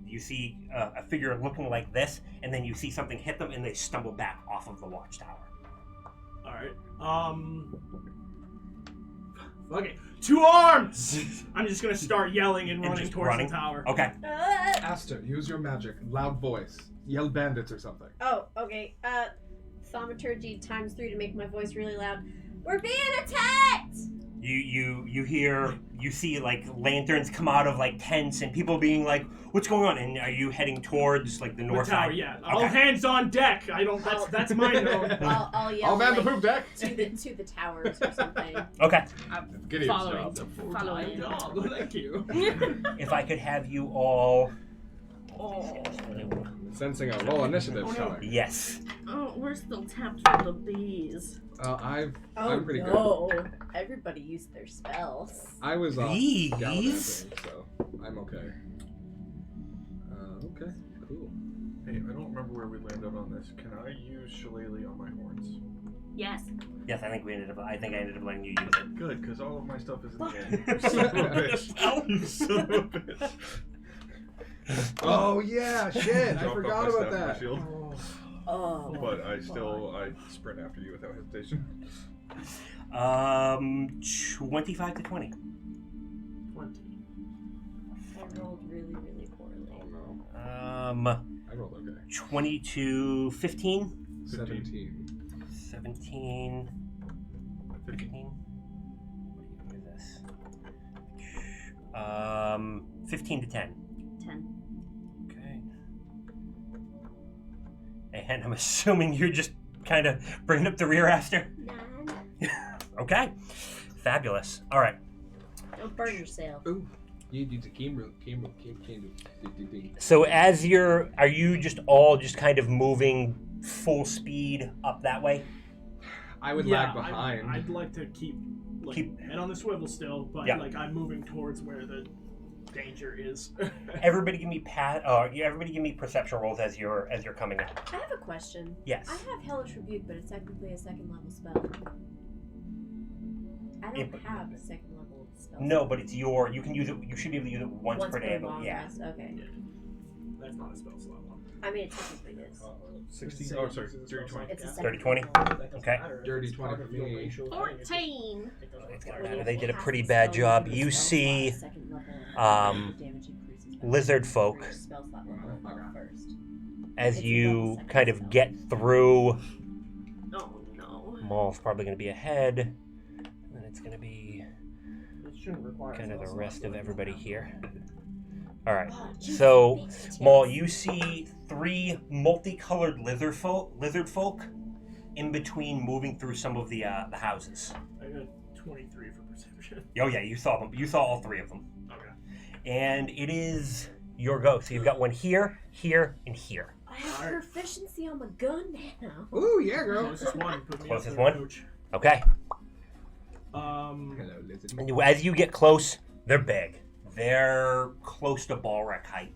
you see a figure looking like this, and then you see something hit them, and they stumble back off of the watchtower. Alright. Fuck it. 2 arms! I'm just gonna start yelling and running just towards running? the tower. Okay. Aster, use your magic. Loud voice. Yell bandits or something. Oh, okay. Thaumaturgy times 3 to make my voice really loud. We're being attacked! You see like lanterns come out of like tents and people being like, "What's going on?" And are you heading towards like the The north tower, side? yeah. Okay. All hands on deck. I don't. That's my note. I'll yell All man the like, poop deck! to the towers or something. Okay. Gideon's Following. job. Following. Oh, thank you. If I could have you all. Oh. Sensing a roll initiative Oh, no. coming. Yes. Oh, we're still tapped for the bees. I'm pretty no. Everybody used their spells. good. I was off Bees? gallivanting, so I'm okay. Okay, cool. Hey, I don't remember where we landed on this. Can I use Shillelagh on my horns? Yes. Yes, I think I ended up letting you use it. Good, because all of my stuff is in the end. You son of a bitch. You son of a bitch. Oh yeah, shit! I Drop off forgot my about staff and my that. shield. Oh. But I sprint after you without hesitation. 25 to 20. 20. I rolled really, really poorly. Oh no. I rolled okay. 20 to 15. 17. 17. 15. What do you this? 15 to 10. 10. Okay. And I'm assuming you're just kind of bringing up the rear, Aster? 9. Okay. Fabulous. All right. Don't burn yourself. Ooh. You need to camera. So are you just all just kind of moving full speed up that way? I would lag behind. I'd like to keep head on the swivel still, but Yeah. like I'm moving towards where the danger is. Everybody give me everybody give me perception rolls as you're coming up. I have a question. Yes. I have Hellish Rebuke, but it's technically a 2nd level spell. I don't have a 2nd level spell. No, but it's you can use it. You should be able to use it once per day. But long yeah. rest. Okay. Yeah. That's not a spell slot one. I mean, it technically is. 16. Oh, sorry. 30-20. It's a 30-20? Okay. Dirty 20 for me. 14. It's gonna matter. They did a pretty bad job. You see, Lizardfolk, as you kind of get through. Oh no. Maul's probably going to be ahead, and then it's going to be It shouldn't require kind of the spell rest slot, of but everybody yeah. here. All right. Oh, So, Maul, you see 3 multicolored lizardfolk in between moving through some of the houses. I got 23 for perception. Oh yeah, you saw them. You saw all three of them. Okay. And it is your go. So you've got one here, here, and here. I have proficiency on my gun now. Ooh, yeah, girl. Closest one. Put me Closest up there, one? Coach. Okay. Hello, lizard. And as you get close, they're big. They're close to ball wreck height.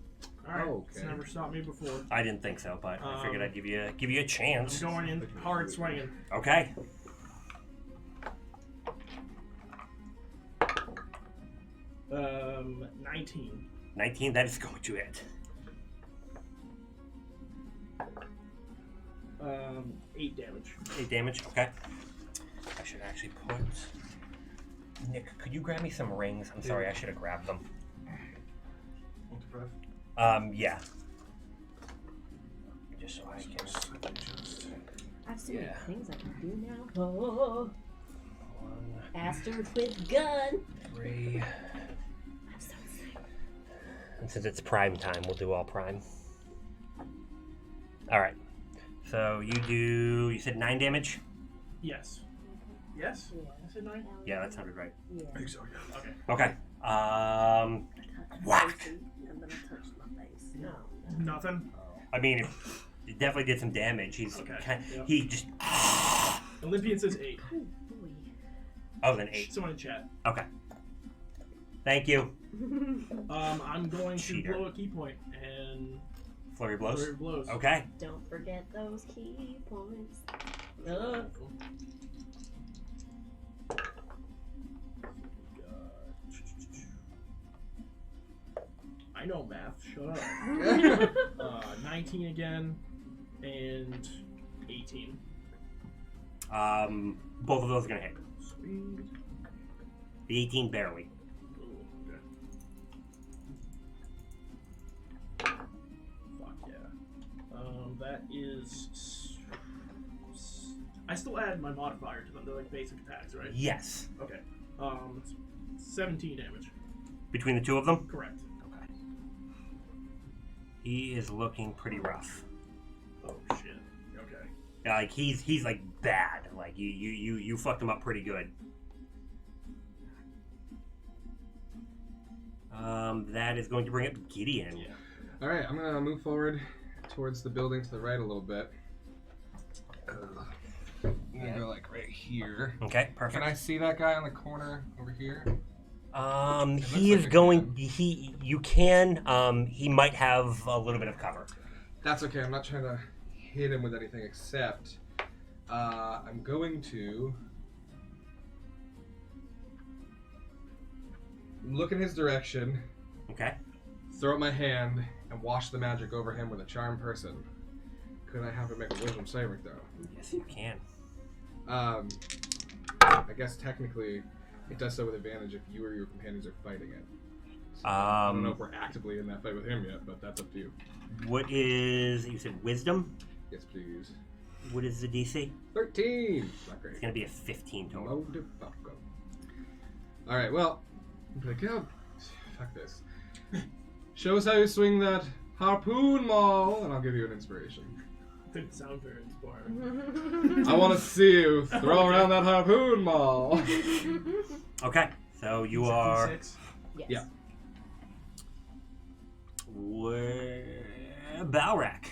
All right. Okay. It's never stopped me before. I didn't think so, but I figured I'd give you a I'm chance. going in hard swinging. Okay. Um, 19. 19. That is going to hit. 8 damage. 8 damage. Okay. I should actually put. Nick, could you grab me some rings? I'm sorry, I should have grabbed them. Yeah. Just so I can. I have so many Yeah. things I can do now. Oh, 1, bastard with gun. 3. I'm so excited. And since it's prime time, we'll do all prime. Alright. So you said 9 damage? Yes. Yes? Yeah. I said 9? Yeah, that sounded right. Yeah. I think so, yeah. Okay. Okay. Whack. And then I touched my face. No. Nothing? I mean, it definitely did some damage. He's Okay, yep. he just. Olympian says 8. Ooh, boy. Oh, then 8. Someone in chat. Okay. Thank you. I'm going to Cheater. blow a key point and Flurry blows. flurry of blows. Okay. Don't forget those key points. I know math. Shut up. 19 again, and 18. Both of those are gonna hit. Sweet. The 18 barely. Ooh, okay. Fuck yeah. That is. I still add my modifier to them. They're like basic attacks, right? Yes. Okay. 17 damage. Between the two of them. Correct. Okay. He is looking pretty rough. Oh shit. Okay. Like he's like bad. Like you fucked him up pretty good. That is going to bring up Gideon. Yeah. All right, I'm gonna move forward towards the building to the right a little bit. I'm gonna go like right here. Okay, perfect. Can I see that guy on the corner over here? He is like a going. You can. He might have a little bit of cover. That's okay. I'm not trying to hit him with anything except I'm going to look in his direction, Okay. throw up my hand, and wash the magic over him with a charm person. Could I have him make a wisdom saving throw? Yes, you can. I guess technically it does so with advantage if you or your companions are fighting it. So I don't know if we're actively in that fight with him yet, but that's up to you. What is? You said wisdom. Yes, please. What is the DC? 13! Not great. It's gonna be a 15 total. Motherfucker. Alright, well, I'm like, yeah, fuck this. Show us how you swing that harpoon maul, and I'll give you an inspiration. Didn't sound very inspiring. I want to see you throw around that harpoon maul. Okay, so you are. D6? Yes. Yeah. Balrak.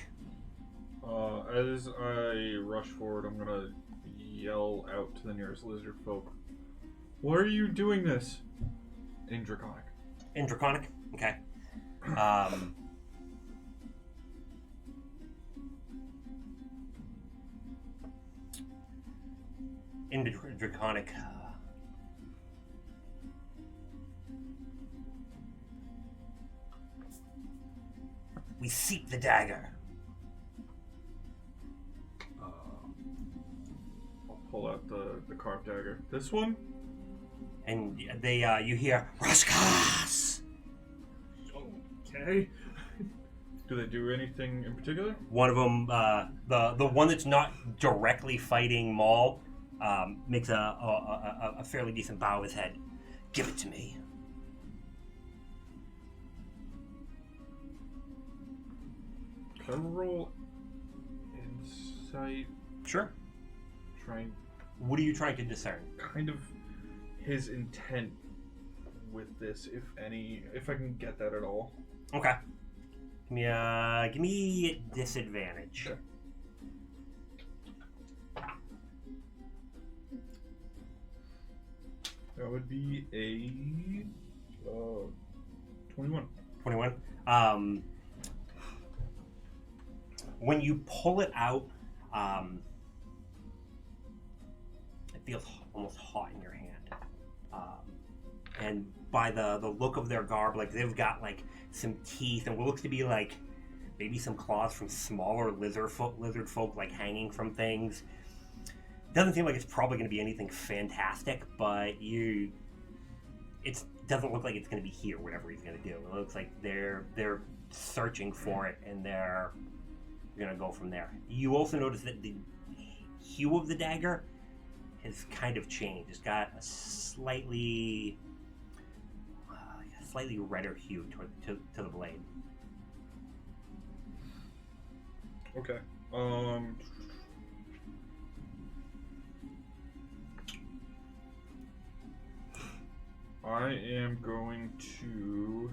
As I rush forward, I'm gonna yell out to the nearest Lizardfolk. Why are you doing this? In Draconic. In Draconic. Okay. In Draconic. We seek the dagger. I'll pull out the carved dagger. This one? And they, you hear, Raskas! Okay. Do they do anything in particular? One of them, the one that's not directly fighting Maul, makes a fairly decent bow of his head. Give it to me. Can I roll insight? Sure. Trying What are you trying to discern? kind of his intent with this, if any, if I can get that at all. Okay. Give me disadvantage. Okay. That would be a 21. 21. When you pull it out, it feels almost hot in your hand. And by the look of their garb, like they've got like some teeth and what looks to be like maybe some claws from smaller lizard folk like hanging from things. Doesn't seem like it's probably going to be anything fantastic, but it doesn't look like it's going to be here, whatever he's going to do. It looks like they're searching for it, and they're going to go from there. You also notice that the hue of the dagger has kind of changed. It's got a slightly redder hue to the blade. Okay. I am going to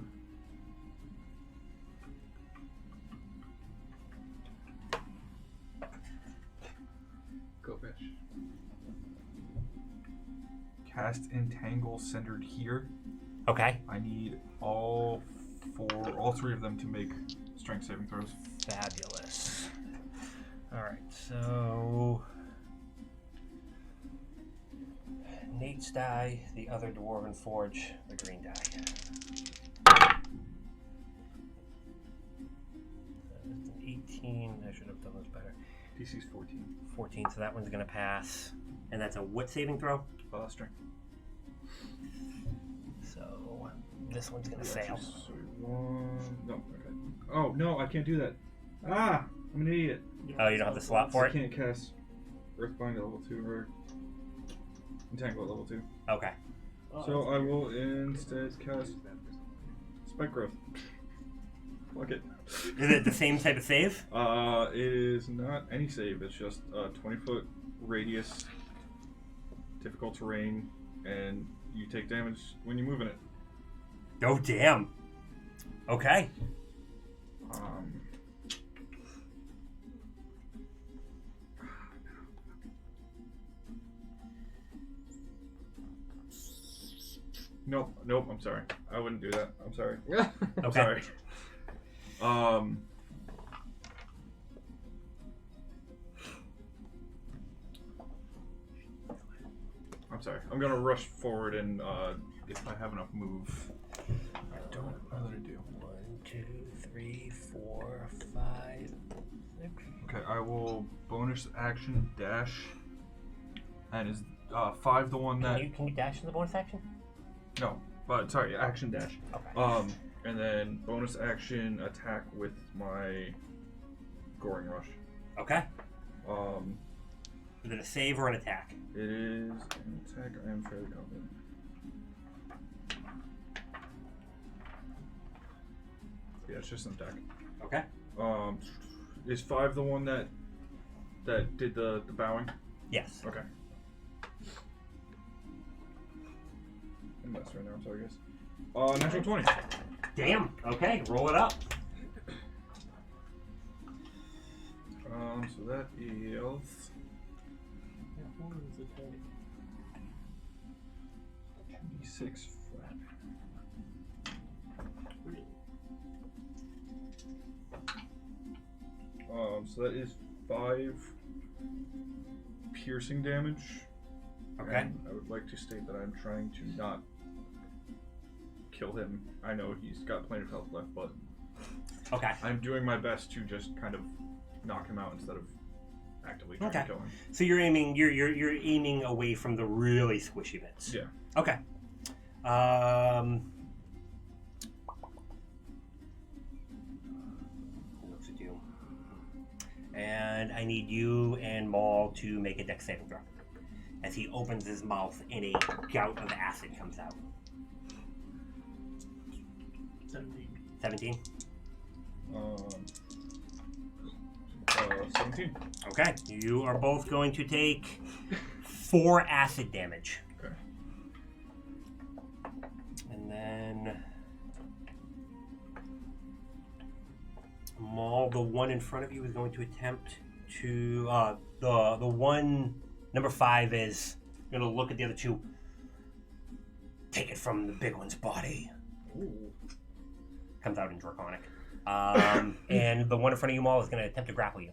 Go fish. Cast Entangle centered here. Okay. I need all three of them to make strength saving throws. Fabulous. Alright, so Nate's die, the other Dwarven Forge, the green die. 18, I should have done this better. DC's 14. 14, so that one's going to pass. And that's a what saving throw? Strength. So this one's going to fail. No, okay. Oh, no, I can't do that. Ah, I'm an idiot. Oh, you don't have the slot for I it? can't cast Earthbind at level 2 or Entangle at level 2. Okay. So I will instead cast Spike Growth. Fuck it. Is it the same type of save? It is not any save. It's just a 20-foot radius, difficult terrain, and you take damage when you move in it. Oh, damn. Okay. Nope, I'm sorry. I wouldn't do that. I'm sorry. Okay. Sorry. I'm sorry. I'm gonna rush forward and If I have enough move, I don't know that I do. 1, 2, 3, 4, 5, 6. Okay, I will bonus action dash. And is 5 the one that? Can you dash in the bonus action? No, but sorry, action dash. Okay. And then bonus action attack with my Goring Rush. Okay. Is it a save or an attack? It is an attack. I am fairly confident. Yeah, it's just an attack. Okay. Is 5 the one that did the bowing? Yes. Okay. I'm messing right now, I'm sorry guys. Natural 20. Damn. Okay, roll it up. So that is 2d6 flat. So that is 5 piercing damage. Okay. And I would like to state that I'm trying to not kill him. I know he's got plenty of health left, but Okay. I'm doing my best to just kind of knock him out instead of actively trying to kill him. So you're aiming. You're aiming away from the really squishy bits. Yeah. Okay. Looks at you. And I need you and Maul to make a dex saving throw. As he opens his mouth and a gout of acid comes out. 17? 17. Okay. You are both going to take 4 acid damage. Okay. small. The one in front of you is going to attempt to the one number 5 is going to look at the other two. Take it from the big one's body. Ooh. Comes out in Draconic. And the one in front of you, Maul, is going to attempt to grapple you.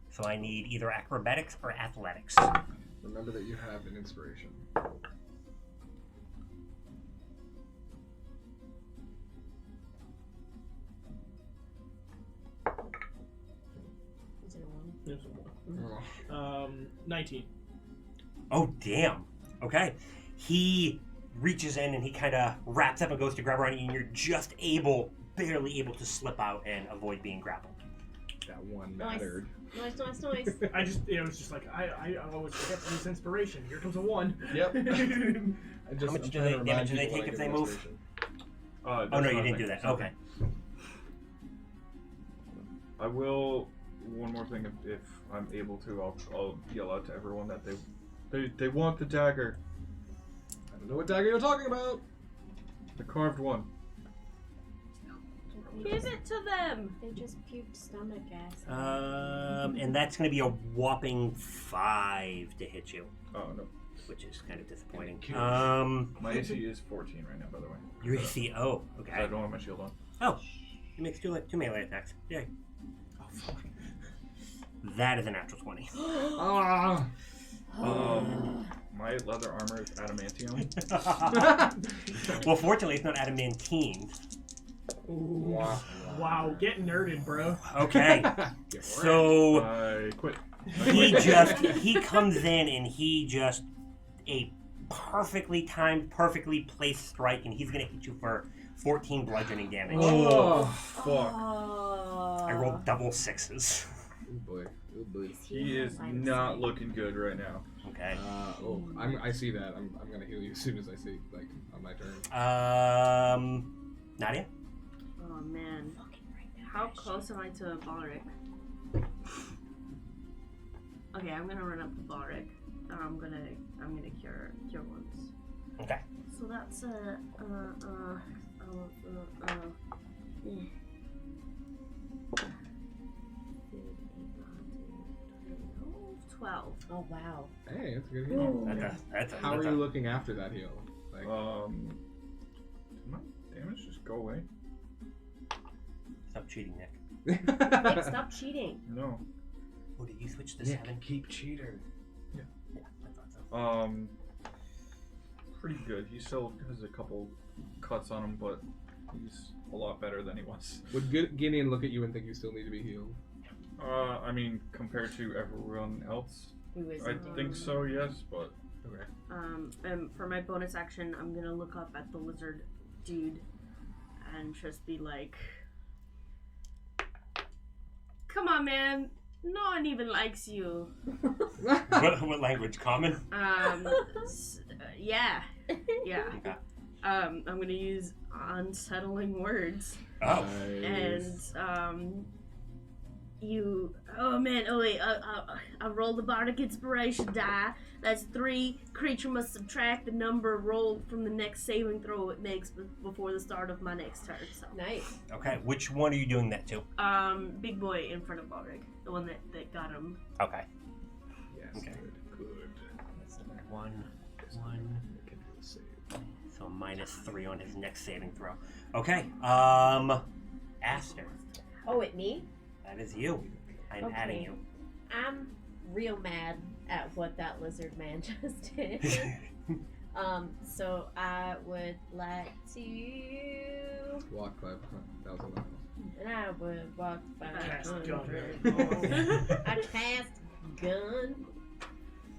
So I need either acrobatics or athletics. Remember that you have an inspiration. Is it a 1? There's a 1. 19. Oh, damn. Okay. He reaches in and he kind of wraps up and goes to grab around you, and you're just barely able to slip out and avoid being grappled. That one Nice. mattered. Nice. I just, it's just like, I always forget to use inspiration. Here comes a 1. Yep. How much damage do they take if they move? Oh, no, you didn't do that. Okay. I will. One more thing, if I'm able to, I'll yell out to everyone that they want the dagger, I don't know what dagger you're talking about. the carved one. Give it to them. They just puked stomach acid. And that's going to be a whopping 5 to hit you, Oh no, which is kind of disappointing. my AC is 14 right now, by the way. Your AC, oh, I okay. don't have my shield on. Oh, it makes two melee attacks. Yay. Oh fuck. That is a natural 20. Ah. My leather armor is adamantium. Well, fortunately, it's not adamantine. Ooh. Wow, get nerded, bro. Okay, so I quit. he comes in and he just a perfectly timed, perfectly placed strike, and he's gonna hit you for 14 bludgeoning damage. Oh, fuck. I rolled double 6s. Oh boy. Oh boy. He is not looking good right now. Okay. I see that. I'm gonna heal you as soon as I see, like, on my turn. Nadia? Oh man. How close am I to Balric? Okay, I'm gonna run up to Balric. And I'm gonna cure wounds. Okay. So that's 12. Oh wow. Hey, that's a good heal. How are you looking after that heal? Like, Did my damage just go away? Stop cheating, Nick. Nick, stop cheating. No. Oh, did you switch to 7? keep cheating. Yeah, I thought so. Pretty good. He still has a couple cuts on him, but he's a lot better than he was. Would Gideon look at you and think you still need to be healed? I mean, compared to everyone else, Who is I it? think so, yes, but... Okay. And for my bonus action, I'm gonna look up at the lizard dude and just be like, "Come on, man. No one even likes you." What language? Common? Yeah. Okay. I'm gonna use unsettling words. Oh. And I rolled the bardic inspiration die. That's 3. Creature must subtract the number rolled from the next saving throw it makes before the start of my next turn. So Nice. Okay, which one are you doing that to? big boy in front of Balric, the one that got him. Okay. Yes. Okay. Good. That's one. Can do a save. So -3 on his next saving throw. Okay. Aster. Oh, it me? That is you. I'm Okay. adding you. I'm real mad at what that lizard man just did. So I would like to. Walk 5,000 miles. And I would walk Cast 500. gun. I cast gun.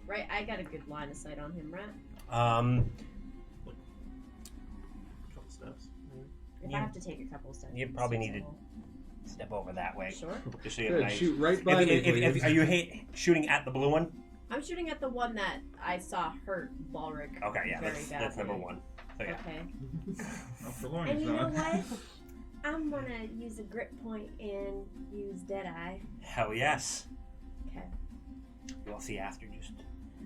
Right, I got a good line of sight on him, right? Couple steps. If You- I have to take a couple of steps. you probably need to step over that way. Sure. Just so you have Good, an idea. shoot right by me, please. Are you shooting at the blue one? I'm shooting at the one that I saw hurt Balric. Okay, yeah, very that's number badly. 1. So yeah. Okay. Not for long, And he's you know not. what? I'm gonna use a grip point and use Deadeye. Hell yes. Okay. You all see Aster just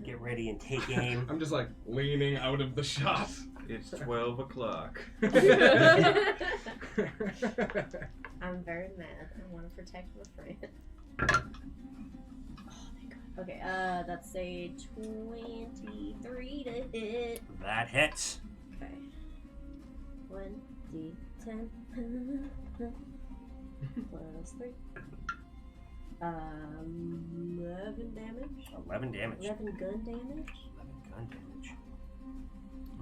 get ready and take aim. I'm just like leaning out of the shot. It's 12 o'clock. I'm very mad. I want to protect my friend. Oh my god. Okay, that's a 23 to hit. That hits. Okay. 1d10 plus 3. 11 damage. 11 damage. 11 gun damage. 11 gun damage.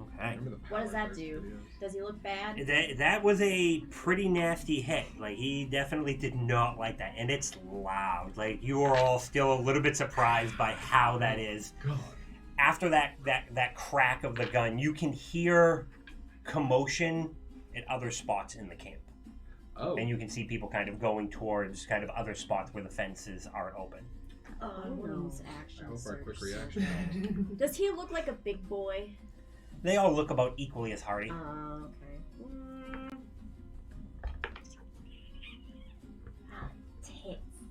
Okay. Remember the What does Power that Burst do? videos? Does he look bad? That was a pretty nasty hit. Like, he definitely did not like that. And it's loud. Like, you are all still a little bit surprised by how that is. God. After that crack of the gun, you can hear commotion at other spots in the camp. Oh. And you can see people kind of going towards kind of other spots where the fences aren't open. Oh, I want to use I action hope our quick surge. reaction. Does he look like a big boy? They all look about equally as hardy. Okay. Tits.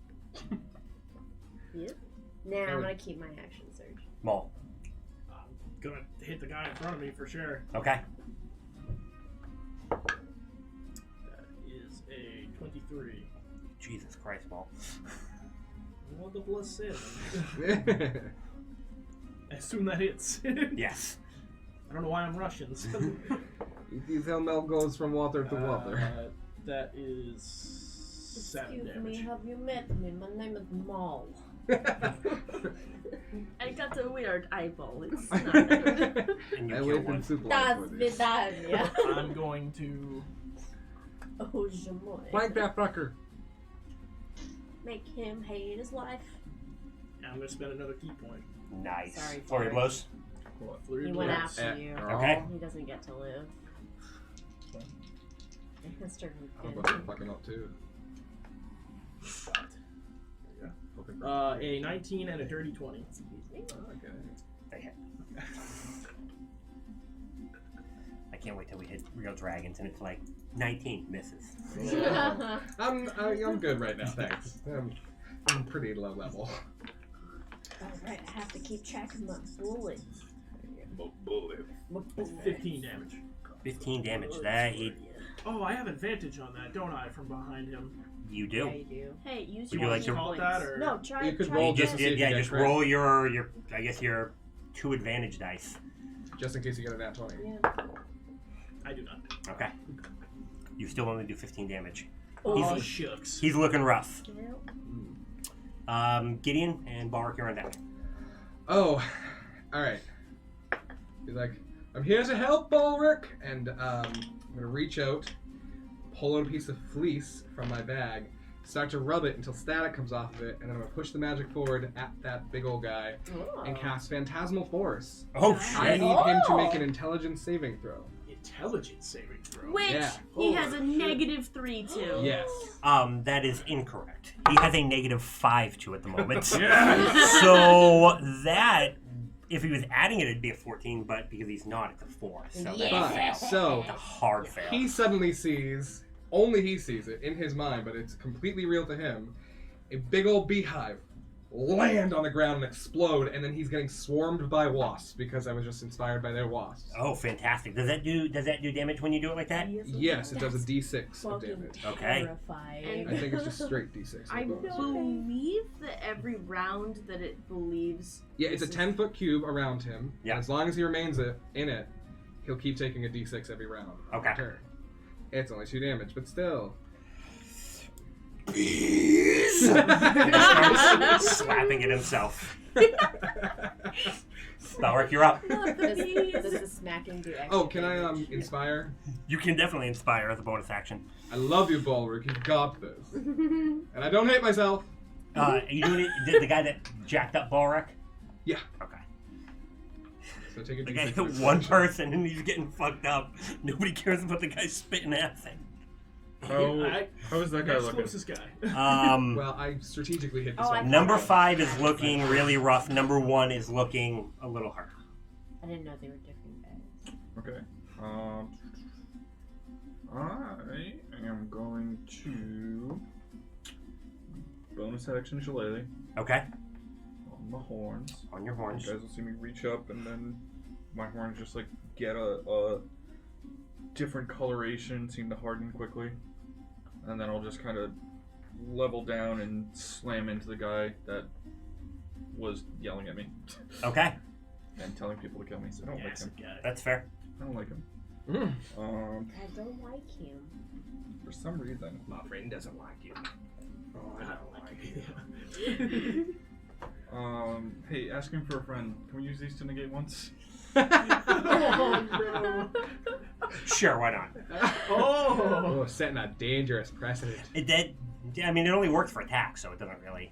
Yep. Now I'm gonna keep my action surge. Maul. I'm gonna hit the guy in front of me for sure. Okay. That is a 23. Jesus Christ, Maul. What the plus 7? I assume that hits. Yes. I don't know why I'm Russian. So. These Mel goes from water to water. That is 7 Excuse damage. me, have you met me? My name is Maul. I got a weird eyeball. It's And not. you I kill wait in one. super Das for this. vidania. I'm going to Oh, je moi. Flank that fucker. Make him hate his life. I'm going to spend another key point. Nice. Sorry, Flurry of Terry. blows. What? Flurry He of went blows. after you. Okay. He doesn't get to live. That's I'm good. about to fuck him up too. A 19 and a dirty 20. Excuse me. Okay. They hit. I can't wait till we hit real dragons and it's like 19 misses. I'm good right now, thanks. I'm pretty low level. Alright, I have to keep track of my bullets. My bullet. My That's bullets. 15 damage. 15 damage. That Oh, I have advantage on that, don't I, from behind him? you Yeah, do. you do. Hey, use Would your you like to- Call it points. that, or? No, try. You could try roll You just to see if did, you yeah. get Just crit. roll your I guess your 2 advantage dice. Just in case you get a nat 20. Yeah. I do not. Okay. You still only do 15 damage. Oh, He's- shucks. He's looking rough. Mm. Gideon and Barak, you're on deck. Oh, alright. He's like, I'm here to help, Bulwark! And I'm gonna reach out, pull out a piece of fleece from my bag, start to rub it until static comes off of it, and then I'm gonna push the magic forward at that big old guy and cast Phantasmal Force. Oh I shit! need him to make an intelligence saving throw. Intelligence saving throw. Which Yeah. he has a Holy shit. -3 to. Yes. That is incorrect. He has a -5 to at the moment. So that, if he was adding it, it'd be a 14, but because he's not, it's a 4. So that's a Yeah. fail. So, It's a hard fail. he suddenly sees, only he sees it in his mind, but it's completely real to him, a big old beehive land on the ground and explode, and then he's getting swarmed by wasps because I was just inspired by their wasps. Oh, fantastic! Does that do damage when you do it like that? Yes, it does a d6 of Fucking damage. Okay. terrifying. I think it's just straight d6. I bonus. believe that every round that it believes. Yeah, it's a this is- 10-foot cube around him. Yeah. And as long as he remains in it, he'll keep taking a d6 every round. Okay. Turn. It's only 2 damage, but still. Slapping at himself. Balric, you're up. Does the smacking do extra Oh, can I damage? inspire? You can definitely inspire as a bonus action. I love you, Bulwark. You've got this. And I don't hate myself. Are you doing it? The guy that jacked up Balric? Yeah. Okay. So take a The d6. guy hit for one action. person and he's getting fucked up. Nobody cares about the guy spitting acid. How is that guy Next looking? closest guy. Well, I strategically hit this Oh, I one. Number 5 is looking really rough. Number 1 is looking a little hard. I didn't know they were different bags. Okay. I am going to bonus action Shillelagh Okay. on the horns. On your You horns. guys will see me reach up and then my horns just like get a different coloration, seem to harden quickly, and then I'll just kind of level down and slam into the guy that was yelling at me. Okay, And telling people to kill me. So I don't like him. Guy. that's fair. I don't like him. I don't like him. For some reason. My friend doesn't like you. Oh, I don't like it. Hey, asking for a friend. Can we use these to negate once? Oh no! Sure, why not? Oh! Oh, setting a dangerous precedent. It only works for attacks, so it doesn't really.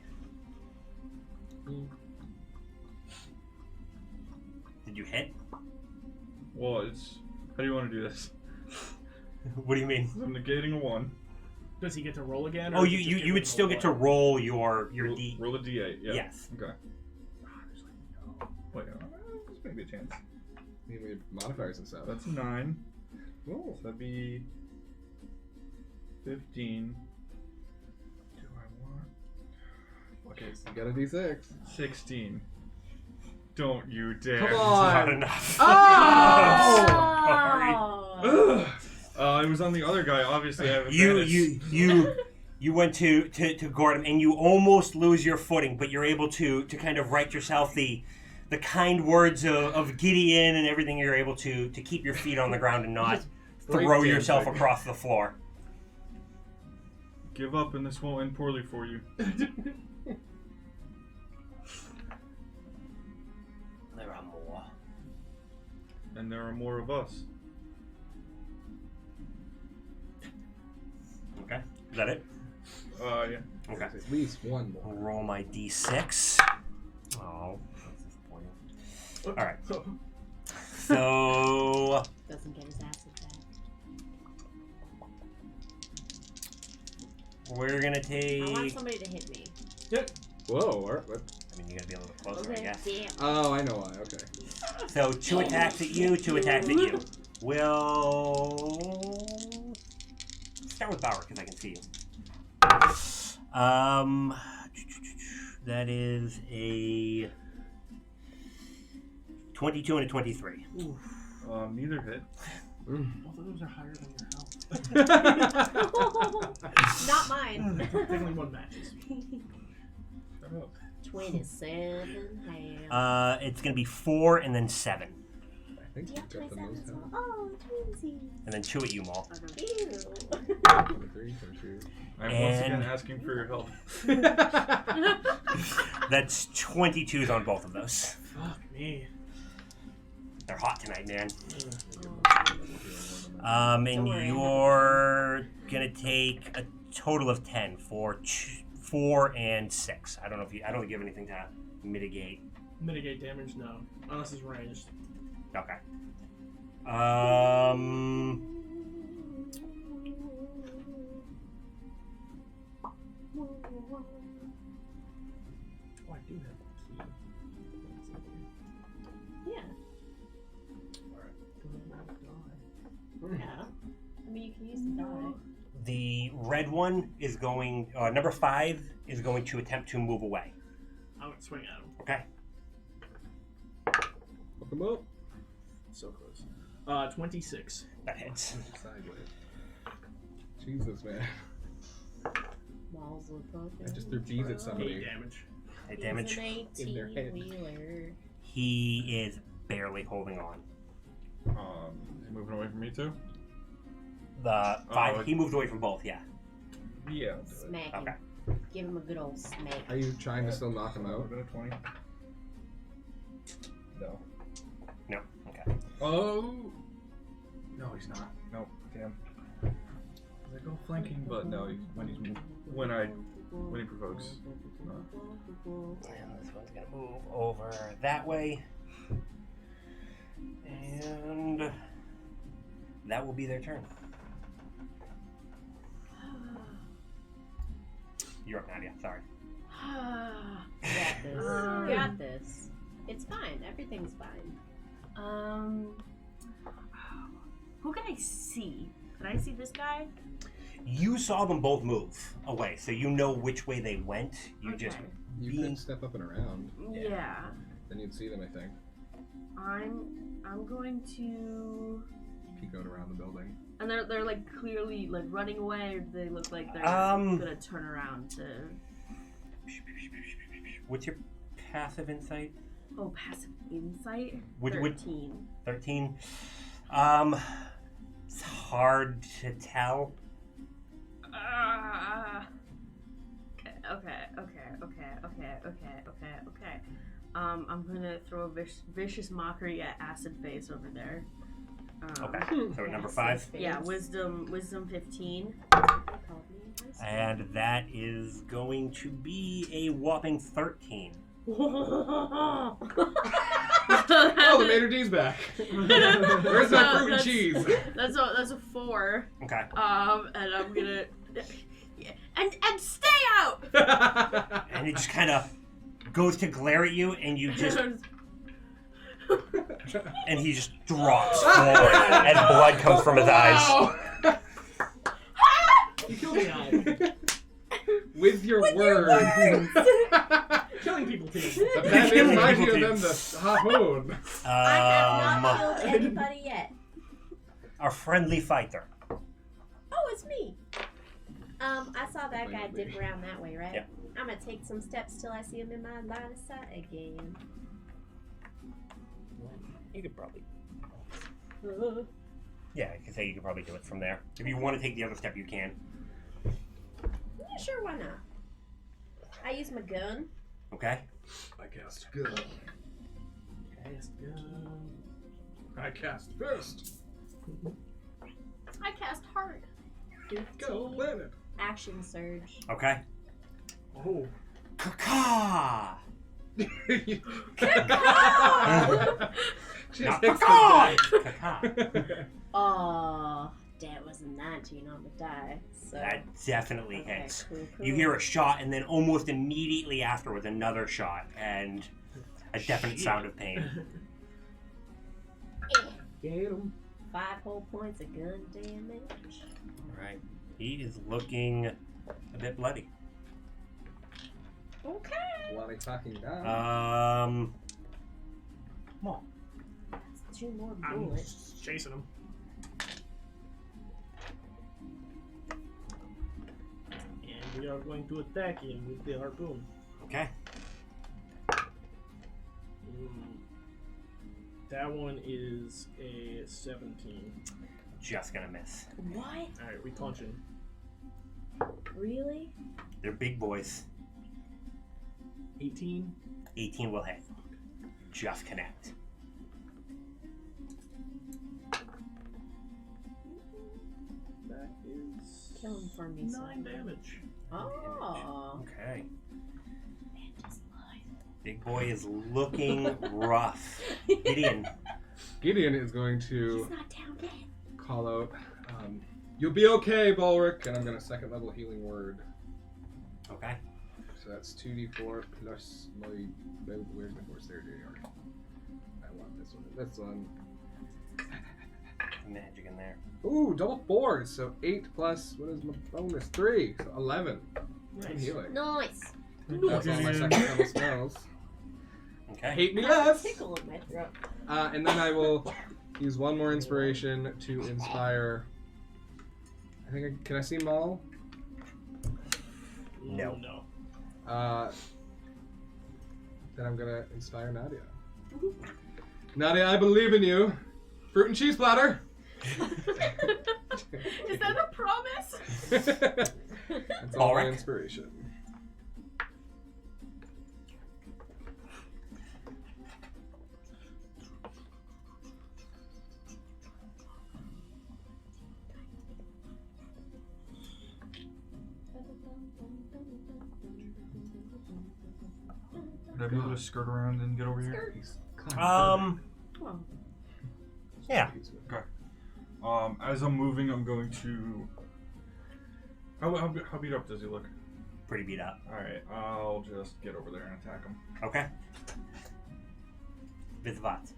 Did you hit? Well, it's... How do you want to do this? What do you mean? I'm negating a 1. Does he get to roll again? or Oh, does he just you would a still get to roll your roll, D. roll a d8, yeah. Yes. Okay. Wait, there's maybe a chance. Need your modifiers and stuff. That's 9. Oh. So that'd be 15. Do I want? Okay, You got a d6. 16. Don't you dare. Come It's on. not enough. Oh! Ugh. It was on the other guy. Obviously, I have advantage. You went to guard him, and you almost lose your footing, but you're able to kind of right yourself. The kind words of Gideon and everything. You're able to keep your feet on the ground and not throw yourself dancing. across the floor. Give up, and this won't end poorly for you. There are more. And there are more of us. Okay, is that it? Yeah. Okay. At least one I'll more. roll my d6. Oh, that's disappointing. All right. So Doesn't get his acid back. we're gonna I want take. somebody to hit me. Whoa, what? I mean, you gotta be a little closer, I Okay. guess. Damn. Oh, I know why. Okay. So 2 attacks at you, 2 attacks at you. We'll start with Bauer because I can see you. That is a 22 and a 23. Neither hit. Both of those are higher than your health. Not mine. Definitely one matches. Shut up. 27. It's gonna be 4 and then 7, I think Yeah, you got the 27 most as well. health. Oh, twinsies. and then 2 at you, Maul. Ew. 23, 22. I'm once again And- asking for your help. That's 22s on both of those. Fuck me. They're hot tonight, man. Don't And worry. you're gonna take a total of 10 for 4 and 6. I don't think you have anything to mitigate. Mitigate damage? No. Unless it's ranged. Okay. Oh, I do have a key. Yeah. Alright. Yeah. I mean, you can use the die. The red one is going. Number 5 is going to attempt to move away. I would swing at him. Okay. Look him up. So close. 26. That hits. Sideways. Jesus, man. Walls of I just threw bees at 8 somebody. damage. 8 damage. In their head. Wheeler. He is barely holding on. Is he moving away from me too? The 5. Oh, He moved away from both. Yeah. Yeah. I'll do it. Smack him. Okay. Give him a good old smack. Are you trying to still knock him out? Been a 20. No. No. Okay. Oh. No, he's not. Nope. Damn. I go flanking, but no. When he provokes. No. And this one's gonna move over that way. And that will be their turn. You're up, Nadia. Sorry. You got this. You got this. It's fine. Everything's fine. Who can I see? Can I see this guy? You saw them both move away, so you know which way they went. You just Okay. You being could step up and around. Yeah. Then you'd see them, I think. I'm going to. Peek out around the building. And they're like clearly like running away, or do they look like they're gonna turn around to? What's your passive insight? Oh, passive insight. Would 13. 13. It's hard to tell. Okay. I'm gonna throw a vicious mockery at Acid Face over there. Okay. So at number 5. Yeah, wisdom 15. And that is going to be a whopping 13. Oh, the Mater D's back. Where's that fruit and cheese? That's a 4. Okay. And I'm gonna and stay out. And it just kind of goes to glare at you, and you just and he just drops forward as blood comes from his eyes. You killed the eye. With your words. Killing people too. The pen is mightier than the harpoon. I have not killed anybody yet. A friendly fighter. Oh, it's me. I saw that guy dip around that way, right? Yep. I'm gonna take some steps till I see him in my line of sight again. You could probably. Yeah, I could say you could probably do it from there. If you want to take the other step, you can. Yeah, sure, why not? I use my gun. Okay. I cast gun. I cast fist. I cast hard. Go planet. Action surge. Okay. Oh. Caca! She Not takes the caca! die. Caca. Oh, that was a 19 on the die. So That definitely okay, hits. cool. You hear a shot, and then almost immediately afterwards, another shot, and a definite sound of pain. Get him. 5 whole points of gun damage. Right. He is looking a bit bloody. Okay. Bloody fucking down. Come on. That's 2 more I'm bullets. chasing him. And we are going to attack him with the harpoon. Okay. That one is a 17. Just gonna miss. What? Alright, we punch him. Really? They're big boys. 18. 18 will hit. Just connect. That is Kill him for me. 9 damage. Oh. Okay. Big boy is looking rough. Gideon. Gideon is going to He's not down yet. call out, "You'll be okay, Bulwark," and I'm going to 2nd level healing word. Okay. So that's 2d4 plus my. Where's my force? There, I want this one. This one. Magic in there. Ooh, double 4s. So 8 plus, what is my bonus? 3. So 11. I'm Nice. healing. Nice. That's all my 2nd level spells. Okay. Hate me I have a less. tickle in my throat. And then I will use 1 more inspiration to inspire. I think can I see Maul? No. No. Then I'm gonna inspire Nadia. Nadia, I believe in you. Fruit and cheese platter. Is that a promise? That's all my Ulrich? inspiration. Would I be able to skirt around and get over here? He's Yeah. As I'm moving, I'm going to. How beat up does he look? Pretty beat up. Alright, I'll just get over there and attack him. Okay. Visvat.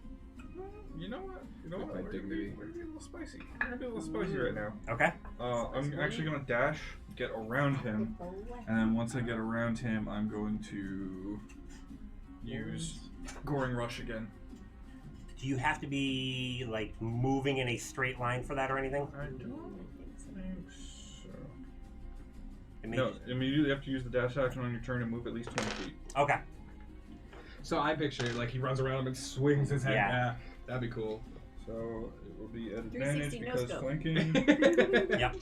You know what? Like my We're dignity. gonna be a little spicy. We're gonna be a little spicy right now. Okay. I'm actually gonna dash, get around him, and then once I get around him, I'm going to use Goring Rush again. Do you have to be like moving in a straight line for that or anything? I don't think so. It may No, just- immediately you have to use the dash action on your turn and move at least 20 feet. Okay. So I picture like he runs around him and swings his head. Yeah. Yeah, that'd be cool. So it will be at advantage 360 no because scope. flanking. Yep.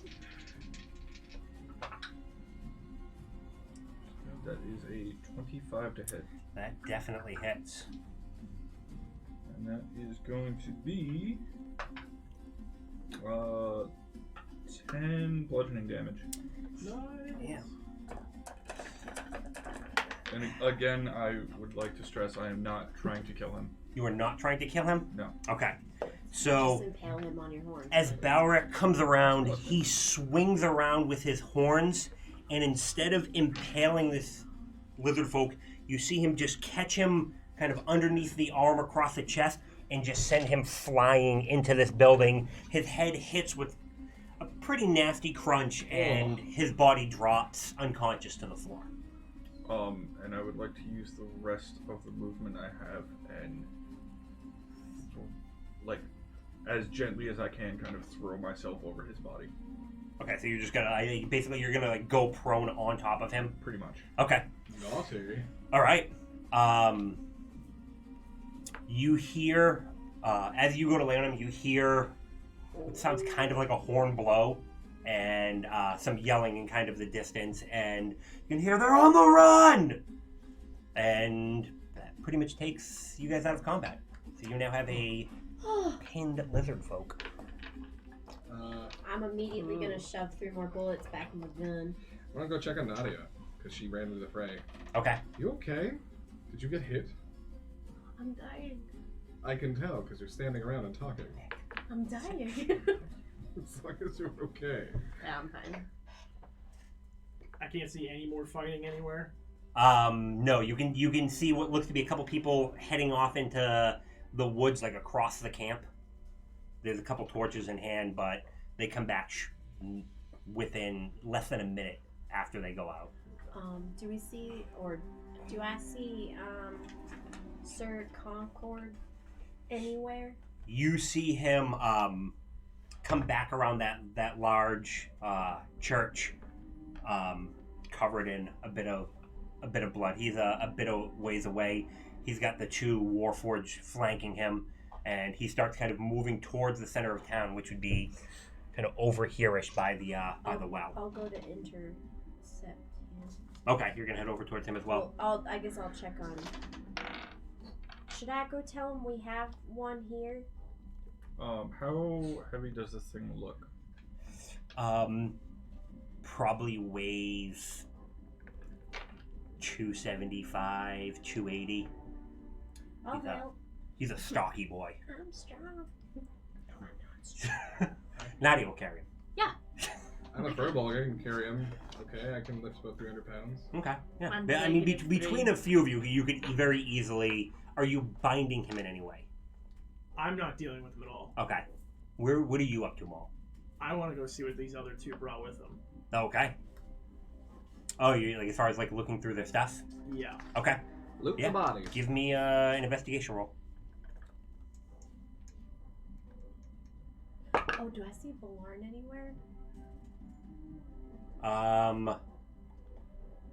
That is a 25 to hit. That definitely hits. And that is going to be 10 bludgeoning damage. Yeah. And again, I would like to stress I am not trying to kill him. You are not trying to kill him? No. Okay. Just So impale him on your horn. as Balric comes around, he swings around with his horns, and instead of impaling this Lizardfolk, you see him just catch him kind of underneath the arm across the chest and just send him flying into this building. His head hits with a pretty nasty crunch, and his body drops unconscious to the floor. And I would like to use the rest of the movement I have and, like, as gently as I can, kind of throw myself over his body. Okay, so you're just gonna basically you're gonna like go prone on top of him. Pretty much. Okay. Naughty. All right. You hear as you go to lay on him, you hear what sounds kind of like a horn blow and some yelling in kind of the distance, and you can hear they're on the run. And that pretty much takes you guys out of combat. So you now have a pinned Lizardfolk. I'm immediately gonna shove 3 more bullets back in the gun. I want to go check on Nadia because she ran into the fray. Okay. You okay? Did you get hit? I'm dying. I can tell because you're standing around and talking. I'm dying. As long as you're okay. Yeah, I'm fine. I can't see any more fighting anywhere. No, you can see what looks to be a couple people heading off into the woods, like across the camp. There's a couple torches in hand, but they come back within less than a minute after they go out. Do we see, or do I see, Sir Concord anywhere? You see him come back around that large church, covered in a bit of blood. He's a bit of ways away. He's got the 2 Warforged flanking him, and he starts kind of moving towards the center of town, which would be kind of over here-ish by the well. I'll go to intercept him. Okay, you're gonna head over towards him as well. I guess I'll check on. Should I go tell him we have one here? How heavy does this thing look? Probably weighs 275, 280. Oh, He's well, He's a stocky boy. I'm strong. No, I'm not strong. Nadia will carry him. I'm a furball. I can carry him. Okay, I can lift about 300 pounds. Okay. Yeah. I'm I mean, negative between 3. a few of you, you could very easily. Are you binding him in any way? I'm not dealing with him at all. Okay. What are you up to, Maul? I want to go see what these other 2 brought with them. Okay. Oh, you like as far as like looking through their stuff? Yeah. Okay. Loot Yeah. the body. Give me an investigation roll. Oh, do I see Balarn anywhere?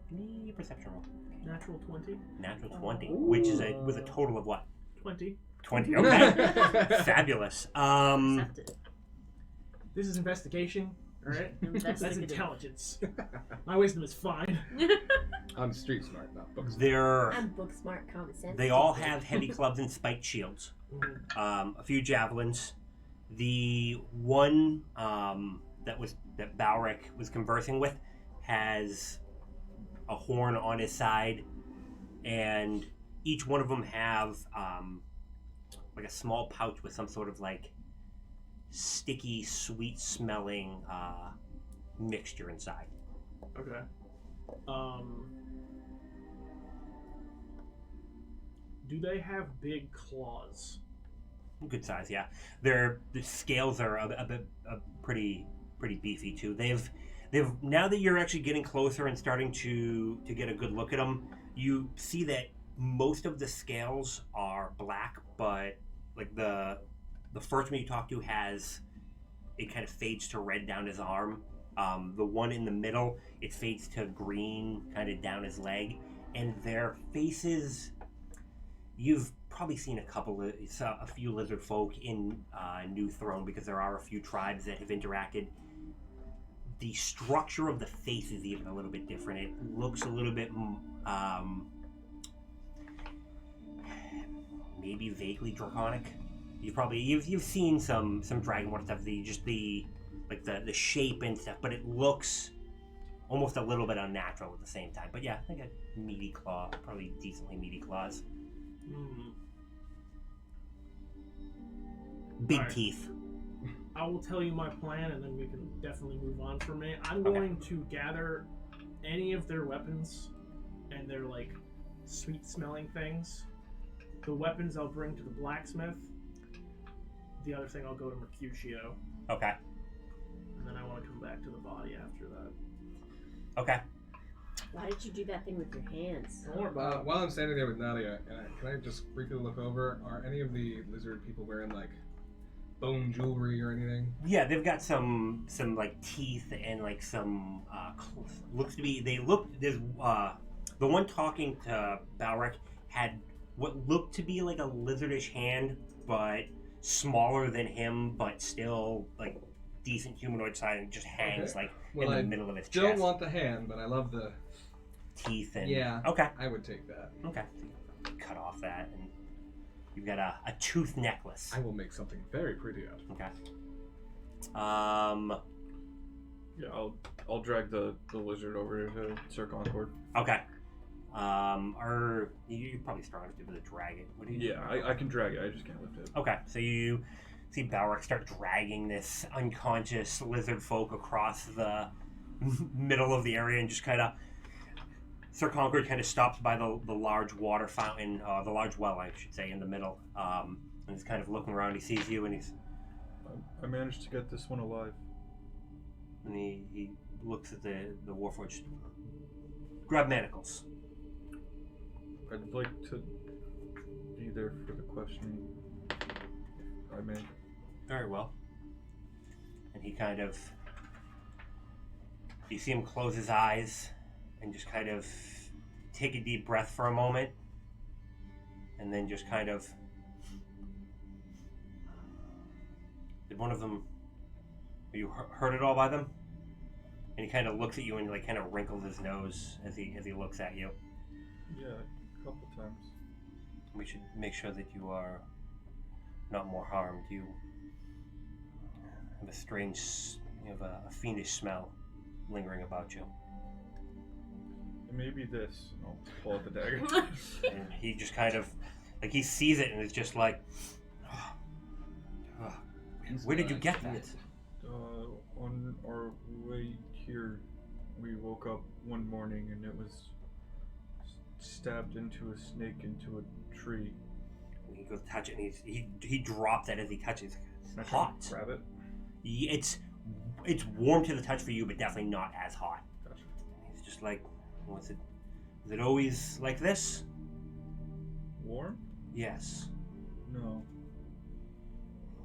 Give me a perception roll. Natural 20. Natural 20, which is with a total of what? 20. 20. Okay. Fabulous. Accepted. This is investigation, alright? That's Investigative. intelligence. My wisdom is fine. I'm street smart, not book smart. I'm book smart, common sense. They all have heavy clubs and spiked shields. A few javelins. The one that Balric was conversing with has a horn on his side, and each one of them have like a small pouch with some sort of like sticky, sweet-smelling mixture inside. Okay. Do they have big claws? Good size, yeah. The scales are a bit pretty beefy too. They've now that you're actually getting closer and starting to get a good look at them, you see that most of the scales are black, but like the first one you talk to has, it kind of fades to red down his arm. The one in the middle, it fades to green kind of down his leg, and their faces, you've probably seen a few lizard folk in New Throne, because there are a few tribes that have interacted. The structure of the face is even a little bit different. It looks a little bit maybe vaguely draconic. You've seen some Dragonborn stuff. The shape and stuff, but it looks almost a little bit unnatural at the same time. But yeah, I think a meaty claw, probably decently meaty claws. Big Alright. teeth. I will tell you my plan, and then we can definitely move on from it. I'm going to gather any of their weapons and their like sweet-smelling things. The weapons I'll bring to the blacksmith. The other thing I'll go to Mercutio, Okay. and then I want to come back to the body after that. Okay. Why did you do that thing with your hands? Don't worry about it. While I'm standing there with Nadia, can I just briefly look over? Are any of the lizard people wearing like bone jewelry or anything? Yeah, they've got some like teeth and like some there's the one talking to Balric had what looked to be like a lizardish hand, but smaller than him, but still like decent humanoid size, and just hangs like in the middle of his chest. Don't want the hand, but I love the teeth and yeah. Okay. I would take that. Okay. So you cut off that, and you've got a tooth necklace. I will make something very pretty out of it. Okay. Yeah, I'll drag the lizard over to Sir Concord. Okay. You're probably strong enough to be able to drag it. What do you? Yeah, I can drag it. I just can't lift it. Okay, so you see Balric start dragging this unconscious lizard folk across the middle of the area, and just kind of Sir Concord kind of stops by the large water fountain, the large well, I should say, in the middle. And he's kind of looking around. He sees you, and I managed to get this one alive. and he looks at the Warforged. Grab manacles. I'd like to be there for the questioning, if I may. Very well. And he kind of, you see him close his eyes and just kind of take a deep breath for a moment, and then just kind of, did one of them, are you hurt at all by them? And he kind of looks at you and like kind of wrinkles his nose as he looks at you. Yeah, a couple times. We should make sure that you are not more harmed. You have a strange, you have a fiendish smell lingering about you. It may be this. And I'll pull out the dagger. And he just kind of, like, he sees it and is just like, where did you get that? On our way here, we woke up one morning and it was stabbed into a snake into a tree. And he goes to touch it, and he drops it as he touches. It's Can I try hot. to grab it? It's warm to the touch for you, but definitely not as hot. Gotcha. He's just like, is it always like this? Warm? Yes. No.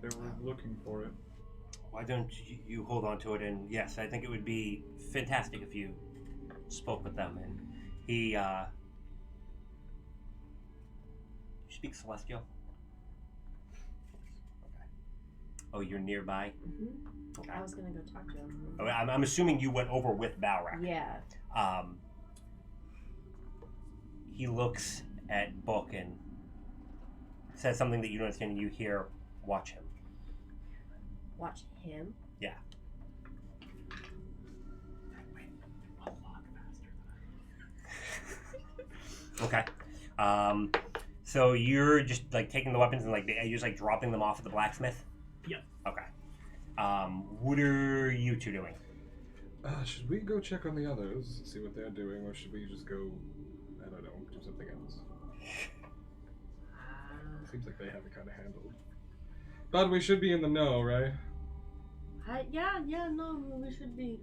They were looking for it. Why don't you hold on to it? And yes, I think it would be fantastic if you spoke with them. And he, you speak Celestial? Okay. Oh, you're nearby? Mm-hmm. Okay. I was gonna go talk to him. Oh, I'm assuming you went over with Balric. Yeah. He looks at Book and says something that you don't understand, and you hear, watch him. Watch him? Yeah. A lot faster. Okay. So you're just like taking the weapons and like you're just like dropping them off at the blacksmith? Yep. Okay. What are you two doing? Should we go check on the others, see what they're doing, or should we just go, I don't know, do something else? Seems like they have it kind of handled. But we should be in the know, right? No, we should be.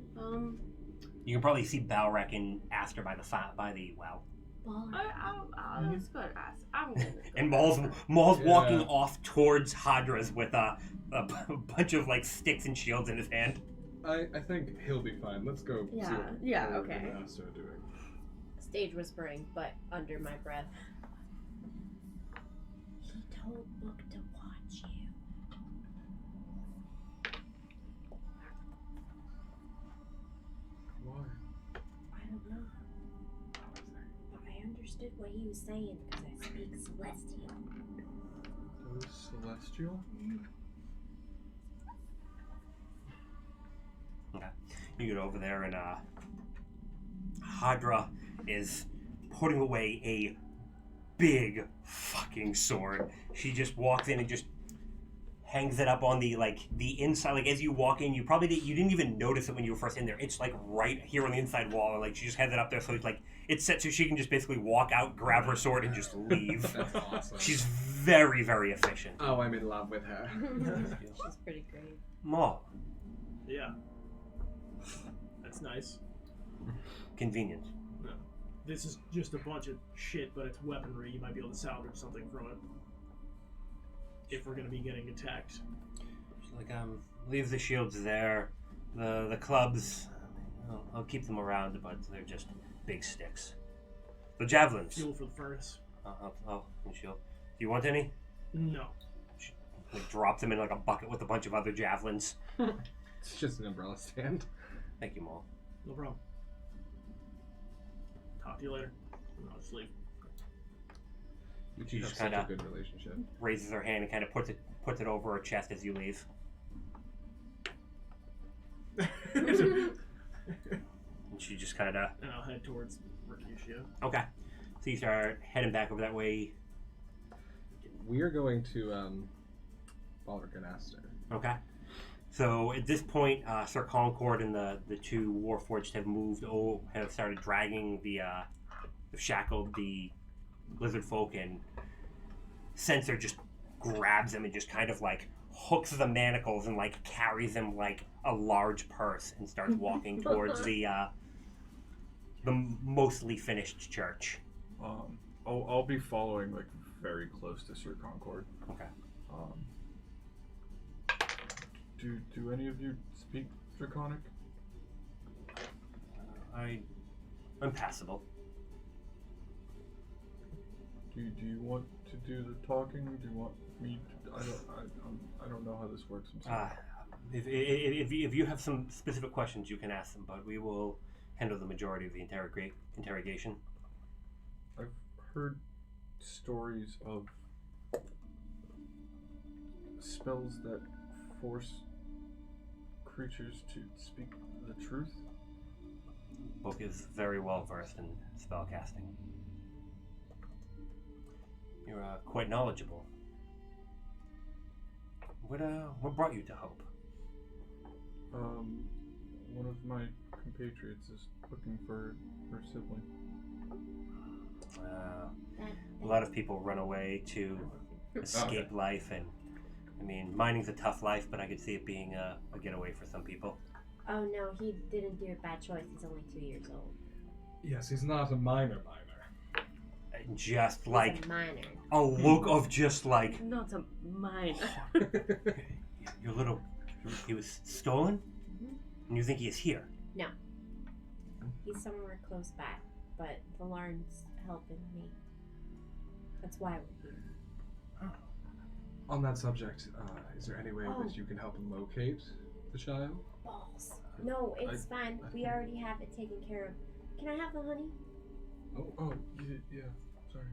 You can probably see Balric and Aster by the well. Let's go ask. I'm gonna go. And Maul's Yeah. walking off towards Hadra's with a bunch of like sticks and shields in his hand. I think he'll be fine. Let's go. see Yeah, what yeah, Thor okay. and Asta are doing. Stage whispering, but under my breath. He told Book to watch you. Why? I don't know. But I understood what he was saying because I speak Celestial. Those celestial? You get over there and Hadra is putting away a big fucking sword. She just walks in and just hangs it up on the inside. Like as you walk in, you didn't even notice it when you were first in there. It's like right here on the inside wall, and like she just has it up there, so it's like it's set so she can just basically walk out, grab her sword, and just leave. That's awesome. She's very, very efficient. Oh, I'm in love with her. She's pretty great. More Yeah. That's nice. convenient. No. This is just a bunch of shit, but it's weaponry. You might be able to salvage something from it. If we're gonna be getting attacked. She's like, leave the shields there. The clubs, I'll keep them around, but they're just big sticks. The javelins. Fuel for the furnace. Shield. Do you want any? No. She like drops them in like a bucket with a bunch of other javelins. It's just an umbrella stand. Thank you, Maul. No problem. Talk to you later. And I'll just leave. You She two have just such a kinda- good relationship. Raises her hand and kind of puts it over her chest as you leave. And she just kind of And I'll head towards Mercutio. okay. So you start heading back over that way. We are going to Balric and Asta. Okay. So at this point, Sir Concord and the two Warforged have started dragging have shackled the Lizardfolk, and Censor just grabs them and just kind of like hooks the manacles and like carries them like a large purse and starts walking towards the mostly finished church. I'll be following like very close to Sir Concord. Okay. Do any of you speak Draconic? I'm passable. Do you want to do the talking? Do you want me to, I don't know how this works. I'm sorry. If you have some specific questions, you can ask them, but we will handle the majority of the interrogation. I've heard stories of spells that force creatures to speak the truth. Book is very well versed in spellcasting. You're quite knowledgeable. What brought you to Hope? One of my compatriots is looking for her sibling. A lot of people run away to escape life, and I mean, mining's a tough life, but I could see it being a getaway for some people. Oh no, he didn't do a bad choice. He's only 2 years old. Yes, he's not a minor. Just He's like a minor. a look of just like Not a mine. your little. He was stolen, and you think he is here? No. He's somewhere close by, but Valarn's helping me. That's why we're here. On that subject, is there any way Oh. that you can help him locate the child? Balls. No, it's fine. We already have it taken care of. Can I have the honey? Oh, yeah. Sorry.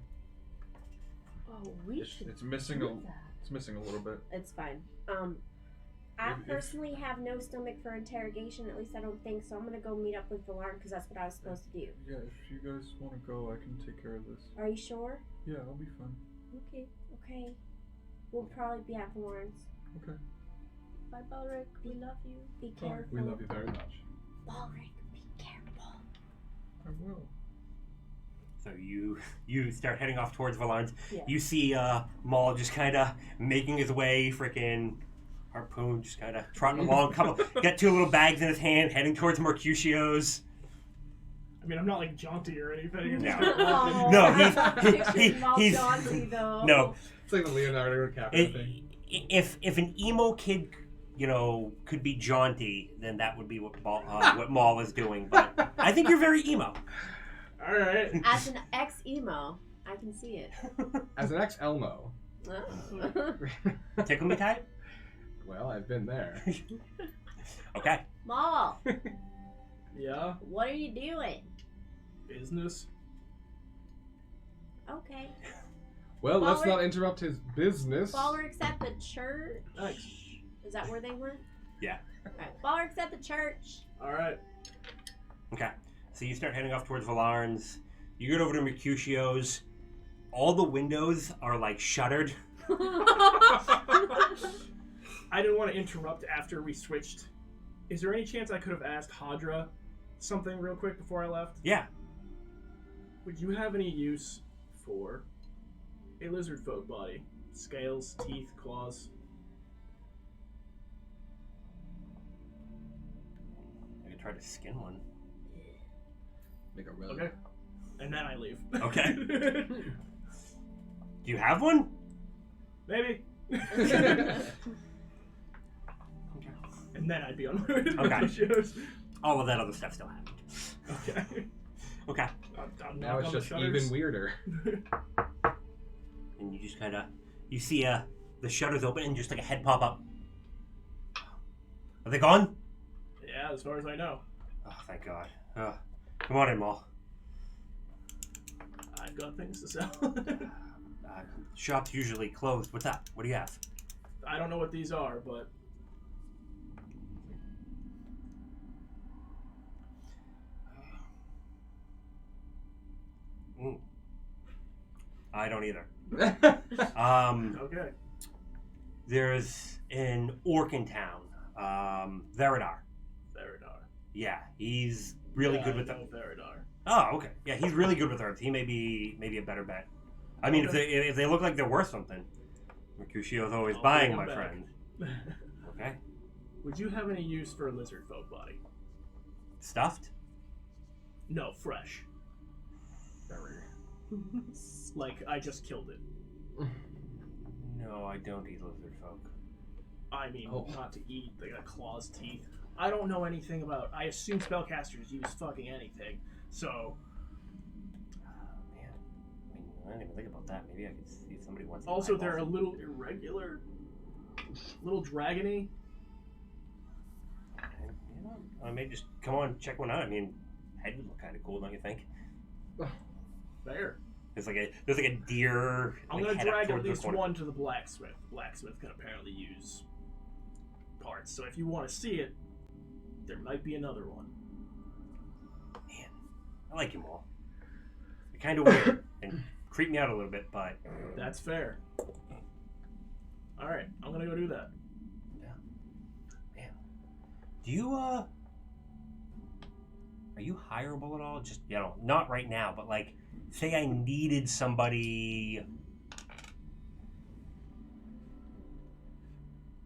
Oh, we should. It's missing do a. that. It's missing a little bit. It's fine. I If- personally have no stomach for interrogation. At least I don't think so. I'm gonna go meet up with Valarn because that's what I was supposed to do. Yeah, if you guys want to go, I can take care of this. Are you sure? Yeah, I'll be fine. Okay. We'll probably be at Valarn's. Okay. Bye, Balric. We love you. Be careful. We love you very much. Balric, be careful. I will. So you start heading off towards Valarn's. Yeah. You see Maul just kind of making his way, freaking Harpoon just kind of trotting along. Get two little bags in his hand, heading towards Mercutio's. I mean, I'm not like jaunty or anything. No. Oh, No, he's jaunty though. no. It's like the Leonardo DiCaprio thing. If an emo kid, could be jaunty, then that would be what Maul is doing. But I think you're very emo. All right. As an ex-emo, I can see it. As an ex-Elmo, Oh. Tickle me type? well, I've been there. Okay. Maul, Yeah. what are you doing? Business. Okay. Well, let's Baller- not interrupt his business. Baller accept the church. Nice. Is that where they went? Yeah. Alright. Baller accept the church. All right. Okay. So you start heading off towards Valarn's. You get over to Mercutio's. All the windows are like shuttered. I didn't want to interrupt after we switched. Is there any chance I could have asked Hadra something real quick before I left? Yeah. Would you have any use for a lizardfolk body? Scales, teeth, claws? I could try to skin one. Make a relic. Okay. And then I leave. Okay. Do you have one? Maybe. Okay. And then I'd be on my way to Okay. the shows. All of that other stuff still happened. Okay. Okay. I'll Now knock it's on the just shutters. even weirder. And you just kind of, you see the shutters open and just like a head pop up. Are they gone? Yeah, as far as I know. Oh, thank God. Come on in, Maul. I've got things to sell. Shop's usually closed. What's up? What do you have? I don't know what these are, but I don't either. okay. There's an orc in town, Veridar. Veridar. Yeah, he's really good with the them. Veridar. Oh, okay. Yeah, he's really good with herbs. He may be a better bet. I mean, if they look like they're worth something, Mercutio's always I'll buying, bring my them friend. Okay. Would you have any use for a lizardfolk body? Stuffed? No, fresh. Like I just killed it. No, I don't eat lizard folk. I mean, Oh. not to eat. They got claws, teeth. I don't know anything about. I assume spellcasters use fucking anything. So Man, I didn't even think about that. Maybe I could see if somebody wants. also they're a little irregular, little dragony. I may just come on, check one out. I mean, head would look kind of cool, don't you think? Fair. There's like a deer. I'm like, gonna head up drag at towards the least corner. one to the blacksmith. The blacksmith can apparently use parts. So if you want to see it, there might be another one. Man, I like you all. You're kind of weird and creep me out a little bit, but That's fair. All right, I'm gonna go do that. man, do you are you hireable at all? Just not right now, but like, say I needed somebody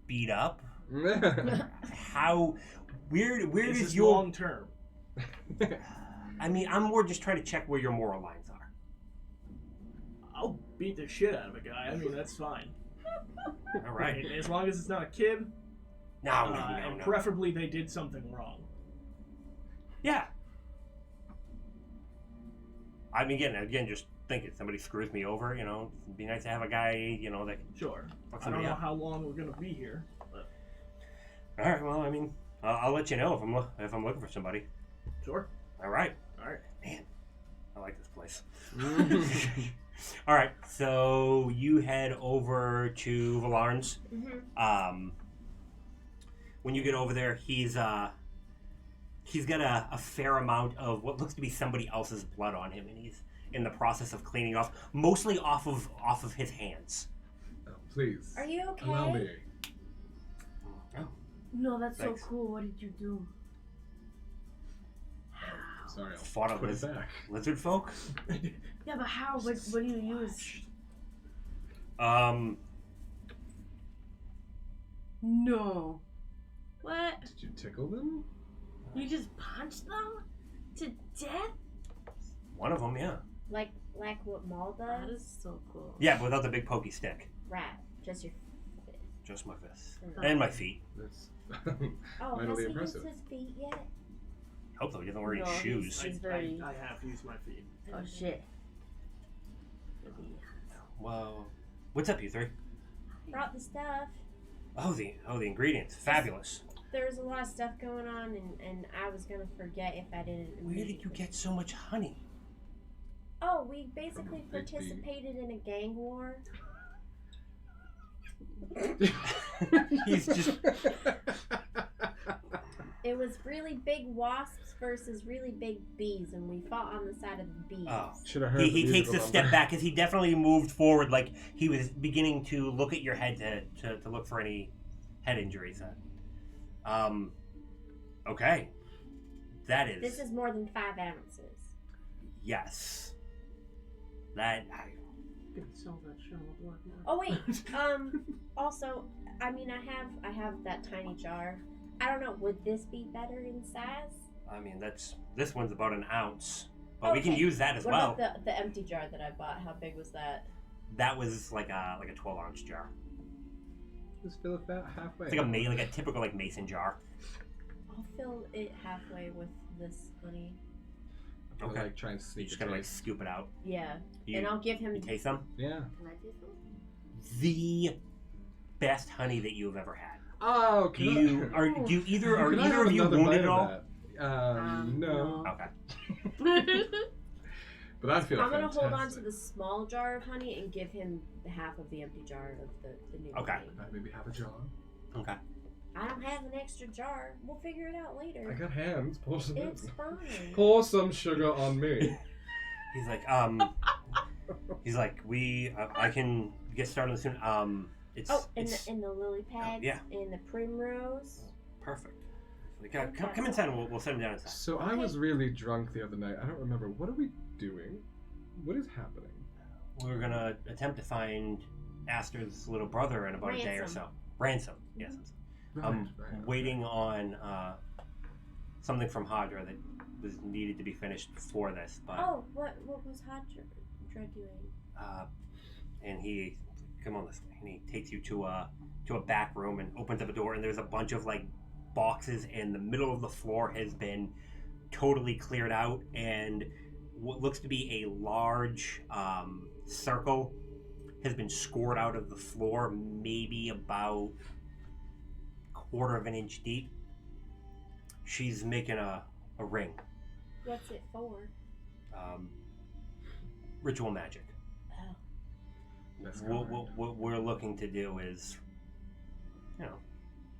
beat up. How where This is is your? long term. I mean, I'm more just trying to check where your moral lines are. I'll beat the shit out of a guy. I mean, that's fine. All right. As long as it's not a kid, No, and no. preferably they did something wrong. Yeah. I mean, again, just thinking somebody screws me over, it'd be nice to have a guy, that Sure. fuck I don't somebody know up. how long we're gonna be here, but All right. Well, I mean, I'll let you know if I'm looking for somebody. sure. All right. All right. Man, I like this place. All right. So you head over to Valarn's. Mm-hmm. When you get over there, he's got a fair amount of what looks to be somebody else's blood on him, and he's in the process of cleaning off, mostly off of his hands. Oh, please. Are you okay? Allow me. Oh, No, that's Thanks. so cool. What did you do? Sorry, I'll fought a put it back. lizard folk. Yeah, but how? What do you use? No. What? Did you tickle them? You just punched them to death? One of them, yeah. Like what Maul That does? is so cool. Yeah, but without the big pokey stick. Rat. Just your fist. Just my fists. Mm. And my feet. That's Oh, has mightily he impressive. used his feet yet? Hopefully he doesn't wear any No, shoes. He's very. I have used my feet. Oh shit. Well, what's up, you three? Brought the stuff. Oh, the ingredients. Fabulous. There was a lot of stuff going on, and I was gonna forget if I didn't. Where did you get so much honey? Oh, we basically From a big bee. participated in a gang war. He's just... It was really big wasps versus really big bees, and we fought on the side of the bees. Oh. Should have heard. He the takes a musical step number. back as he definitely moved forward, like he was beginning to look at your head to look for any head injuries. Okay. That is... This is more than 5 ounces. Yes. That... You can sell that shit on the black market. Oh wait. Also, I mean, I have that tiny jar. I don't know. Would this be better in size? I mean, this one's about an ounce, but we can Okay. use that as What well. about the empty jar that I bought? How big was that? That was like a 12-ounce jar. Just fill it about halfway. It's like a typical like mason jar. I'll fill it halfway with this honey. Or, Okay. like try and You sneak just it. gotta like scoop it out. Yeah, You, and I'll give him. you taste them. Yeah. Can I taste them? The best honey that you've ever had. Oh, Do you either Can I either have of you another wounded bite at of all? that? No. Okay. But I feel I'm gonna hold on to fantastic. the small jar of honey and give him half of the empty jar of the new Okay. honey. Maybe have a jar. Okay. I don't have an extra jar. We'll figure it out later. I got hands. Pour some. It's fine. Pour some sugar on me. He's like I can get started soon. It's Oh, and it's the lily pads. yeah. And the primrose. perfect. Like, come inside and we'll set him down inside. So I was really drunk the other night. I don't remember. What are we doing? What is happening? We're gonna attempt to find Aster's little brother in about a day or so. Ransom. Yes. I'm waiting on something from Hadra that was needed to be finished before this, but Oh, what was Hadra doing? and he come on this way, and he takes you to a back room and opens up a door, and there's a bunch of like boxes, and the middle of the floor has been totally cleared out, and what looks to be a large circle has been scored out of the floor, maybe about quarter of an inch deep. She's making a ring. What's it for? Ritual magic. Oh. That's What we're looking to do is, a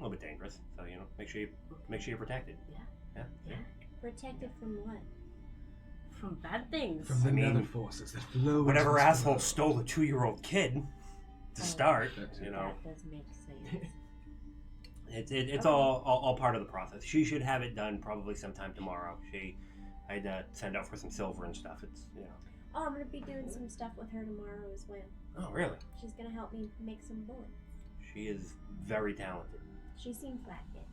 little bit dangerous. So make sure you're protected. Yeah. Yeah. Protected from what? From bad things. From the I mean, nether forces that flow. Whatever into this asshole world. stole a 2-year-old kid to Oh. start, That too. That does make sense. it's Okay. all part of the process. She should have it done probably sometime tomorrow. I had to send out for some silver and stuff. It's Oh, I'm gonna be doing some stuff with her tomorrow as well. Oh really? She's gonna help me make some bullets. She is very talented. She seems like it.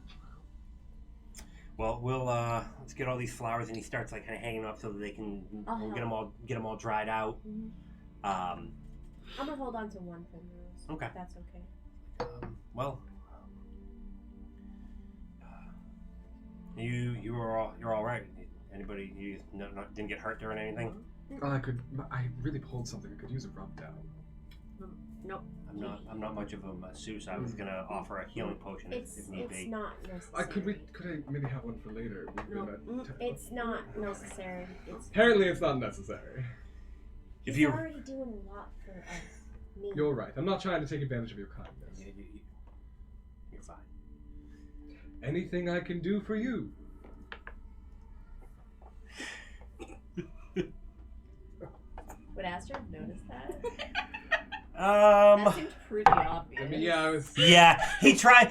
Well, we'll let's get all these flowers, and he starts like kind of hanging them up so that they can Uh-huh. get them all dried out. Mhm. Um, I'm gonna hold on to one primrose. Okay. If that's okay. you're all right. Anybody you didn't get hurt during anything? Oh, I really pulled something. I could use a rub down. Nope. I'm not much of a masseuse. I was gonna offer a healing potion if need It's be. not necessary. Could I maybe have one for later? We've No. been It's not necessary. It's Apparently, it's not necessary. If he's you already doing a lot for us. Me. You're right. I'm not trying to take advantage of your kindness. you're fine. Anything I can do for you. Would Aster have noticed that? Um. That seemed pretty obvious. I mean, yeah, I was. Yeah, he tried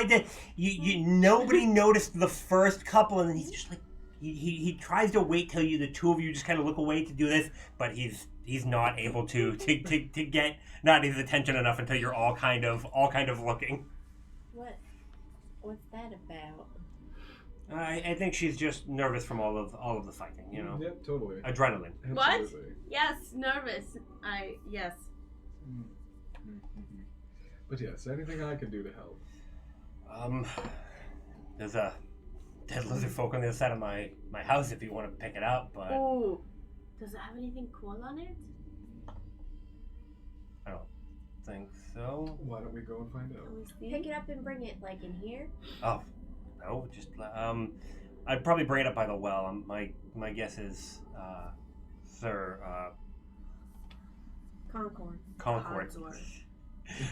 to. Nobody noticed the first couple, and then he's just like, he tries to wait till the two of you just kind of look away to do this, but he's not able to get not his attention enough until you're all kind of looking. What's that about? I think she's just nervous from all of the fighting, you know. Yep, totally. Adrenaline. What? Absolutely. Yes, nervous. Yes. But yes, anything I can do to help. There's a dead lizard folk on the other side of my house if you want to pick it up, but Oh, does it have anything cool on it? I don't think so. Why don't we go and find out? Pick it up and bring it, like, in here. Oh, no, just I'd probably bring it up by the well. My guess is Sir Concord. Concord. Consort.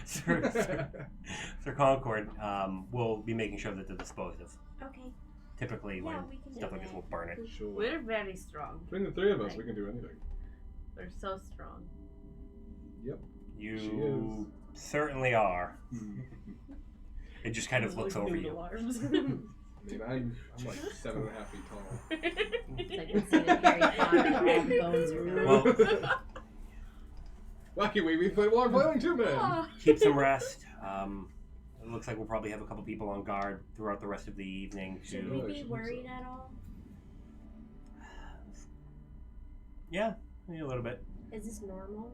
Sir Concord will be making sure that they're disposed of. Okay. Typically, Yeah, when we can do stuff like this, that. we'll burn it. Sure. We're very strong. Between the three of us, we can do anything. We're so strong. Yep. You certainly are. It just kind of looks over you. Arms. I mean, I'm like 7.5 feet tall. It's like it's in Harry Potter, all the bones are gone. Well, Why can't we play Water Boiling too, man? keep some rest. It looks like we'll probably have a couple people on guard throughout the rest of the evening. Should To we be worried at all? yeah, maybe a little bit. Is this normal?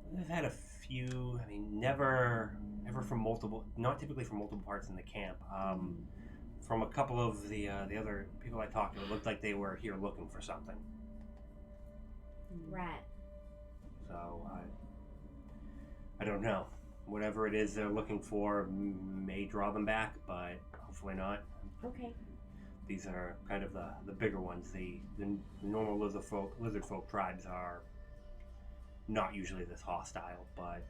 We've had a few. I mean, never from multiple. Not typically from multiple parts in the camp. From a couple of the other people I talked to, it looked like they were here looking for something. Rat. So I don't know. Whatever it is they're looking for may draw them back, but hopefully not. Okay. These are kind of the bigger ones. The normal lizard folk tribes are not usually this hostile, but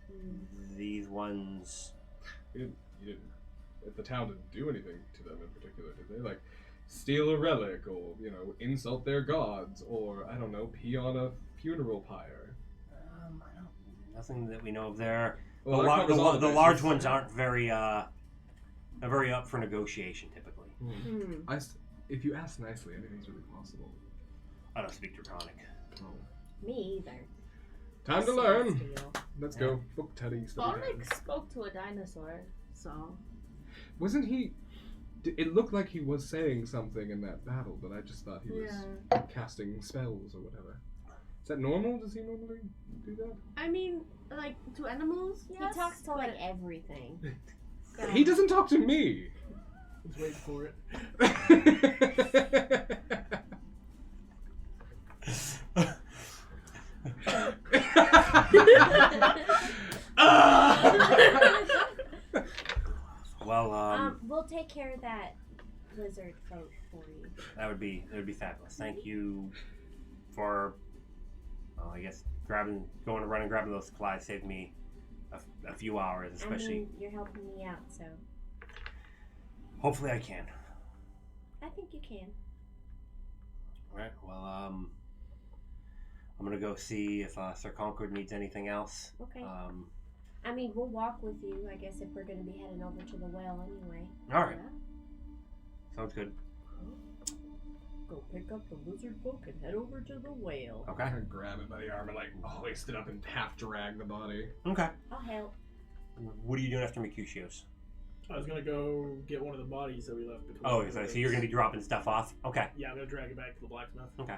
these ones. You didn't. The town didn't do anything to them in particular, did they? Like, steal a relic, or insult their gods, or I don't know, pee on a funeral pyre. Nothing that we know of there. Well, The large ones aren't very very up for negotiation typically. If you ask nicely, anything's really possible. I don't speak Draconic. Me either. Time to learn. Let's go. Book Teddy. Ulrich spoke to a dinosaur, so. Wasn't he? It looked like he was saying something in that battle, but I just thought he was casting spells or whatever. Is that normal? Does he normally do that? I mean, like, to animals, yes. He talks to, like, everything. He doesn't talk to me. Let's wait for it. Well, we'll take care of that lizard folk for you. that would be fabulous. Thank you for, well, I guess going around and grabbing those supplies saved me a few hours, especially. I mean, you're helping me out, so Hopefully, I can. I think you can. All right. Well, I'm gonna go see if Sir Concord needs anything else. Okay. I mean, we'll walk with you, I guess, if we're going to be heading over to the well anyway. All right. Sounds good. Go pick up the lizard folk and head over to the whale. Okay. I grab it by the arm and hoist it up and half drag the body. Okay. I'll help. What are you doing after Mercutio's? I was gonna go get one of the bodies that we left between. Oh, so you're gonna be dropping stuff off? Okay. Yeah, I'm gonna drag it back to the blacksmith. Okay.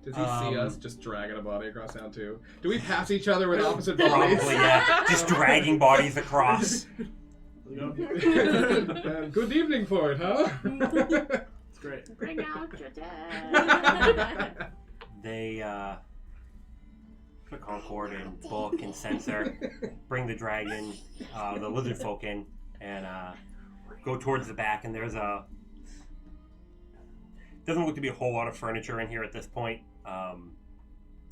Does he see us just dragging a body across town too? Do we pass each other with opposite bodies? Probably, yeah. Just dragging bodies across. Good evening for it, huh? It's great. Bring out your dead. They put Concord and Book and Censor, bring the dragon, the lizard folk in, and go towards the back. And there's doesn't look to be a whole lot of furniture in here at this point.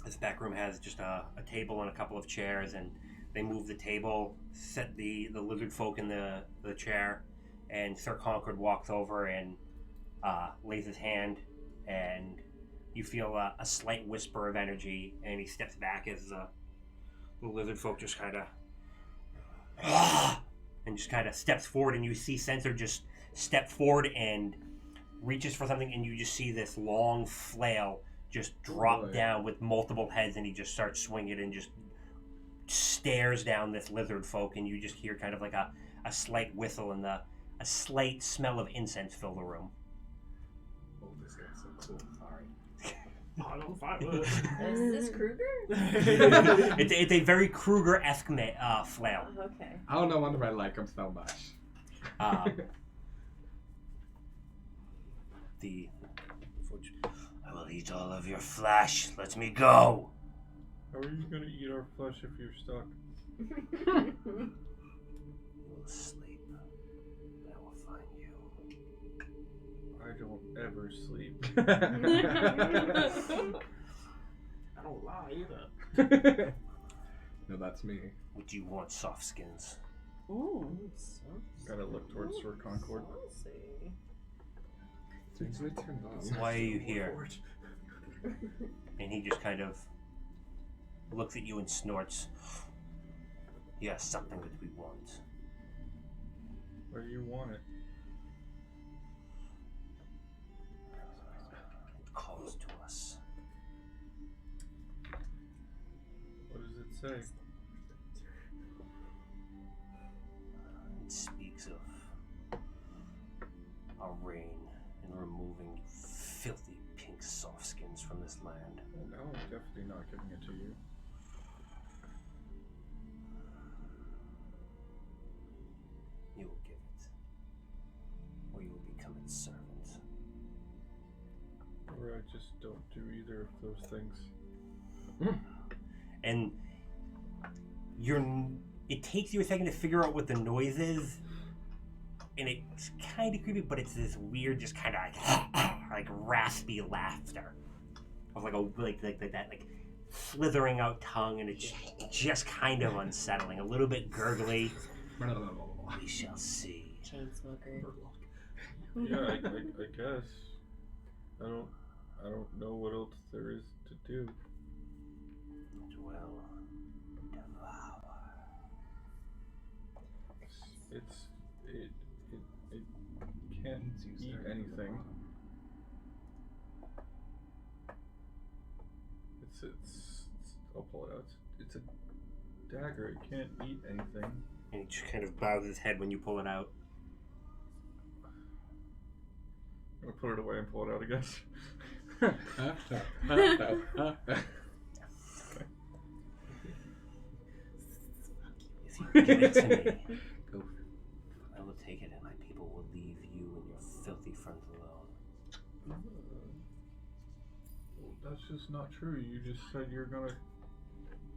This back room has just a table and a couple of chairs, and they move the table, set the lizard folk in the chair, and Sir Concord walks over and lays his hand, and you feel a slight whisper of energy, and he steps back as the lizard folk just kind of and just kind of steps forward, and you see Censor just step forward and reaches for something, and you just see this long flail just drop down with multiple heads, and he just starts swinging and just stares down this lizard folk, and you just hear kind of like a slight whistle and a slight smell of incense fill the room. I'm fine with it. Is this Kruger? It's a very Kruger-esque flail. Okay. I don't know wonder I like him so much. I will eat all of your flesh. Let me go. How are you gonna eat our flesh if you're stuck? You will sleep. I will find you. I don't ever sleep. I don't lie either. No, that's me. Would you want soft skins? Ooh. Gotta look towards Sword Concord. Saucy. So usually turned on. Why are you here? And he just kind of looks at you and snorts. Yes, something that we want. Where do you want it? It calls to us. What does it say? It speaks of our reign and removing filthy pink softskins from this land. Well, no, I'm definitely not giving it to you. You will give it, or you will become its servant. Or I just don't do either of those things. And it takes you a second to figure out what the noise is, and it's kind of creepy, but it's this weird, just kind of like raspy laughter of that slithering out tongue, and it's just kind of unsettling, a little bit gurgly. We shall see. Chain smoker. Yeah, I guess. I don't know what else there is to do. Well, devour. It can't eat anything. It's I'll pull it out. It's a dagger. It can't eat anything. And he just kind of bows his head when you pull it out. I'm gonna put it away and pull it out again. If you give it to me, I will take it and my people will leave you and your filthy friends alone. Well, that's just not true. You just said you're gonna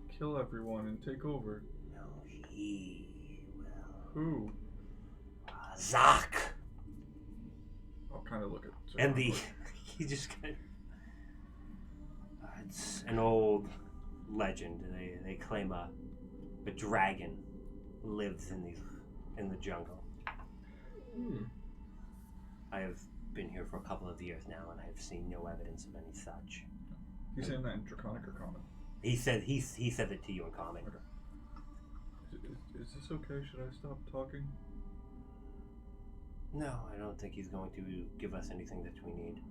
kill everyone and take over. No, he will. Who? Zach! I'll kind of look at. And he just kind of. It's an old legend. They claim a dragon lives in the jungle. I have been here for a couple of years now, and I have seen no evidence of any such. He's saying that in Draconic or Common? He said it to you in Common. Okay. Is this okay? Should I stop talking? No, I don't think he's going to give us anything that we need.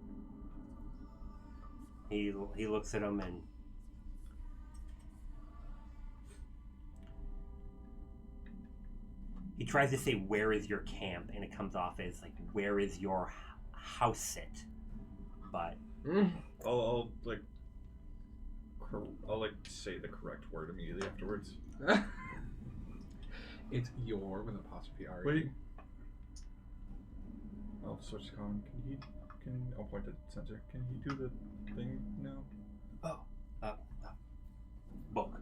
He looks at him and he tries to say, "Where is your camp?" and it comes off as like, "Where is your house sit?" But I'll say the correct word immediately afterwards. It's your with apostrophe R. Wait. I'll switch to Common. I'll point at Sensor. Can he do the thing now? Book.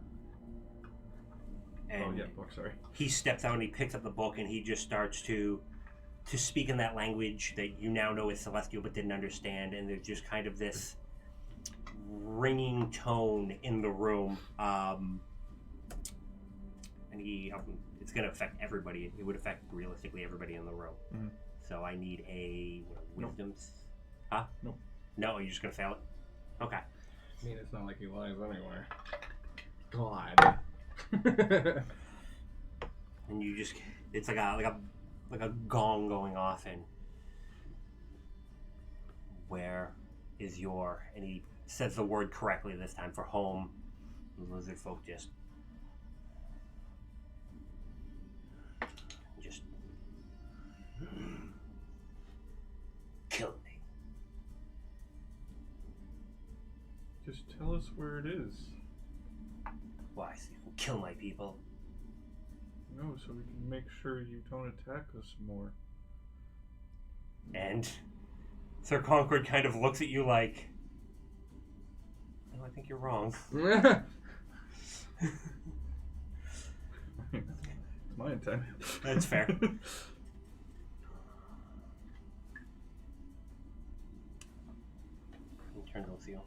And oh yeah, book. Sorry. he steps out and he picks up the book and he just starts to speak in that language that you now know is Celestial but didn't understand, and there's just kind of this ringing tone in the room. And it's going to affect everybody. It would affect realistically everybody in the room. Mm-hmm. So I need a wisdom. Huh? Nope. No, you're just going to fail it? Okay. I mean, it's not like he lies anywhere. God. And you just, it's like a gong going off, and where is your, and he says the word correctly this time for home. The Lizardfolk just kill me. Just tell us where it is. Why, so you can kill my people? No, so we can make sure you don't attack us more. And Sir Concord kind of looks at you like, no, I think you're wrong. It's my intent. That's fair. Turn to you.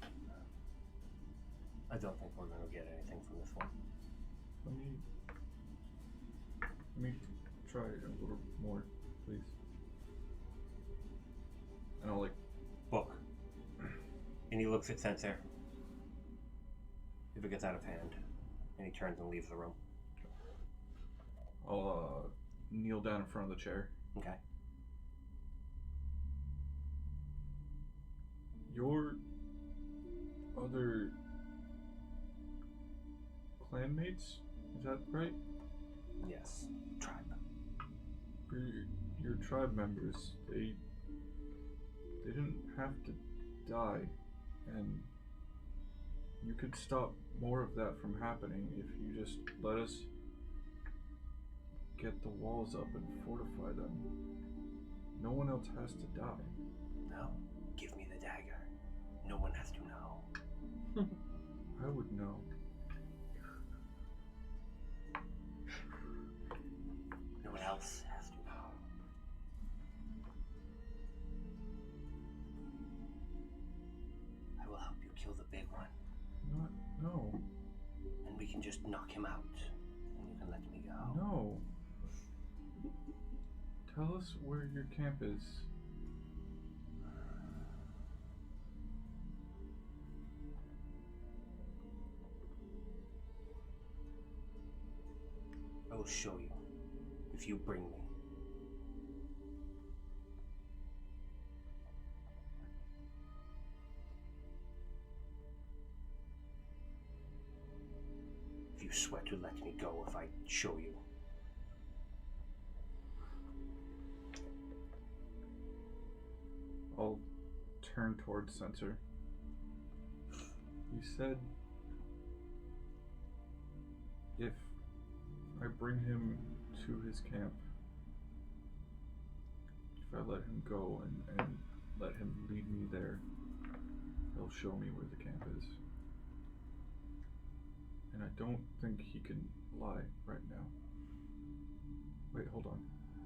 I don't think we're going to get anything from this one. Let me try a little more, please. And I'll Book. And he looks at Sensor. If it gets out of hand. And he turns and leaves the room. I'll kneel down in front of the chair. Okay. Your other clanmates, is that right? Yes. Tribe. Your tribe members, they didn't have to die, and you could stop more of that from happening if you just let us get the walls up and fortify them. No one else has to die. No. Give me the dagger. No one has to know. I would know. No one else has to know. I will help you kill the big one. No. And we can just knock him out. And you can let me go. No. Tell us where your camp is. I will show you if you bring me. If you swear to let me go if I show you. I'll turn towards Sensor. You said if I bring him to his camp, if I let him go and let him lead me there, he'll show me where the camp is. And I don't think he can lie right now. Wait, hold on.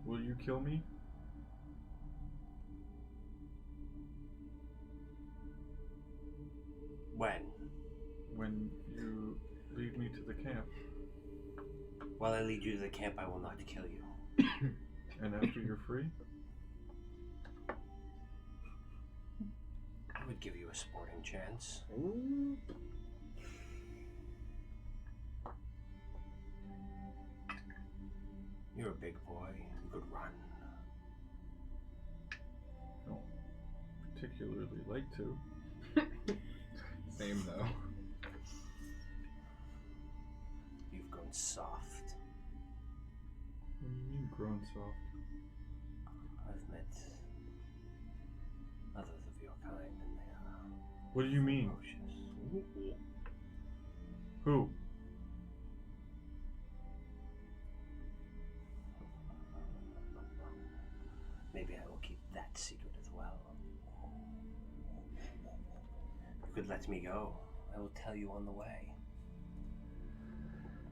Will you kill me? When? When you lead me to the camp. While I lead you to the camp, I will not kill you. And after you're free? I would give you a sporting chance. You're a big boy. You could run. I don't particularly like to. Same though. You've grown soft. What do you mean grown soft? I've met others of your kind, and they are What do you mean? ferocious. Who? Maybe I will keep that secret as well. You could let me go. I will tell you on the way.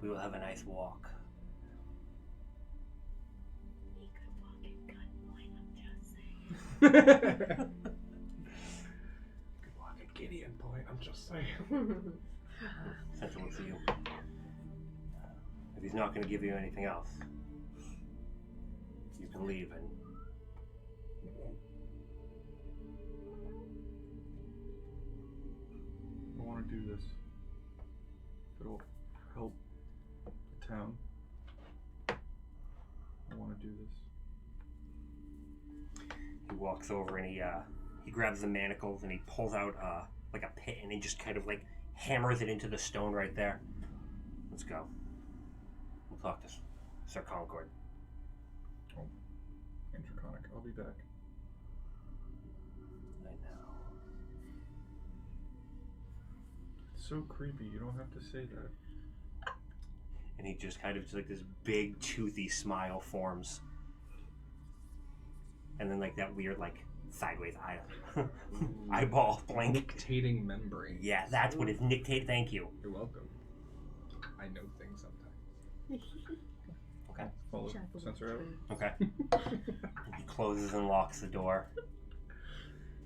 We will have a nice walk. He could walk in gunpoint, I'm just saying. Good walk at Gideon point, I'm just saying. Central looks at you. If he's not going to give you anything else, you can leave and... I want to do this. It'll help the town. I want to do this. He walks over and he grabs the manacles and he pulls out like a pit and he just kind of like hammers it into the stone right there. Let's go. We'll talk to Sir Concord. Oh, Intraconic. I'll be back. I know. so creepy. You don't have to say that. And he just kind of just like this big toothy smile forms. And then like that weird like sideways eye eyeball blink. Nictating membrane. Yeah, that's what it's nictate. Thank you. You're welcome. I know things sometimes. Okay. Follow sensor out. Okay. He closes and locks the door.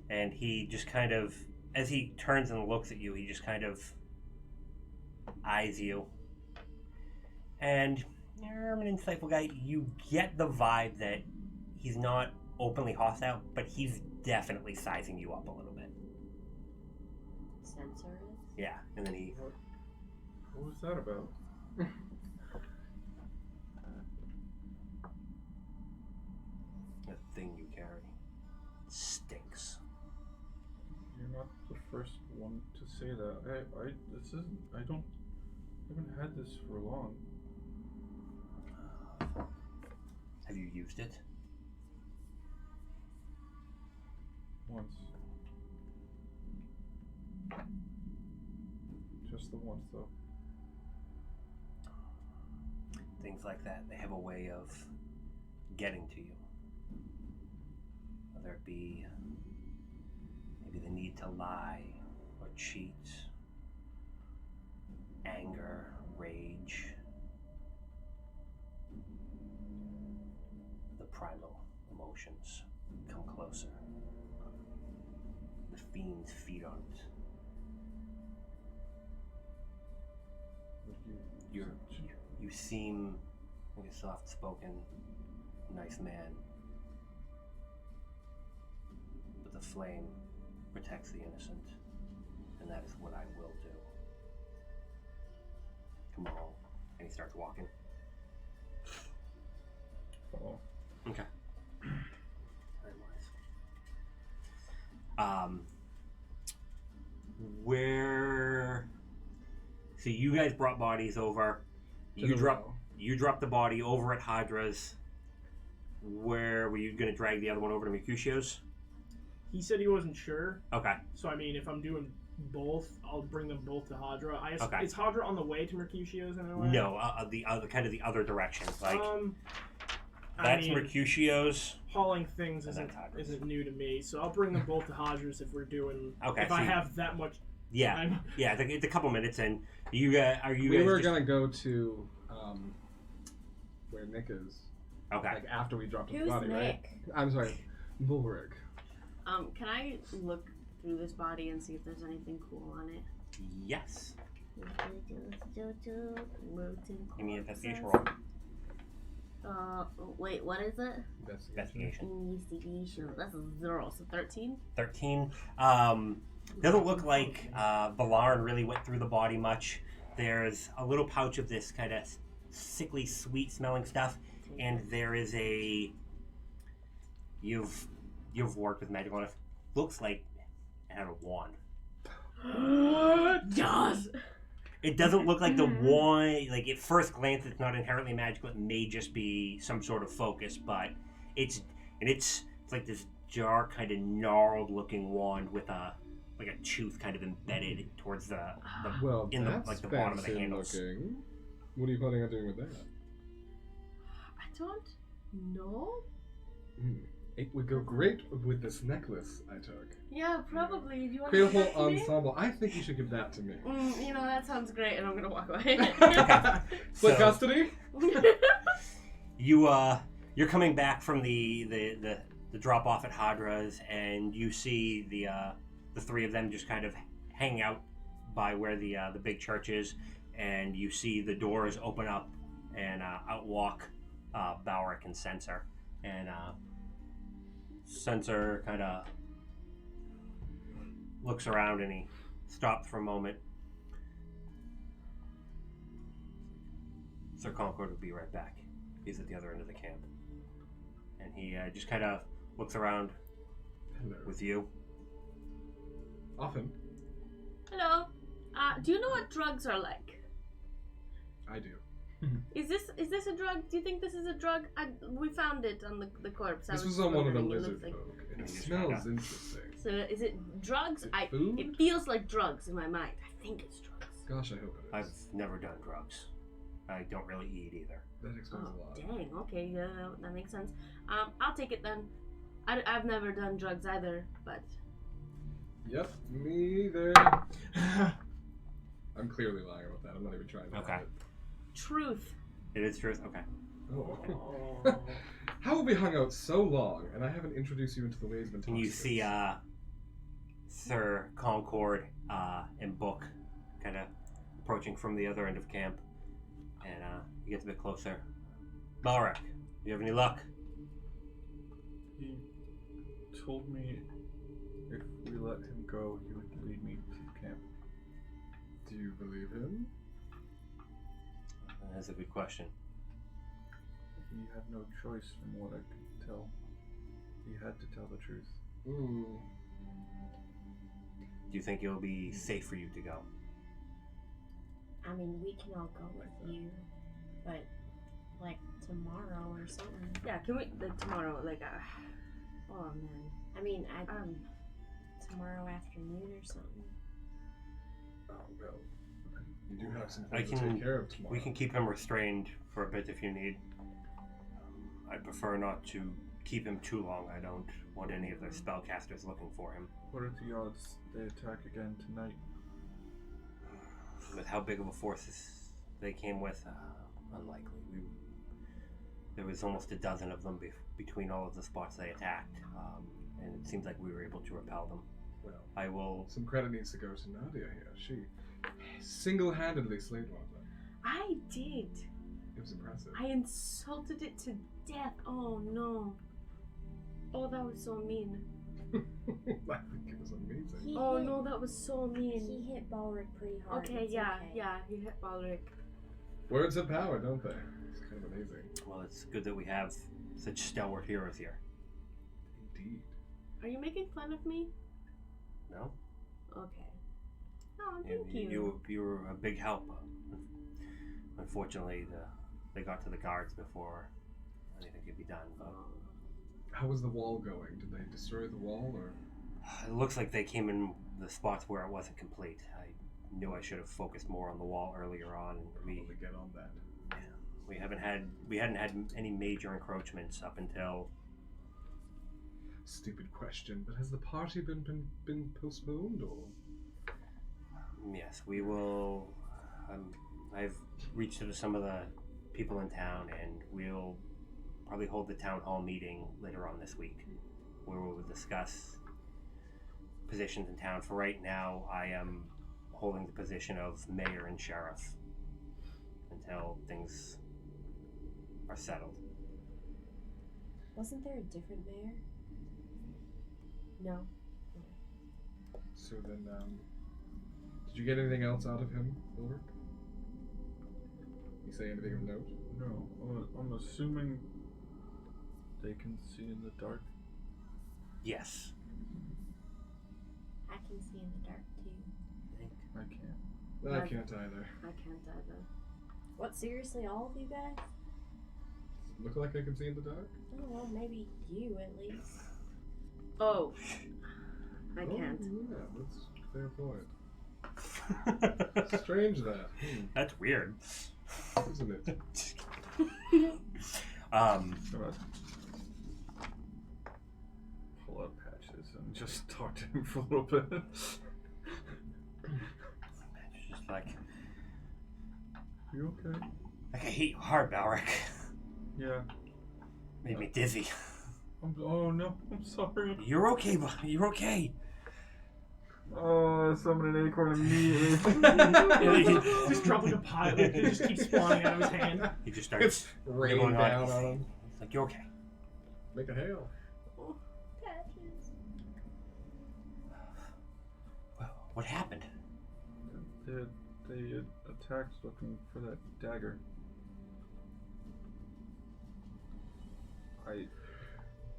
And he just kind of, as he turns and looks at you, he just kind of eyes you. And you're an insightful guy. You get the vibe that he's not openly hostile, but he's definitely sizing you up a little bit. Sensor is? Yeah, and then he... What was that about? The thing you carry stinks. You're not the first one to say that. I haven't had this for long. Have you used it? Once. Just the once, though. Things like that, they have a way of getting to you. Whether it be maybe the need to lie or cheat, anger, rage, the primal emotions come closer. The fiends feed on it. You seem like a soft-spoken, nice man, but the flame protects the innocent, and that is what I will do. Come on. And he starts walking. Oh. Okay. Very nice. Where... So you guys brought bodies over. You dropped the body over at Hadra's. Where were you going to drag the other one over to Mercutio's? He said he wasn't sure. Okay. So I mean, if I'm doing both, I'll bring them both to Hadra. Okay. Is Hadra on the way to Mercutio's in a way? No, the other kind of the other direction. Like I that's mean, Mercutio's. Hauling things And isn't that's Hadra's. new to me, so I'll bring them both to Hadra's if we're doing. Okay. If I have that much. Yeah. time. Yeah. It's a couple minutes, and you guys We guys were just- gonna go to where Nick is. Okay. Like after we dropped his Who's body, right? Nick? I'm sorry, Bulwark. Can I look through this body and see if there's anything cool on it? Yes. Give me an investigation roll. Wait, what is it? Investigation. Investigation. That's a 0, so 13. 13. Doesn't look like Valarin really went through the body much. There's a little pouch of this kind of sickly sweet smelling stuff, and there is a you've worked with magic on it. Looks like it had a wand. Yes. It doesn't look like the wand. Like at first glance, it's not inherently magical. It may just be some sort of focus, but it's like this dark, kind of gnarled looking wand with a tooth kind of embedded towards the Well, in the that's like the bottom of the fancy handles. looking. What are you planning on doing with that? I don't know. It would go great with this necklace I took. Yeah, probably. Do you want Create a to give whole that to me? ensemble. I think you should give that to me. You know, that sounds great, and I'm gonna walk away. Split So- custody? You're coming back from the drop off at Hadra's, and you see the three of them just kind of hang out by where the big church is, and you see the doors open up and out walk Bowrick and Censor, and Censor kind of looks around and he stops for a moment. Sir Concord will be right back. He's at the other end of the camp. And he just kind of looks around Hello. with you. Often. Hello. Do you know what drugs are like? I do. Is this a drug? Do you think this is a drug? We found it on the corpse. This was on one of the wondering, it looks Lizardfolk, and it Just smells find out. interesting. So is it drugs? Is it food? It feels like drugs in my mind. I think it's drugs. Gosh, I hope it I've is. never done drugs. I don't really eat either. That explains Oh, a lot. dang. Okay, yeah, that makes sense. I'll take it then. I've never done drugs either, but Yep, me either. I'm clearly lying about that. I'm not even trying to. Okay. hide it. truth. It is truth? Okay. Oh. Oh. How have we hung out so long, and I haven't introduced you into the ways of And you see Sir Concord and Book kind of approaching from the other end of camp. And he gets a bit closer. Balrak, do you have any luck? He told me if we let him go, he would lead me to the camp. Do you believe him? That's a good question. He had no choice from what I could tell. He had to tell the truth. Ooh. Do you think it'll be safe for you to go? I mean, we can all go with you, but like tomorrow or something. Yeah, can we tomorrow? Like, oh man. I mean, tomorrow afternoon or something. Oh, well. You do have some I things to can- take care of tomorrow. We can keep him restrained for a bit if you need. I prefer not to keep him too long. I don't want any of their spellcasters looking for him. What are the odds they attack again tonight? With how big of a force they came with, unlikely. There was almost a dozen of them between all of the spots they attacked, and it seems like we were able to repel them. Well, I will. some credit needs to go to Nadia here. She single-handedly slayed one of them. I did. It was impressive. I insulted it to death. Oh no. Oh, that was so mean. I think it was amazing. He Oh hit, no, that was so mean. He hit Balric pretty hard. Okay, It's yeah, okay. yeah, he hit Balric. Words have power, don't they? It's kind of amazing. Well, it's good that we have such stalwart heroes here. Indeed. Are you making fun of me? No? Okay. Oh, thank you. You were a big help. Unfortunately, they got to the guards before anything could be done. But How was the wall going? Did they destroy the wall, or? it looks like they came in the spots where it wasn't complete. I knew I should have focused more on the wall earlier on. Probably get on that. We hadn't had any major encroachments up until. Stupid question, but has the party been postponed, or? Yes, we will. I've reached out to some of the people in town, and we'll probably hold the town hall meeting later on this week, where we'll discuss positions in town. For right now, I am holding the position of mayor and sheriff until things are settled. Wasn't there a different mayor? No. So then, did you get anything else out of him, Ulrich? You say anything of note? No, I'm assuming they can see in the dark. Yes. I can see in the dark too. I can't. I can't either. I can't either. What, seriously, all of you guys? Look like I can see in the dark? Oh, well, maybe you at least. Oh. I can't. Yeah, that's a fair point. Strange that, That's weird. isn't it? Pull out Patches and just talk to him for a little bit. It's just like You okay? I hate you hard, Balric. Yeah. Made me dizzy. Oh no, I'm sorry. You're okay, you're okay. Summon an acorn immediately. Just dropping a pile. It just keeps spawning out of his hand. He just starts Rain nibbling down on on him. It's like, you're okay. Make a hail. Patches. Well, what happened? They attacked looking for that dagger.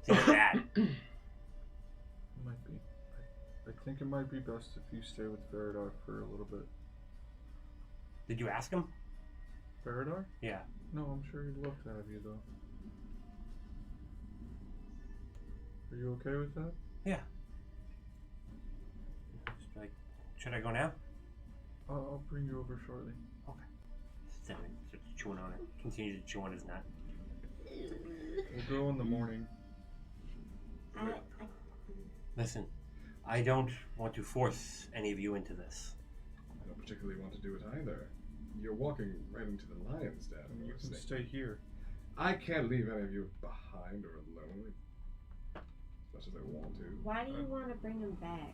Seems bad. Might be. I think it might be best if you stay with Veridar for a little bit. Did you ask him? Veridar? Yeah. No, I'm sure he'd love to have you though. Are you okay with that? Yeah. Just like, should I go now? I'll bring you over shortly. Starts chewing on it. Continues to chew on his nut. We'll go in the morning. Listen, I don't want to force any of you into this. I don't particularly want to do it either. You're walking right into the lion's den. And you can stay here. I can't leave any of you behind or alone. As much as I want to. Why do you want to bring him back?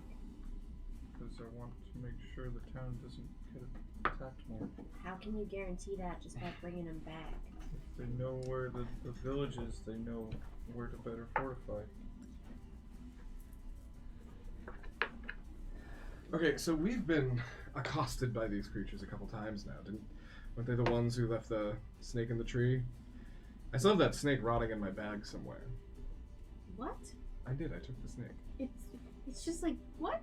Because I want to make sure the town doesn't get attacked more. How can you guarantee that just by bringing him back? If they know where the village is, they know where to better fortify. Okay, so we've been accosted by these creatures a couple times now. Weren't they the ones who left the snake in the tree? I still have that snake rotting in my bag somewhere. What? I did. I took the snake. It's just like, what?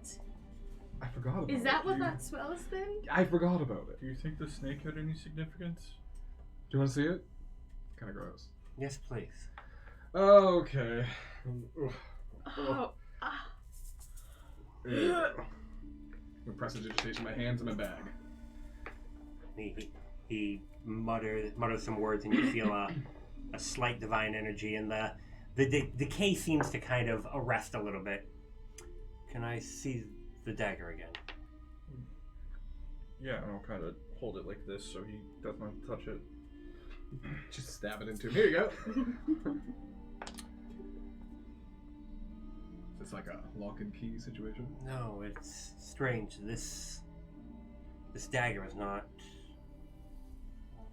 I forgot about it. Is that what that smell is then? I forgot about it. Do you think the snake had any significance? Do you want to see it? Kind of gross. Yes, please. Okay. Oh. With prestidigitation, my hands in my bag. He mutters some words, and you feel a slight divine energy, and the decay seems to kind of arrest a little bit. Can I see the dagger again? Yeah, and I'll kind of hold it like this so he doesn't touch it. Just stab it into him. Here you go. Is this like a lock and key situation? No, it's strange. This dagger is not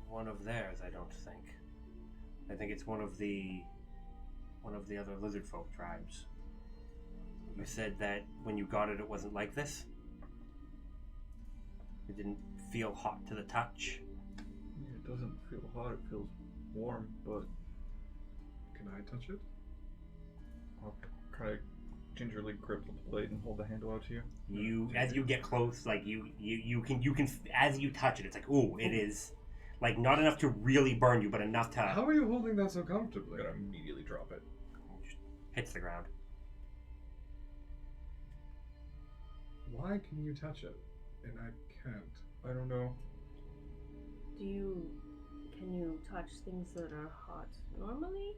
one of theirs, I don't think. I think it's one of the other Lizardfolk tribes. You said that when you got it, it wasn't like this? It didn't feel hot to the touch? Yeah, it doesn't feel hot, it feels warm, but... Can I touch it? I'll kind of gingerly grip the blade and hold the handle out to you. As you get close, like you can as you touch it, it's like, ooh, it is like not enough to really burn you, but enough to. How are you holding that so comfortably? I'm gonna immediately drop it. Hits the ground. Why can you touch it and I can't? I don't know. Can you touch things that are hot normally?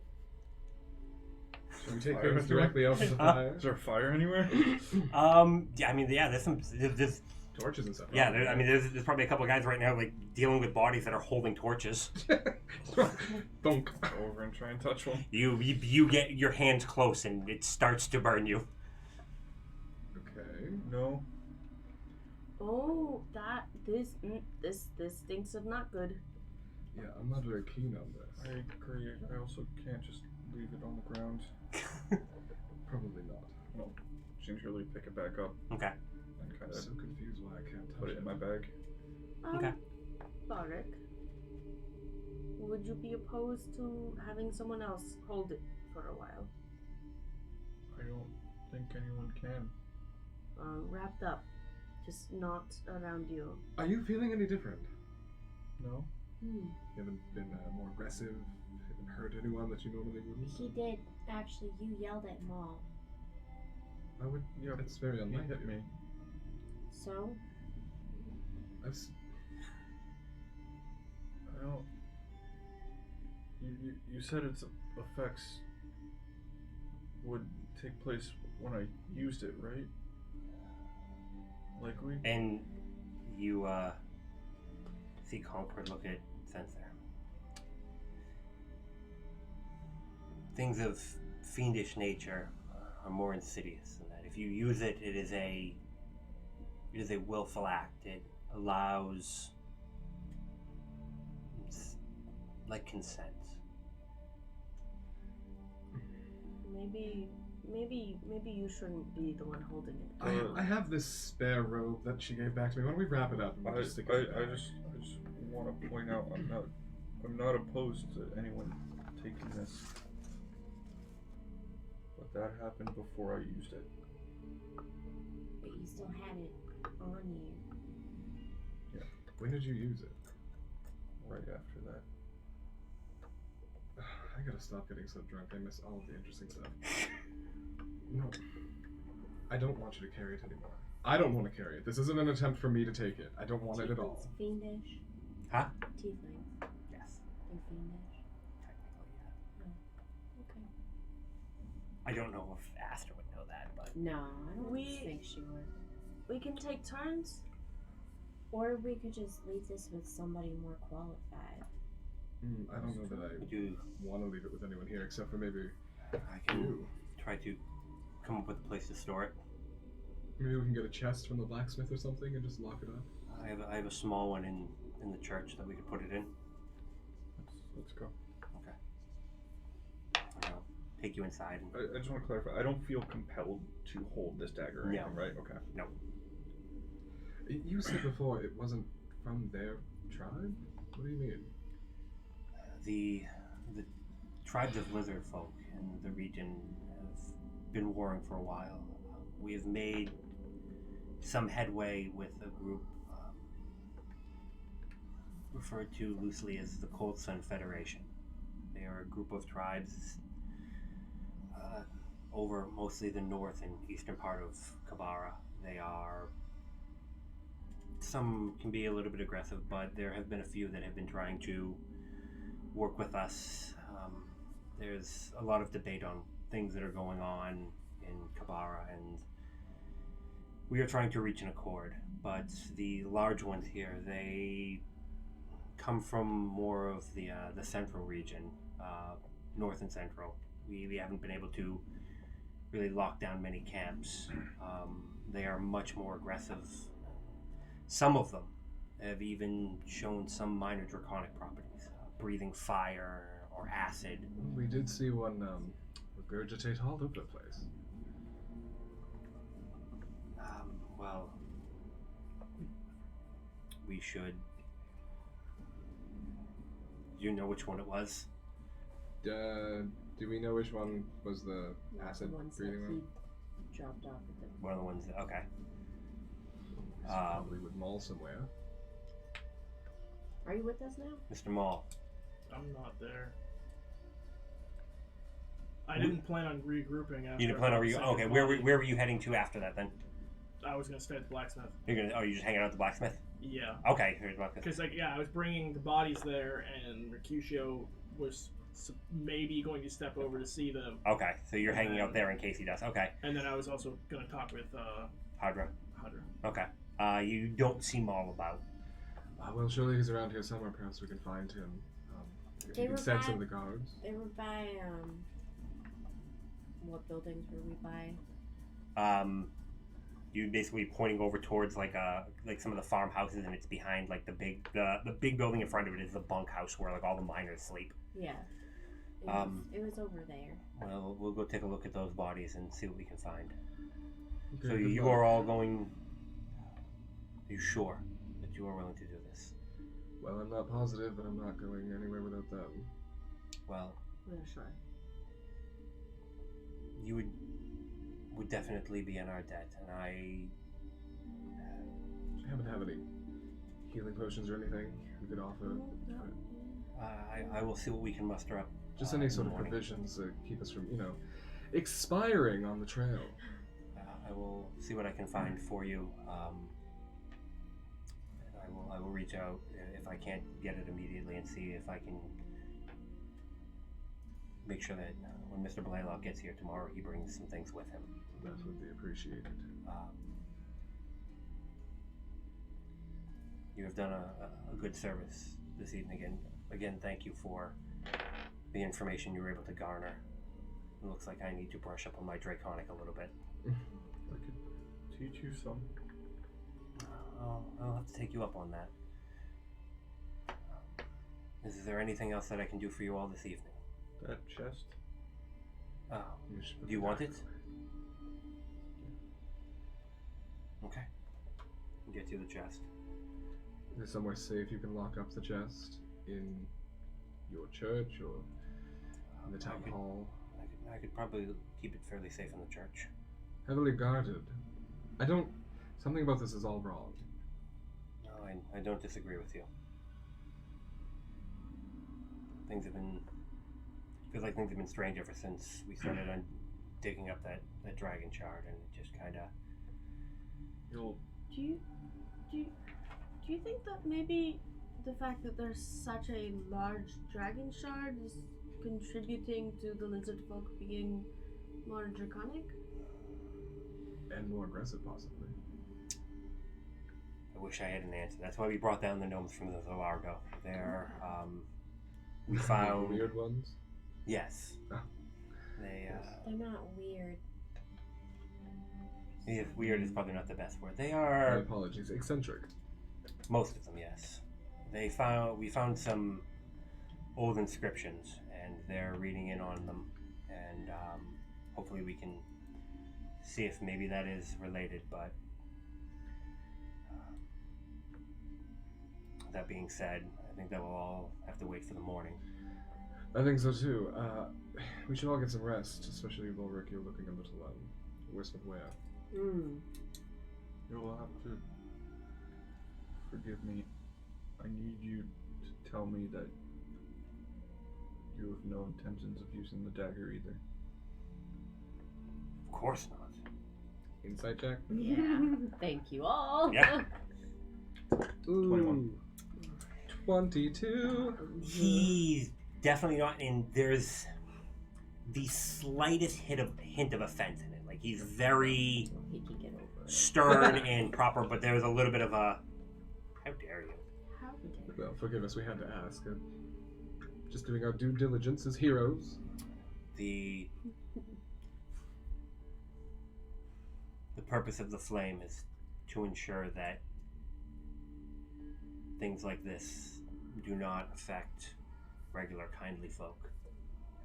Should we take Fire things anywhere? directly out of the fire? Is there fire anywhere? Yeah, I mean, yeah, there's Torches and stuff. yeah, there's probably a couple of guys right now like dealing with bodies that are holding torches. Thunk. Go over and try and touch one. You get your hands close and it starts to burn you. Okay. No. Oh, this stinks of not good. Yeah, I'm not very keen on this. I agree. I also can't just leave it on the ground. Probably not. I'll gingerly pick it back up Okay. and kind I'm of so confused why I can't touch put it in my bag. Okay. Barik, would you be opposed to having someone else hold it for a while? I don't think anyone can. Wrapped up, just not around you. Are you feeling any different? No? You haven't been more aggressive? Haven't hurt anyone that you normally wouldn't? He did. Actually, you yelled at him all. I would. Yeah, It's very he unlike hit you. me. So? I don't... You said its effects would take place when I used it, right? Likely? And you see Concord look at Sensor. Things of fiendish nature are more insidious than that. If you use it, it is a willful act. It allows, it's like consent. Maybe you shouldn't be the one holding it. I have this spare robe that she gave back to me. Why don't we wrap it up and we'll just stick it in the I bag? just want to point out I'm not opposed to anyone taking this. But that happened before I used it. But you still had it on you. When did you use it? Right after that. I gotta stop getting so drunk. I miss all of the interesting stuff. No. I don't want you to carry it anymore. I don't want to carry it. This isn't an attempt for me to take it. I don't want it at all. Tieflings fiendish. Huh? Tieflings. Yes. They're fiendish. Technically, yeah. Okay. I don't know if Aster would know that, but No, I don't We- think she would. We can take turns. Or we could just leave this with somebody more qualified. I don't know that I would you? want to leave it with anyone here except for maybe I can you. try to come up with a place to store it. Maybe we can get a chest from the blacksmith or something and just lock it up. I have a small one in the church that we could put it in. Let's go. Okay. I'll take you inside. And, I just want to clarify. I don't feel compelled to hold this dagger or No. anything, right? Okay. no. You said before it wasn't from their tribe? What do you mean? The tribes of Lizardfolk in the region have been warring for a while. We have made some headway with a group referred to loosely as the Cold Sun Federation. They are a group of tribes over mostly the north and eastern part of Kabara. They are... Some can be a little bit aggressive, but there have been a few that have been trying to work with us. There's a lot of debate on things that are going on in Kabara, and we are trying to reach an accord. But the large ones here, they come from more of the central region, north and central. We haven't been able to really lock down many camps. They are much more aggressive. Some of them have even shown some minor draconic properties, breathing fire or acid. We did see one regurgitate all over the place. Well, we should... Do you know which one it was? Do we know which one was the acid The ones that breathing one? he dropped off at the... One of the ones that... Okay. It's probably with Maul somewhere. Are you with us now? Mr. Maul. I'm not there. I didn't plan on regrouping after. You didn't plan on... I Okay, where were you heading to after that then? I was gonna stay at the blacksmith. You're just hanging out at the blacksmith? Yeah. Okay, here's the blacksmith. Because I was bringing the bodies there, and Mercutio was maybe going to step over to see them, Okay, so you're hanging out there in case he does. Okay. and then I was also gonna talk with Hadra. Hydra. Okay. You don't see Maul about. Well, surely he's around here somewhere. Perhaps we can find him. If They you can were send by- some of the guards. They were by, what buildings were we by? You basically pointing over towards like some of the farmhouses, and it's behind like the big building in front of it is the bunkhouse where like all the miners sleep. Yeah. It was over there. Well, we'll go take a look at those bodies and see what we can find. Okay, So good you luck. are all going. Are you sure that you are willing to do this? Well, I'm not positive, but I'm not going anywhere without them. Well, We're sure. you would definitely be in our debt, and I Do you happen to have any healing potions or anything you could offer? I will see what we can muster up. Just in any the sort of morning. provisions that keep us from, expiring on the trail. I will see what I can find for you. I will reach out if I can't get it immediately and see if I can make sure that when Mr. Blaylock gets here tomorrow, he brings some things with him. That would be appreciated. You have done a good service this evening. Again, thank you for the information you were able to garner. It looks like I need to brush up on my Draconic a little bit. I could teach you some. I'll have to take you up on that. Is there anything else that I can do for you all this evening? That chest. Oh, We should put do you the want dagger it? away. Okay. I'll get you the chest. Is there somewhere safe you can lock up the chest? In your church or in the town hall? I could probably keep it fairly safe in the church. Heavily guarded. Something about this is all wrong. No, I don't disagree with you. Feels like things have been strange ever since we started on digging up that dragon shard, and it just kind of You'll. Do you think that maybe the fact that there's such a large dragon shard is contributing to the Lizardfolk being more draconic? And more aggressive, possibly. I wish I had an answer. That's why we brought down the gnomes from the Largo. They're, we found... Weird ones? Yes. Oh. They're not weird. Yeah, weird is probably not the best word. They My are... apologies. Eccentric. Most of them, yes. We found some old inscriptions, and they're reading in on them, and hopefully we can see if maybe that is related, but that being said, I think that we'll all have to wait for the morning. I think so too. We should all get some rest, especially Ulrich, you're looking a little worse than where. You'll have to forgive me. I need you to tell me that you have no intentions of using the dagger either. Of course not. Insight check? Yeah. Thank you all. Yeah. Ooh. 21. 22. He's definitely not, and there's the slightest hint of offense in it. Like, he's very He can get over it. stern and proper, but there's a little bit of a, how dare you? How dare Well, forgive us, we had to ask. Just doing our due diligence as heroes. The purpose of the flame is to ensure that things like this do not affect regular kindly folk.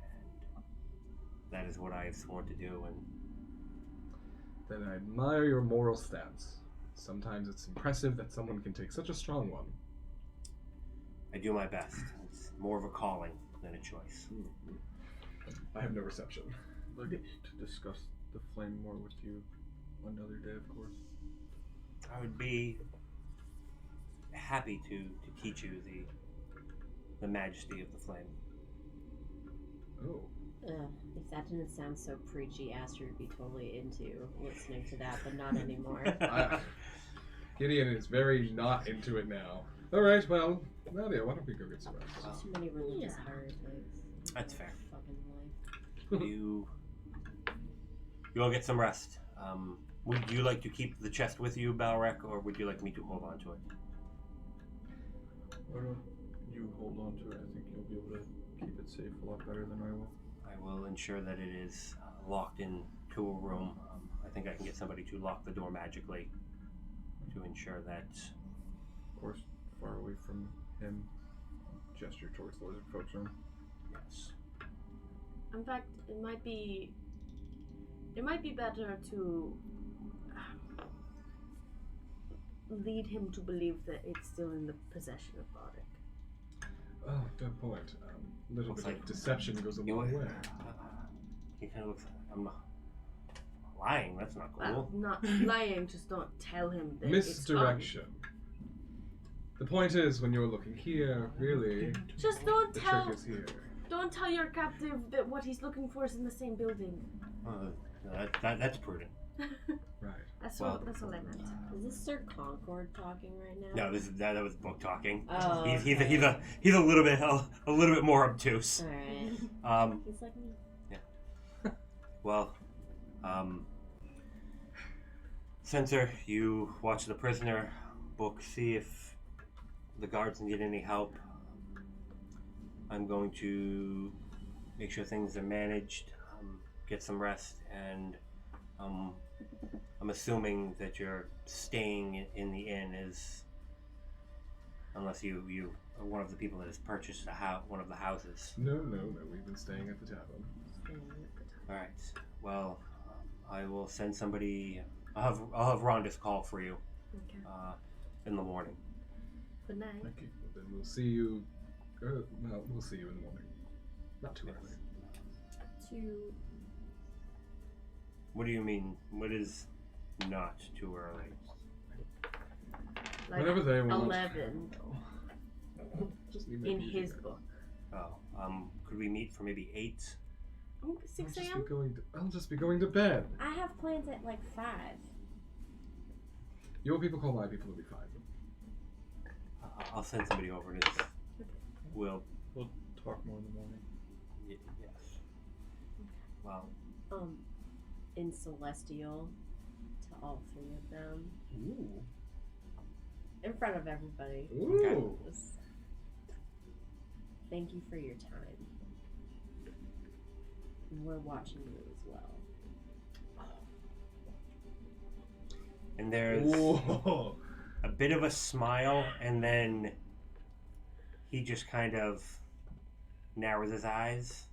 And that is what I have sworn to do, and Then I admire your moral stance. Sometimes it's impressive that someone can take such a strong one. I do my best. It's more of a calling than a choice. I have no reception. I'd like to discuss the flame more with you another day, of course. I would be happy to teach you the majesty of the flame. Oh. If that didn't sound so preachy, Aster would be totally into listening to that, but not anymore. Gideon is very not into it now. Alright, well, Nadia, why don't we go get some rest? Too many religious heretics. That's fair. Fucking life. You all get some rest. Would you like to keep the chest with you, Balrek, or would you like me to hold on to it? Why don't you hold on to it? I think you'll be able to keep it safe a lot better than I will. I will ensure that it is locked into a room. I think I can get somebody to lock the door magically to ensure that... Of course, far away from him. Gesture towards the Lizardfolk's room. Yes. In fact, it might be better to lead him to believe that it's still in the possession of Projekt. Oh, good point. A little Looks bit like of deception goes a long way. He kind of looks like... I'm not lying. That's not cool. Well, not lying, just don't tell him that Misdirection. The point is, when you're looking here, really, it's just don't the tell. trick is here. Don't tell your captive that what he's looking for is in the same building. That's prudent. Right. That's Well, all. That's all I meant. Is this Sir Concord talking right now? No, that was Book talking. Oh, He's okay. a little bit more obtuse. Alright. He's like me. Well, Censor, you watch the prisoner. Book, see if the guards need any help. I'm going to make sure things are managed, get some rest, and I'm assuming that you're staying in the inn is, unless you are one of the people that has purchased one of the houses. No, we've been staying at the tavern. All right. Well, I will send somebody. I'll have Rhonda's call for you Okay. in the morning. Good night. Thank you. Well, then we'll see you. Well, we'll see you in the morning. Not too early. To What do you mean? What is not too early? Like Whatever they want. 11 Just need my in music his up. book. Oh, could we meet for maybe 8? Oh, 6 a.m. I'll just be going to bed. I have plans at like 5. Your people call my people, will be fine. I'll send somebody over to this. We'll Talk more in the morning. yes. Well, In Celestial, to all three of them, Ooh. in front of everybody. Ooh. Just thank you for your time. And we're watching you as well. and there's Whoa. a bit of a smile, and then he just kind of narrows his eyes,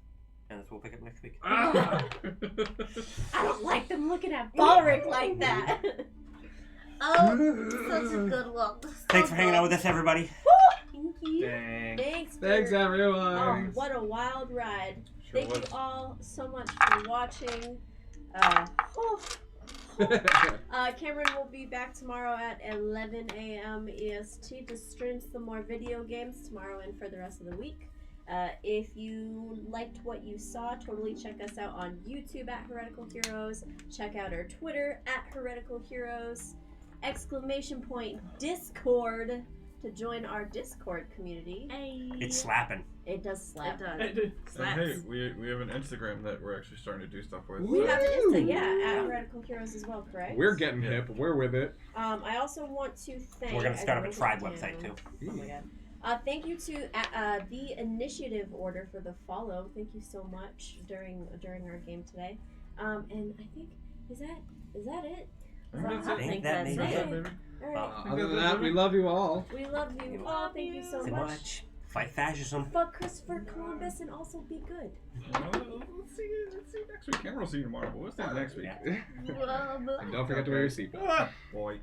and this we'll pick up next week. I don't like them looking at Balric like that. Oh, such a good one. Thanks for hanging out with us, everybody. Thank you. Dang. Thanks. Thanks, for- everyone. Oh, what a wild ride. Sure Thank was. you all so much for watching. Cameron will be back tomorrow at 11 a.m. EST to stream some more video games tomorrow and for the rest of the week. If you liked what you saw, totally check us out on YouTube at Heretical Heroes. Check out our Twitter at Heretical Heroes. ! Discord to join our Discord community. Hey. It's slapping. It does slap. It does. And hey, we have an Instagram that we're actually starting to do stuff with. We have an Woo! Insta, yeah, at Heretical Heroes as well, correct? We're getting Yeah. hip. We're with it. I also want to thank. We're gonna start up a I wrote tribe it down. website too. Oh my god. Thank you to the initiative order for the follow. Thank you so much during our game today. And I think is that it? I think that may be it. All right. Other than that, we love you all. We love you all. Thank you so So much. much. Fight fascism. Fuck Christopher Columbus and also be good. Let's see next week. Cameron will see you tomorrow, but what's that next week? Yeah. And don't forget to wear your seatbelt. Boy.